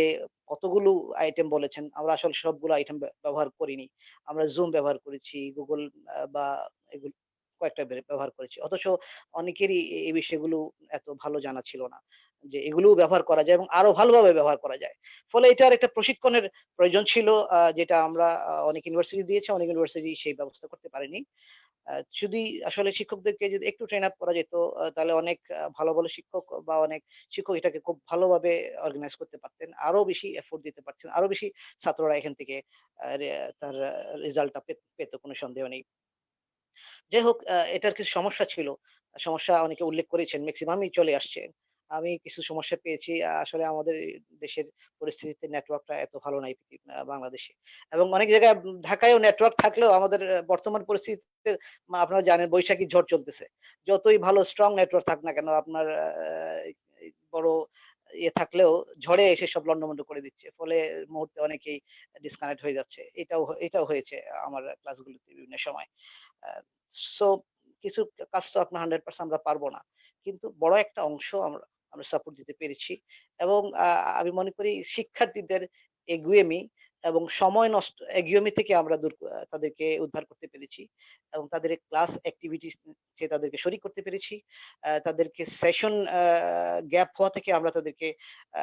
কতগুলো আইটেম বলেছেন, আমরা আসলে সবগুলো আইটেম ব্যবহার করিনি। আমরা Zoom ব্যবহার করেছি, Google বা এগুলো কয়েকটা ব্যবহার করেছি। অথচ অনেকেরই এই বিষয়গুলো এত ভালো জানা ছিল না। যে এগুলোও ব্যবহার করা যায় এবং আরো ভালোভাবে ব্যবহার করা যায়। ফলে এটার একটা প্রশিক্ষণের প্রয়োজন ছিল, যেটা আমরা অনেক ইউনিভার্সিটি দিয়েছে, অনেক ইউনিভার্সিটি সেই ব্যবস্থা করতে পারেনি। যদি আসলে শিক্ষকদেরকে যদি একটু ট্রেন আপ করা যেত, তাহলে অনেক ভালো শিক্ষক বা অনেক শিক্ষক এটাকে খুব ভালোভাবে অর্গানাইজ করতে পারতেন। আরো বেশি এফোর্ট দিতে পারতেন। আরো বেশি ছাত্ররা এখান থেকে আ রে তার রেজাল্টটা পেত, কোনো সন্দেহ নেই। যাই হোক, এটার কিছু সমস্যা ছিল। সমস্যা অনেকে উল্লেখ করেছেন, মেক্সিমামই চলে আসছে। আমি কিছু সমস্যা পেয়েছি। আসলে আমাদের এই দেশের পরিস্থিতিতে নেটওয়ার্কটা এত ভালো নাই বাংলাদেশে। এবং অনেক জায়গায় ঢাকায়ও নেটওয়ার্ক থাকলেও আমাদের বর্তমান পরিস্থিতিতে আপনারা জানেন বৈশাখী ঝড় চলতেছে। যতই ভালো স্ট্রং নেটওয়ার্ক থাক না কেন, আপনার এই বড় থাকলেও ঝড়ে এসে সব লন্ডভন্ড করে দিচ্ছে। ফলে মুহূর্তে অনেকেই ডিসকানেক্ট হয়ে যাচ্ছে। এটাও হয়েছে আমার ক্লাসগুলোতে বিভিন্ন সময়। আ সো কিছু কাজ তো আপনার 100% আমরা পারব না। কিন্তু বড় একটা অংশ আমরা সাপোর্ট দিতে পেরেছি। এবং আমি মনে করি শিক্ষার্থীদের এগুয়েমি এবং সময় নষ্ট, এগুয়েমি থেকে আমরা তাদেরকে উদ্ধার করতে পেরেছি। এবং তাদের ক্লাস এক্টিভিটিস যে তাদেরকে শরিক করতে পেরেছি। তাদেরকে সেশন গ্যাপ হওয়া থেকে আমরা তাদেরকে আ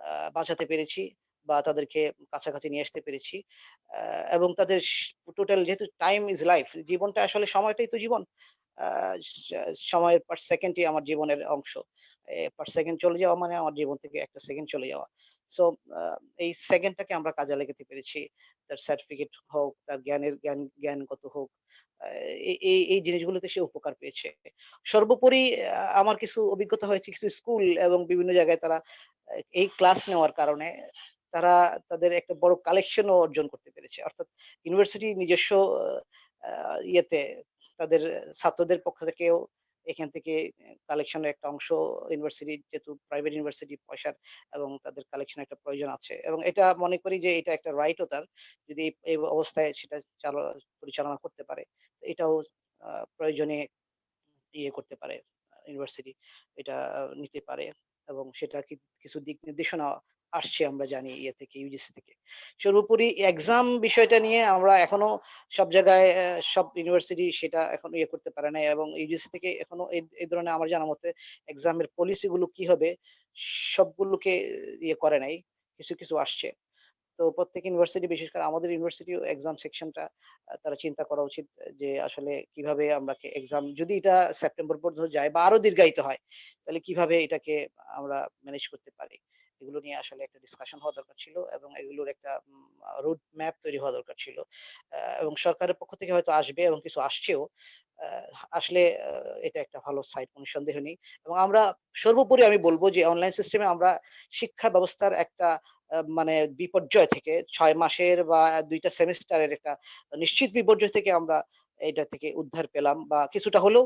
আ বাঁচাতে পেরেছি বা তাদেরকে কাছাকাছি নিয়ে আসতে পেরেছি। আ এবং তাদের টোটাল, যেহেতু টাইম ইস লাইফ, জীবনটা আসলে সময়টাই তো জীবন। আ সময়ের পার সেকেন্ডই আমার জীবনের অংশ। পার সেকেন্ড চলে যাওয়া মানে আমার জীবন থেকে একটা সেকেন্ড চলে যাওয়া। সো আ এই সেকেন্ডটাকে আমরা কাজে লাগাতে পেরেছি। তার সার্টিফিকেট হোক, তার জ্ঞানগত হোক। আ এই জিনিসগুলোতে সে উপকার পেয়েছে। সর্বোপরি আমার কিছু অভিজ্ঞতা হয়েছে, কিছু স্কুল এবং বিভিন্ন জায়গায় তারা এই ক্লাস নেওয়ার কারণে তারা তাদের একটা বড় কালেকশনও অর্জন করতে পেরেছে। অর্থাৎ ইউনিভার্সিটি নিজস্ব আ ইয়েতে তাদের ছাত্রদের পক্ষ থেকেও এখান থেকে কালেকশনের একটা অংশ, ইউনিভার্সিটি যেহেতু প্রাইভেট ইউনিভার্সিটি, পয়সার এবং তাদের কালেকশনের একটা প্রয়োজন আছে। এবং এটা মনে করি যে এটা একটা রাইটও তার। যদি এই অবস্থায় সেটা পরিচালনা করতে পারে। এটাও প্রয়োজনে করতে পারে, ইউনিভার্সিটি এটা নিতে পারে। এবং সেটা কিছু দিক নির্দেশনা আসছে আমরা জানি থেকে, ইউজিসি থেকে। সর্বোপরি এক্সাম বিষয়টা নিয়ে আমরা এখনো সব জায়গায়, সব ইউনিভার্সিটি সেটা এখনো করতে পারে নাই, এবং ইউজিসি থেকে এখনো এই ধরনের আমার জানা মতে এক্সামের পলিসি গুলো কি হবে সবগুলোকে করে নাই। কিছু আসছে। তো প্রত্যেক ইউনিভার্সিটি, বিশেষ করে আমাদের ইউনিভার্সিটিও এক্সাম সেকশনটা তারা চিন্তা করা উচিত যে আসলে কিভাবে আমরা এক্সাম, যদি এটা সেপ্টেম্বর পর্যন্ত যায় বা আরো দীর্ঘায়িত হয়, তাহলে কিভাবে এটাকে আমরা ম্যানেজ করতে পারি। এগুলো নিয়ে আসলে একটা ডিসকাশন হওয়া দরকার ছিল, এবং এগুলোর একটা রুট ম্যাপ তৈরি হওয়া দরকার ছিল। এবং সরকারের পক্ষ থেকে হয়তো আসবে এবং কিছু আসছেও। আ আসলে এটা একটা ভালো সাইড, কোন সন্দেহ নেই। এবং আমরা সর্বোপরি আমি বলব যে অনলাইন সিস্টেমে আমরা শিক্ষা ব্যবস্থার একটা মানে বিপর্যয় থেকে ৬ মাসের বা ২ টা সেমেস্টারের একটা নিশ্চিত বিপর্যয় থেকে আমরা এটা থেকে উদ্ধার পেলাম, বা কিছুটা হলেও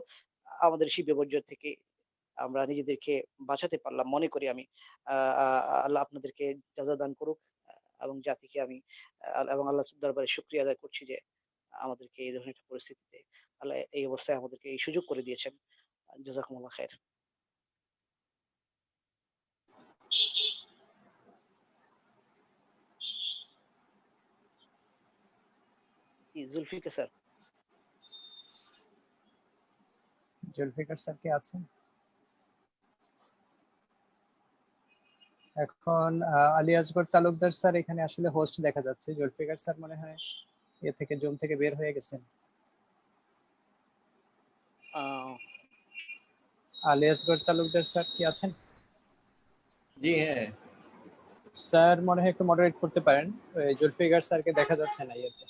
আমাদের সেই বিপর্যয় থেকে আমরা নিজেদেরকে বাঁচাতে পারলাম মনে করি আমি। আ আ আল্লাহ আপনাদেরকে যাজা দান করুক। এবং জাতিকে আমি এবং আল্লাহর দরবারে শুকরিয়া আদায় করছি যে আমাদেরকে এই ধরনের একটা পরিস্থিতিতে তাহলে এই অবস্থায় আমাদেরকে এই সুযোগ করে দিয়েছেন। জাযাকুমুল্লাহ খায়ের। জি, জুলফিকার স্যার। জুলফিকার স্যার কি আছেন? এখন আলী আসগর তালুকদার স্যার এখানে আসলে হোস্ট দেখা যাচ্ছে। জুলফিকার স্যার মনে হয় এ থেকে জুম থেকে বের হয়ে গেছেন। আলী আসগর তালুকদার স্যার কি আছেন? জি হ্যাঁ, স্যার মনে হয় একটু মডারেট করতে পারেন। জুলফিকার স্যারকে দেখা যাচ্ছে না ইয়েতে।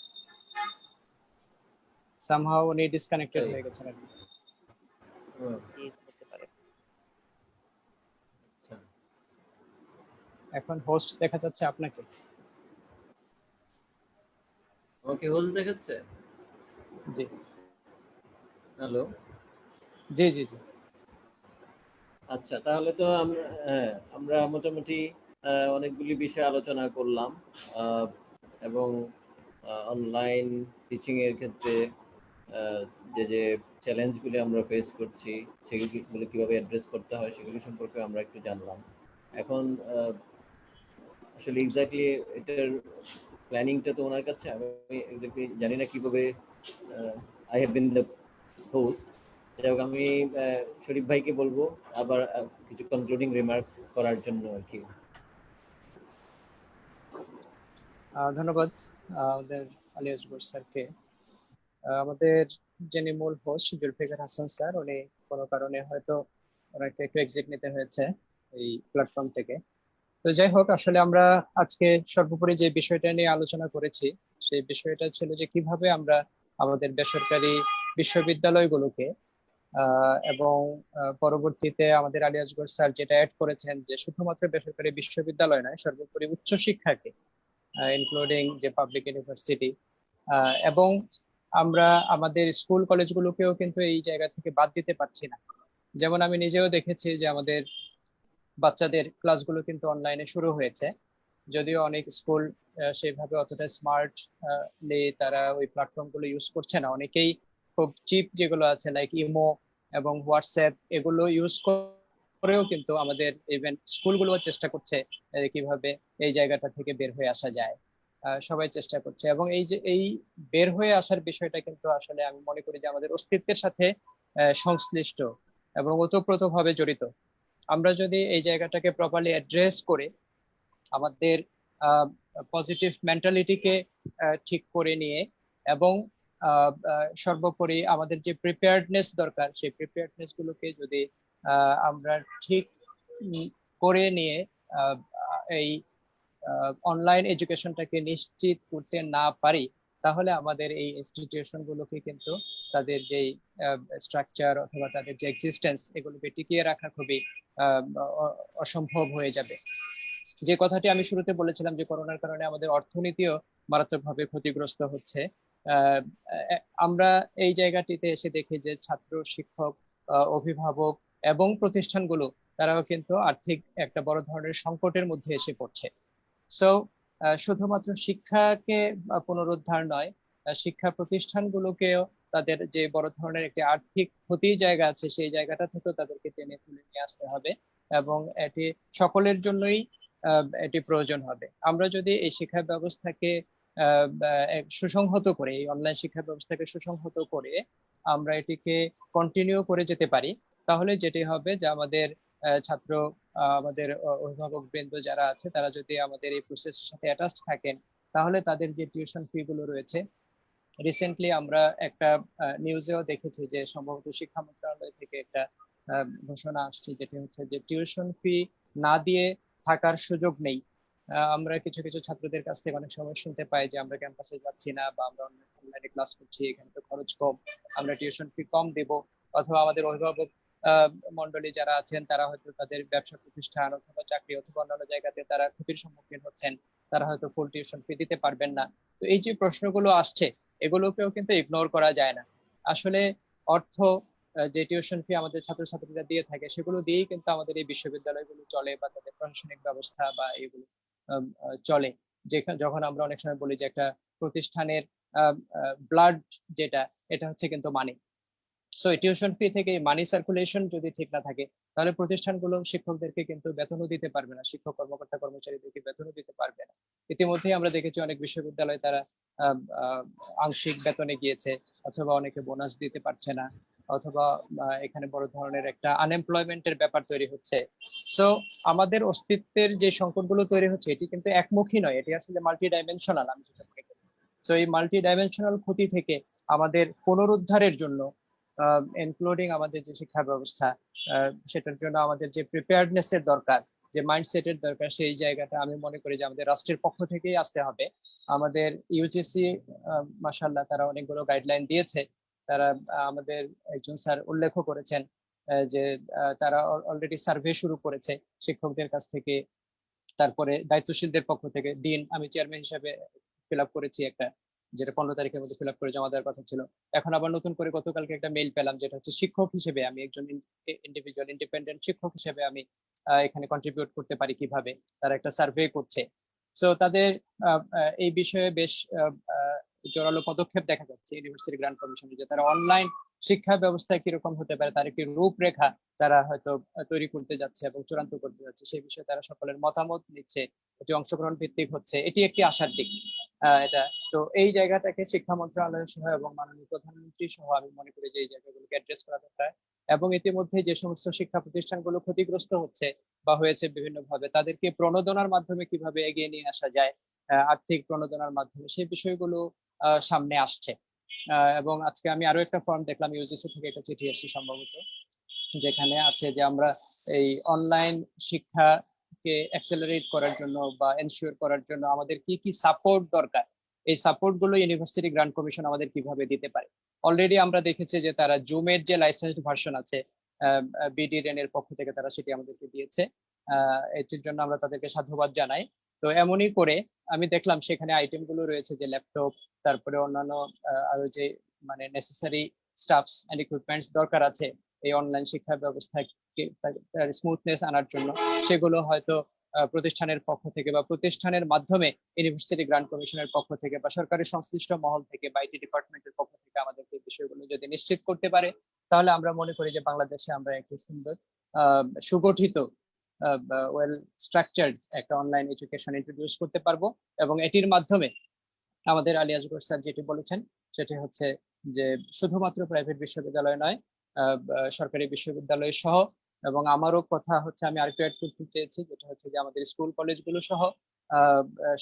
সামহাও উনি ডিসকানেক্টেড হয়ে গেছেন আর কি। হতে পারে। এখন হোস্ট দেখা যাচ্ছে আপনাকে। আমাকে হোস্ট দেখাচ্ছে? জি হ্যালো, জি জি জি। আচ্ছা তাহলে তো আমরা মোটামুটি অনেকগুলি বিষয় আলোচনা করলাম এবং অনলাইন টিচিং এর ক্ষেত্রে যে যে চ্যালেঞ্জগুলি আমরা ফেস করছি সেগুলি কিভাবে অ্যাড্রেস করতে হয় সেগুলি সম্পর্কে আমরা একটু জানলাম। এখন আসলে এক্স্যাক্টলি এটার প্ল্যানিংটা তো ওনার কাছে, আমি এক্স্যাক্টলি জানি না কিভাবে। I have been the host. যাই হোক, আমি শরীফ ভাইকে বলবো আবার কিছু কনক্লুডিং রিমার্ক করার জন্য আর কি। ধন্যবাদ আমাদের আলী আসগর স্যারকে। আমাদের যিনি মূল হোস্ট জুলফিকার হাসান স্যার, উনি কোনো কারণে হয়তো ওনাকে একটু এক্সিট নিতে হয়েছে এই প্ল্যাটফর্ম থেকে। তো যাই হোক, আসলে আমরা আজকে সর্বোপরি যে বিষয়টা নিয়ে আলোচনা করেছি সেই বিষয়টা ছিল যে কিভাবে আমরা আমাদের বেসরকারি বিশ্ববিদ্যালয়গুলোকে এবং পরবর্তীতে আমাদের আলী আসগর স্যার যেটা অ্যাড করেছেন যে শুধুমাত্র বেসরকারি বিশ্ববিদ্যালয় নয়, সর্বোপরি উচ্চশিক্ষাকে ইনক্লুডিং যে পাবলিক ইউনিভার্সিটি এবং আমরা আমাদের স্কুল কলেজগুলোকেও কিন্তু এই জায়গা থেকে বাদ দিতে পারছি না। যেমন আমি নিজেও দেখেছি যে আমাদের বাচ্চাদের ক্লাসগুলো কিন্তু অনলাইনে শুরু হয়েছে, যদিও অনেক স্কুল সেইভাবে অতটা স্মার্ট তারা ওই প্ল্যাটফর্মগুলো ইউজ করছে না। অনেকেই খুব চিপ যেগুলো আছে লাইক ইমো এবং হোয়াটসঅ্যাপ এগুলো ইউজ করেও কিন্তু আমাদের ইভেন স্কুলগুলো চেষ্টা করছে কিভাবে এই জায়গাটা থেকে বের হয়ে আসা যায়। সবাই চেষ্টা করছে এবং এই যে এই বের হয়ে আসার বিষয়টা কিন্তু আসলে আমি মনে করি যে আমাদের অস্তিত্বের সাথে সংশ্লিষ্ট এবং ওতপ্রোতভাবে জড়িত। আমরা যদি এই জায়গাটাকে প্রপারলি অ্যাড্রেস করে আমাদের পজিটিভ মেন্টালিটিকে ঠিক করে নিয়ে এবং সর্বোপরি আমাদের যে প্রিপেয়ার্ডনেস দরকার সেই প্রিপেয়ার্ডনেস গুলোকে যদি আমরা ঠিক করে নিয়ে এই অনলাইন এডুকেশনটাকে নিশ্চিত করতে না পারি, তাহলে আমাদের এই ইনস্টিটিউশন গুলোকে কিন্তু তাদের যে স্ট্রাকচার অথবা তাদের যে এক্সিস্টেন্স এগুলোকে টিকিয়ে রাখা খুবই অসম্ভব হয়ে যাবে। যে কথাটি আমি শুরুতে বলেছিলাম যে করোনার কারণে আমাদের অর্থনীতিও মারাত্মকভাবে ক্ষতিগ্রস্ত হচ্ছে, আমরা এই জায়গাটিতে এসে দেখি যে ছাত্র, শিক্ষক, অভিভাবক এবং প্রতিষ্ঠানগুলো তারাও কিন্তু আর্থিক একটা বড় ধরনের সংকটের মধ্যে এসে পড়ছে। সো শুধুমাত্র শিক্ষাকে পুনরুদ্ধার নয়, শিক্ষা প্রতিষ্ঠানগুলোকেও তাদের যে বড় ধরনের একটি আর্থিক ক্ষতির জায়গা আছে সেই জায়গাটা থেকেও তাদেরকে টেনে তুলে নিয়ে আসতে হবে এবং এটি সকলের জন্যই এটি প্রয়োজন হবে। আমরা যদি এই শিক্ষা ব্যবস্থাকে সুসংহত করে, এই অনলাইন শিক্ষা ব্যবস্থাকে সুসংহত করে আমরা এটিকে কন্টিনিউ করে যেতে পারি, তাহলে যেটি হবে যে আমাদের ছাত্র, আমাদের অভিভাবক বৃন্দ যারা আছে তারা যদি আমাদের এই প্রসেসের সাথে অ্যাটাচড থাকেন, তাহলে তাদের যে টিউশন ফি গুলো রয়েছে, রিসেন্টলি আমরা একটা নিউজেও দেখেছি যে সম্ভবত শিক্ষা মন্ত্রণালয় থেকে একটা ঘোষণা আসছে যেটা হচ্ছে যে টিউশন ফি না দিয়ে থাকার সুযোগ নেই। আমরা কিছু কিছু ছাত্রদের কাছ থেকে অনেক সময় শুনতে পাই যে আমরা ক্যাম্পাসে যাচ্ছি না বা আমরা অনলাইনে ক্লাস করছি, এখানে তো খরচ কম, আমরা টিউশন ফি কম দেব। অথবা আমাদের অভিভাবক মন্ডলী যারা আছেন তারা হয়তো তাদের ব্যবসা প্রতিষ্ঠান অথবা চাকরি অথবা অন্যান্য জায়গাতে তারা ক্ষতির সম্মুখীন হচ্ছেন, তারা হয়তো ফুল টিউশন ফি দিতে পারবেন না। তো এই যে প্রশ্নগুলো আসছে এগুলোকেও কিন্তু ইগনোর করা যায় না। আসলে অর্থ যে টিউশন ফি আমাদের ছাত্রছাত্রীরা দিয়ে থাকে সেগুলো দিয়েই কিন্তু আমাদের এই বিশ্ববিদ্যালয়গুলো চলে বা তাদের প্রশাসনিক ব্যবস্থা বা এগুলো চলে। যেখানে যখন আমরা অনেক সময় বলি যে একটা প্রতিষ্ঠানের ব্লাড যেটা, এটা হচ্ছে কিন্তু মানি। সো টিউশন ফি থেকে মানি সার্কুলেশন যদি ঠিক না থাকে, তাহলে প্রতিষ্ঠানগুলো শিক্ষকদেরকে কিন্তু বেতনও দিতে পারবে না, শিক্ষক কর্মকর্তা কর্মচারীদেরকে বেতনও দিতে পারবে না। ইতিমধ্যেই আমরা দেখেছি অনেক বিশ্ববিদ্যালয় তারা আংশিক বেতনে গিয়েছে, অথবা অনেকে বোনাস দিতে পারছে না, অথবা এখানে বড় ধরনের একটা আনএমপ্লয়মেন্টের ব্যাপার তৈরি হচ্ছে। সো আমাদের অস্তিত্বের যে সংকটগুলো তৈরি হচ্ছে, এটি কিন্তু একমুখী নয়, এটি আসলে মাল্টি ডাইমেনশনাল। আমি যেটা মনে করি, সো এই মাল্টি ডাইমেনশনাল ক্ষতি থেকে আমাদের পুনরুদ্ধারের জন্য, ইনক্লুডিং আমাদের যে শিক্ষা ব্যবস্থা, সেটার জন্য আমাদের যে প্রিপেয়ারনেস এর দরকার, যে মাইন্ডসেটের দরকার, সেই জায়গাটা আমি মনে করি যে আমাদের রাষ্ট্রের পক্ষ থেকেই আসতে হবে। আমাদের ইউজিসি মাশাআল্লাহ তারা অনেকগুলো গাইডলাইন দিয়েছে। তারা আমাদের একজন স্যার উল্লেখ করেছেন যে তারা অলরেডি সার্ভে শুরু করেছে শিক্ষকদের কাছ থেকে, তারপরে দায়িত্বশীলদের পক্ষ থেকে। ডিন, আমি চেয়ারম্যান হিসেবে ফিল আপ করেছি একটা, যেটা 15 তারিখের মধ্যে ফিল আপ করে জমা দেওয়ার কথা ছিল। এখন আবার নতুন করে গতকালকে একটা মেইল পেলাম, যেটা হচ্ছে শিক্ষক হিসেবে আমি একজন ইন্ডিভিজুয়াল ইন্ডিপেন্ডেন্ট শিক্ষক হিসেবে আমি এখানে কন্ট্রিবিউট করতে পারি কিভাবে, তারা একটা সার্ভে করছে। সো তাদের এই বিষয়ে বেশ জোরালো পদক্ষেপ দেখা যাচ্ছে ইউনিভার্সিটি গ্রান্ট কমিশনে, যে তারা অনলাইন শিক্ষা ব্যবস্থা কিরকম হতে পারে তার একটি রূপরেখা তারা হয়তো তৈরি করতে যাচ্ছে এবং চূড়ান্ত করতে যাচ্ছে। সেই বিষয়ে তারা সকলের মতামত নিচ্ছে, এটি অংশগ্রহণ ভিত্তিক হচ্ছে, এটি একটি আশার দিক। এটা তো এই জায়গাটাকে শিক্ষা মন্ত্রণালয় সহ এবং মাননীয় প্রধানমন্ত্রী সহ আমি মনে করি যে এই জায়গাগুলোকে অ্যাড্রেস করা দরকার। এবং ইতিমধ্যে যে সমস্ত শিক্ষা প্রতিষ্ঠানগুলো ক্ষতিগ্রস্ত হচ্ছে বা হয়েছে বিভিন্ন ভাবে, তাদেরকে প্রণোদনার মাধ্যমে কিভাবে এগিয়ে নিয়ে আসা যায়, আর্থিক প্রণোদনার মাধ্যমে, সেই বিষয়গুলো সামনে আসছে। এবং আজকে আমি আরো একটা ফর্ম দেখলাম, ইউজিসি থেকে একটা চিঠি এসেছে সম্ভবত, যেখানে আছে যে আমরা এই অনলাইন শিক্ষাকে অ্যাক্সেলারেট করার জন্য বা এনশিওর করার জন্য আমাদের কি কি সাপোর্ট দরকার, এই সাপোর্ট গুলো ইউনিভার্সিটি গ্রান্ট কমিশন আমাদের কিভাবে দিতে পারে। অলরেডি আমরা দেখেছি যে তারা জুমের যে লাইসেন্সড ভার্সন আছে, বিডিএন এর পক্ষ থেকে তারা সেটি আমাদেরকে দিয়েছে। এটির জন্য আমরা তাদেরকে সাধুবাদ জানাই। তো এমনই করে আমি দেখলাম সেখানে আইটেম গুলো রয়েছে, যে ল্যাপটপ, তারপরে অন্যান্য আরো যে মানে নেসেসারি স্টাফস এন্ড ইকুইপমেন্টস দরকার আছে এই অনলাইন শিক্ষা ব্যবস্থাকে স্মুথনেস আনার জন্য, সেগুলো হয়তো প্রতিষ্ঠানের পক্ষ থেকে বা প্রতিষ্ঠানের মাধ্যমে ইউনিভার্সিটি গ্রান্ট কমিশনের পক্ষ থেকে বা সরকারি সংশ্লিষ্ট মহল থেকে বা আইটি ডিপার্টমেন্টের পক্ষ থেকে আমাদেরকে বিষয়গুলো যদি নিশ্চিত করতে পারে, তাহলে আমরা মনে করি যে বাংলাদেশে আমরা একটি সুন্দর সুগঠিত ওয়েল স্ট্রাকচার্ড একটা অনলাইন এডুকেশন ইন্ট্রোডিউস করতে পারবো। এবং এটির মাধ্যমে আমাদের আলী আসগর স্যার যেটি বলেছেন সেটি হচ্ছে যে শুধুমাত্র প্রাইভেট বিশ্ববিদ্যালয় নয়, সরকারি বিশ্ববিদ্যালয় সহ, এবং আমারও কথা হচ্ছে আমি আরেকটু অ্যাড করতে চেয়েছি, যেটা হচ্ছে যে আমাদের স্কুল কলেজগুলো সহ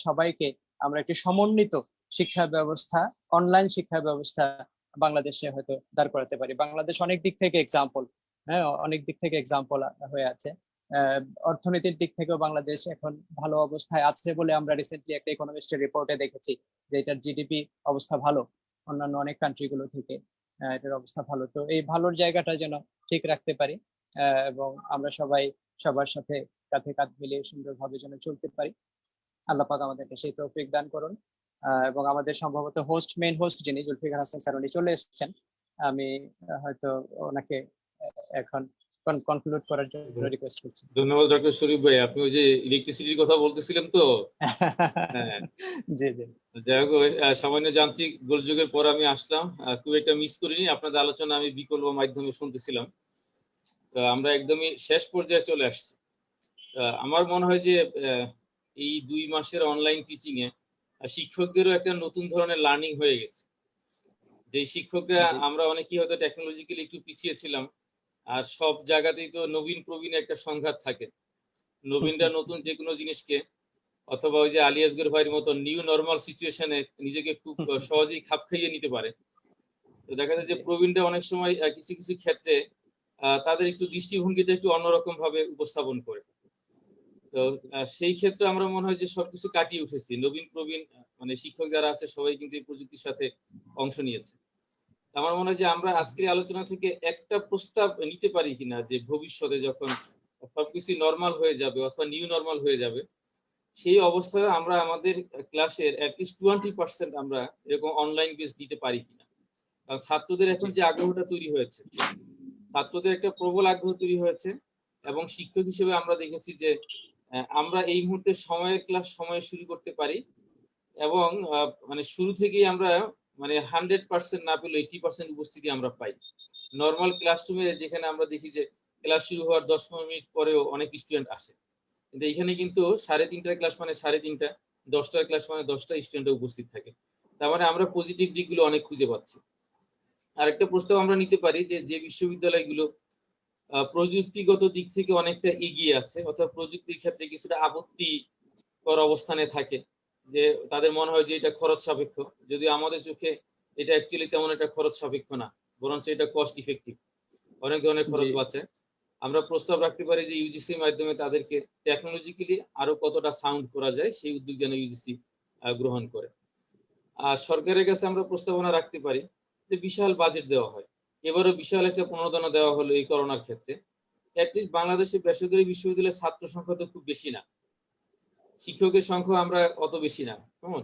সবাইকে আমরা একটি সমন্বিত শিক্ষা ব্যবস্থা, অনলাইন শিক্ষা ব্যবস্থা বাংলাদেশে হয়তো দাঁড় করাতে পারি। বাংলাদেশ অনেক দিক থেকে এক্সাম্পল, হ্যাঁ অনেক দিক থেকে এক্সাম্পল হয়ে আছে। অর্থনীতির দিক থেকেও বাংলাদেশ এখন ভালো অবস্থায় আছে বলে আমরা রিসেন্টলি একটা ইকোনমিস্টের রিপোর্টে দেখেছি যে এটার জিডিপি অবস্থা ভালো অন্যান্য অনেক কান্ট্রিগুলো থেকে, এটার অবস্থা ভালো। তো এই ভালোর জায়গাটা যেন ঠিক রাখতে পারি এবং আমরা সবাই সবার সাথে কাঁধে কাঁধ মিলিয়ে সুন্দরভাবে যেন চলতে পারি। আল্লাহ পাক আমাদেরকে সেই তৌফিক দান করুন। এবং আমাদের সম্ভবত মেইন হোস্ট যিনি জুলফিকার হাসান স্যার, উনি চলে এসেছেন। আমি হয়তো ওনাকে এখন কনক্লুড করার জন্য রিকোয়েস্ট করছি। ধন্যবাদ ডক্টর শরীফ ভাই, আপনি ওই যে ইলেকট্রিসিটির কথা বলতেছিলেন তো। হ্যাঁ জি জি, যাই হোক, সামান্য যান্ত্রিক গোলযোগের পর আমি আসলাম, খুব একটা মিস করিনি আপনাদের আলোচনা, আমি বিকল্প মাধ্যমে শুনতেছিলাম। আমরা একদমই শেষ পর্যায়ে চলে আসছি। আমার মনে হয় যে এই 2 মাসের অনলাইন টিচিং এ শিক্ষকদেরও একটা নতুন ধরনের লার্নিং হয়ে গেছে। যে শিক্ষকরা আমরা অনেকেই হয়তো টেকনোলজিক্যালি একটু পিছিয়ে ছিলাম, আর সব জায়গাতেই তো নবীন প্রবীণ একটা সংঘাত থাকে। নবীনরা নতুন যে কোনো জিনিসকে, অথবা ওই যে আলী আসগর ভাইয়ের মতো নিউ নর্মাল সিচুয়েশনে নিজেকে খুব সহজেই খাপ খাইয়ে নিতে পারে। তো দেখা যায় যে প্রবীণরা অনেক সময় কিছু কিছু ক্ষেত্রে তাদের একটু দৃষ্টিভঙ্গিটা একটু অন্যরকম ভাবে উপস্থাপন করে। তো সেই ক্ষেত্রে আমরা মনে হয় যে সবকিছু কাটিয়ে উঠেছি। নবীন প্রবীণ মানে শিক্ষক যারা আছে সবাই কিন্তু এই প্রযুক্তির সাথে অংশ নিয়েছে। আমার মনে হয় যে আমরা আজকের আলোচনা থেকে একটা প্রস্তাব নিতে পারি কিনা, যে ভবিষ্যতে যখন সবকিছু নর্মাল হয়ে যাবে অথবা নিউ নর্মাল হয়ে যাবে, সেই অবস্থায় আমরা আমাদের ক্লাসের অ্যাটলিস্ট 20% আমরা এরকম অনলাইন বেস দিতে পারি কিনা। কারণ ছাত্রদের এখন যে আগ্রহটা তৈরি হয়েছে, ছাত্রদের একটা প্রবল আগ্রহ তৈরি হয়েছে, এবং শিক্ষক হিসেবে আমরা দেখেছি যে আমরা এই মুহূর্তে সময়ের ক্লাস সময়ে শুরু করতে পারি, এবং মানে শুরু থেকেই আমরা মানে 100% না পেলেও 80% উপস্থিতি আমরা পাই। নর্মাল ক্লাসরুমে যেখানে আমরা দেখি যে ক্লাস শুরু হওয়ার 10-15 মিনিট পরেও অনেক স্টুডেন্ট আসে, কিন্তু এখানে কিন্তু 3:30টার ক্লাস মানে 3:30টা, 10টার ক্লাস মানে 10টা স্টুডেন্ট উপস্থিত থাকে। তার মানে আমরা পজিটিভ দিকগুলো অনেক খুঁজে পাচ্ছি। আরেকটা প্রস্তাব আমরা নিতে পারি যে যে বিশ্ববিদ্যালয়গুলো প্রযুক্তিগত দিক থেকে অনেকটা এগিয়ে আছে অথবা প্রযুক্তির ক্ষেত্রে কিছুটা আপত্তিকর অবস্থানে থাকে, যে তাদের মনে হয় যে এটা খরচ সাপেক্ষ, যদি আমাদের চোখে এটা অ্যাকচুয়ালি তেমন একটা খরচ সাপেক্ষ না, বরঞ্চ এটা কস্ট ইফেক্টিভ, অনেক ধরনের খরচ জি। বাঁচে। আমরা প্রস্তাব রাখতে পারি যে ইউজিসির মাধ্যমে তাদেরকে টেকনোলজিক্যালি আরো কতটা সাউন্ড করা যায় সেই উদ্যোগ যেন ইউজিসি গ্রহণ করে। আর সরকারের কাছে আমরা প্রস্তাবনা রাখতে পারি যে বিশাল বাজেট দেওয়া হয়, এবারও বিশাল একটা প্রণোদনা দেওয়া হলো এই করোনার ক্ষেত্রে। অ্যাটলিস্ট বাংলাদেশে বেসরকারি বিশ্ববিদ্যালয়ের ছাত্র সংখ্যা তো খুব বেশি না, শিক্ষকের সংখ্যা আমরা অত বেশি না, কেমন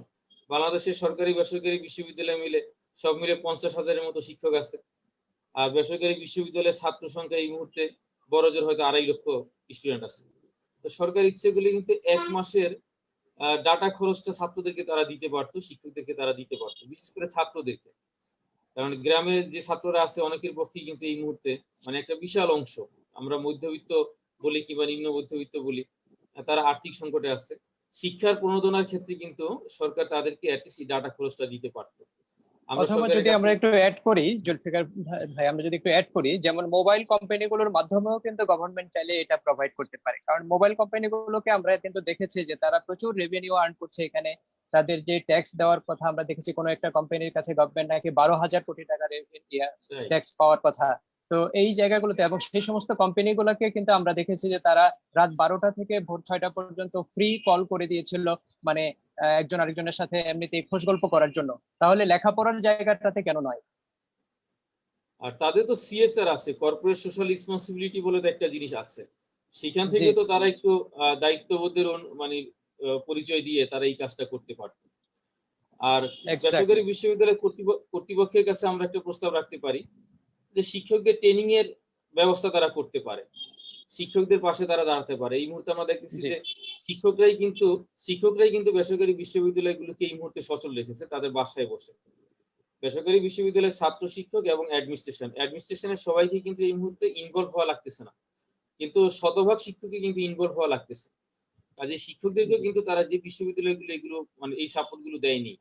বাংলাদেশের সরকারি বেসরকারি বিশ্ববিদ্যালয় মিলে সব মিলে 50,000-এর মতো শিক্ষক আছে, আর বেসরকারি বিশ্ববিদ্যালয়ের ছাত্র সংখ্যা এই মুহূর্তে বড় জোর হয়তো 2.5 লক্ষ স্টুডেন্ট আছে। তো সরকার ইচ্ছে করলে কিন্তু 1 মাসের ডাটা খরচটা ছাত্রদেরকে তারা দিতে পারতো, শিক্ষকদেরকে তারা দিতে পারতো, বিশেষ করে ছাত্রদেরকে। কারণ গ্রামের যে ছাত্ররা আছে অনেকের পক্ষে কিন্তু এই মুহূর্তে মানে একটা বিশাল অংশ, আমরা মধ্যবিত্ত বলি কিংবা নিম্ন মধ্যবিত্ত বলি, তারা আর্থিক সংকটে আছে। শিক্ষার প্রণোদনার ক্ষেত্রে কিন্তু সরকার তাদেরকে অ্যাটলিস্ট ডাটা খরচটা দিতে পারতো। আমরা অথবা সরকারের যদি কাছে আমরা একটু অ্যাড করি জুলফিকার ভাই, আমরা যদি একটু অ্যাড করি, যেমন মোবাইল কোম্পানিগুলোর মাধ্যমেও কিন্তু গভর্নমেন্ট চাইলে এটা প্রোভাইড করতে পারে, কারণ মোবাইল কোম্পানিগুলোকে আমরা কিন্তু দেখেছি যে তারা প্রচুর রেভিনিউ আর্ন করছে এখানে। তাদের যে ট্যাক্স দেওয়ার কথা আমরা দেখেছি, কোনো একটা কোম্পানির কাছে গভর্নমেন্ট নাকি 12,000 কোটি টাকার Right. ট্যাক্স পাওয়ার কথা। তো এই জায়গাগুলোতে এবং সেই সমস্ত কোম্পানিগুলোকে কিন্তু আমরা দেখেছি যে তারা রাত 12টা থেকে ভোর 6টা পর্যন্ত ফ্রি কল করে দিয়েছিল, মানে একজন আরেকজনের সাথে এমনিতে খোঁজ গল্প করার জন্য। তাহলে লেখাপড়ার জায়গাটাতে কেন নয়? আর তাদের তো সিএসআর আছে, কর্পোরেট সোশ্যাল রেসপন্সিবিলিটি বলে তো একটা জিনিস আছে, সেখান জি থেকে তো তারা একটু দায়িত্ববোধের মানে পরিচয় দিয়ে তারা এই কাজটা করতে পারত। আর বেসরকারি এক্স্যাক্টলি। বিশ্ববিদ্যালয় কর্তৃপক্ষের কাছে আমরা একটা প্রস্তাব রাখতে পারি যে শিক্ষকদের ট্রেনিং এর ব্যবস্থা তারা করতে পারে, শিক্ষকদের পাশে তারা দাঁড়াতে পারে। এই মুহূর্তে আমরা দেখতেছি জি যে শিক্ষকরাই কিন্তু বেসরকারি বিশ্ববিদ্যালয়গুলোকে এই মুহূর্তে সচল রেখেছে তাদের বাসায় বসে। বেসরকারি বিশ্ববিদ্যালয়ের ছাত্র শিক্ষক এবং অ্যাডমিনিস্ট্রেশনের সবাইকে কিন্তু এই মুহূর্তে ইনভলভ হওয়া লাগতেছে না, কিন্তু শতভাগ শিক্ষককে কিন্তু ইনভলভ হওয়া লাগতেছে। কাজে শিক্ষকদেরকেও জি। কিন্তু তারা যে বিশ্ববিদ্যালয়গুলো এগুলো মানে এই সাপোর্ট গুলো দেয়নি,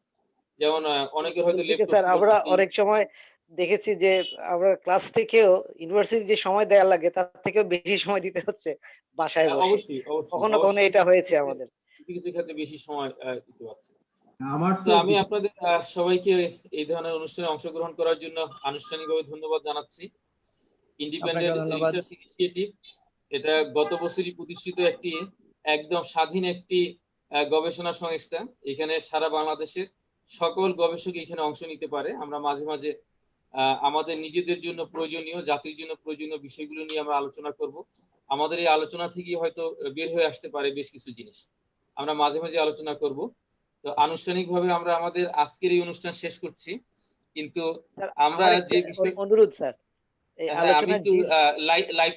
যেমন অনেকের হয়তো জুলফিকার ল্যাপটপ স্যার, ছিল আমরা না, অনেক সময় দেখেছি যে আমরা ক্লাস থেকেও ইউনিভার্সিটি যে সময় দেওয়া লাগে তার থেকেও বেশি সময় দিতে হচ্ছে বাসায় বসে। অবশ্যই অবশ্যই কখনো কখনো অবশ্যই এটা হয়েছে আমাদের। কিছু কিছু ক্ষেত্রে বেশি সময় দিতে পারছে। আমার তো তো আমি আপনাদের সবাইকে এই ধরনের অনুষ্ঠানে অংশগ্রহণ করার জন্য আনুষ্ঠানিকভাবে ধন্যবাদ জানাচ্ছি। আপনাকে ইন্ডিপেন্ডেন্ট ধন্যবাদ। রিসার্চ ইনিশিয়েটিভ, এটা গত বছরই প্রতিষ্ঠিত একটি একদম স্বাধীন একটি গবেষণা সংস্থা। এখানে সারা বাংলাদেশের সকল গবেষক এখানে অংশ নিতে পারে। আমরা মাঝে মাঝে আমাদের নিজেদের জন্য প্রয়োজনীয়, জাতির জন্য প্রয়োজনীয় বিষয়গুলো নিয়ে আমরা আলোচনা করব। আমাদের এই আলোচনা থেকে হয়তো বের হয়ে আসতে পারে বেশ কিছু জিনিস, আমরা মাঝে মাঝে আলোচনা করব। তো আনুষ্ঠানিকভাবে আমরা আমাদের আজকের এই অনুষ্ঠান শেষ করছি, কিন্তু স্যার আমরা আমার যে একটা বিষয় অনুরোধ স্যার, এই হ্যাঁ আমি আলোচনার একটু যে লাইভ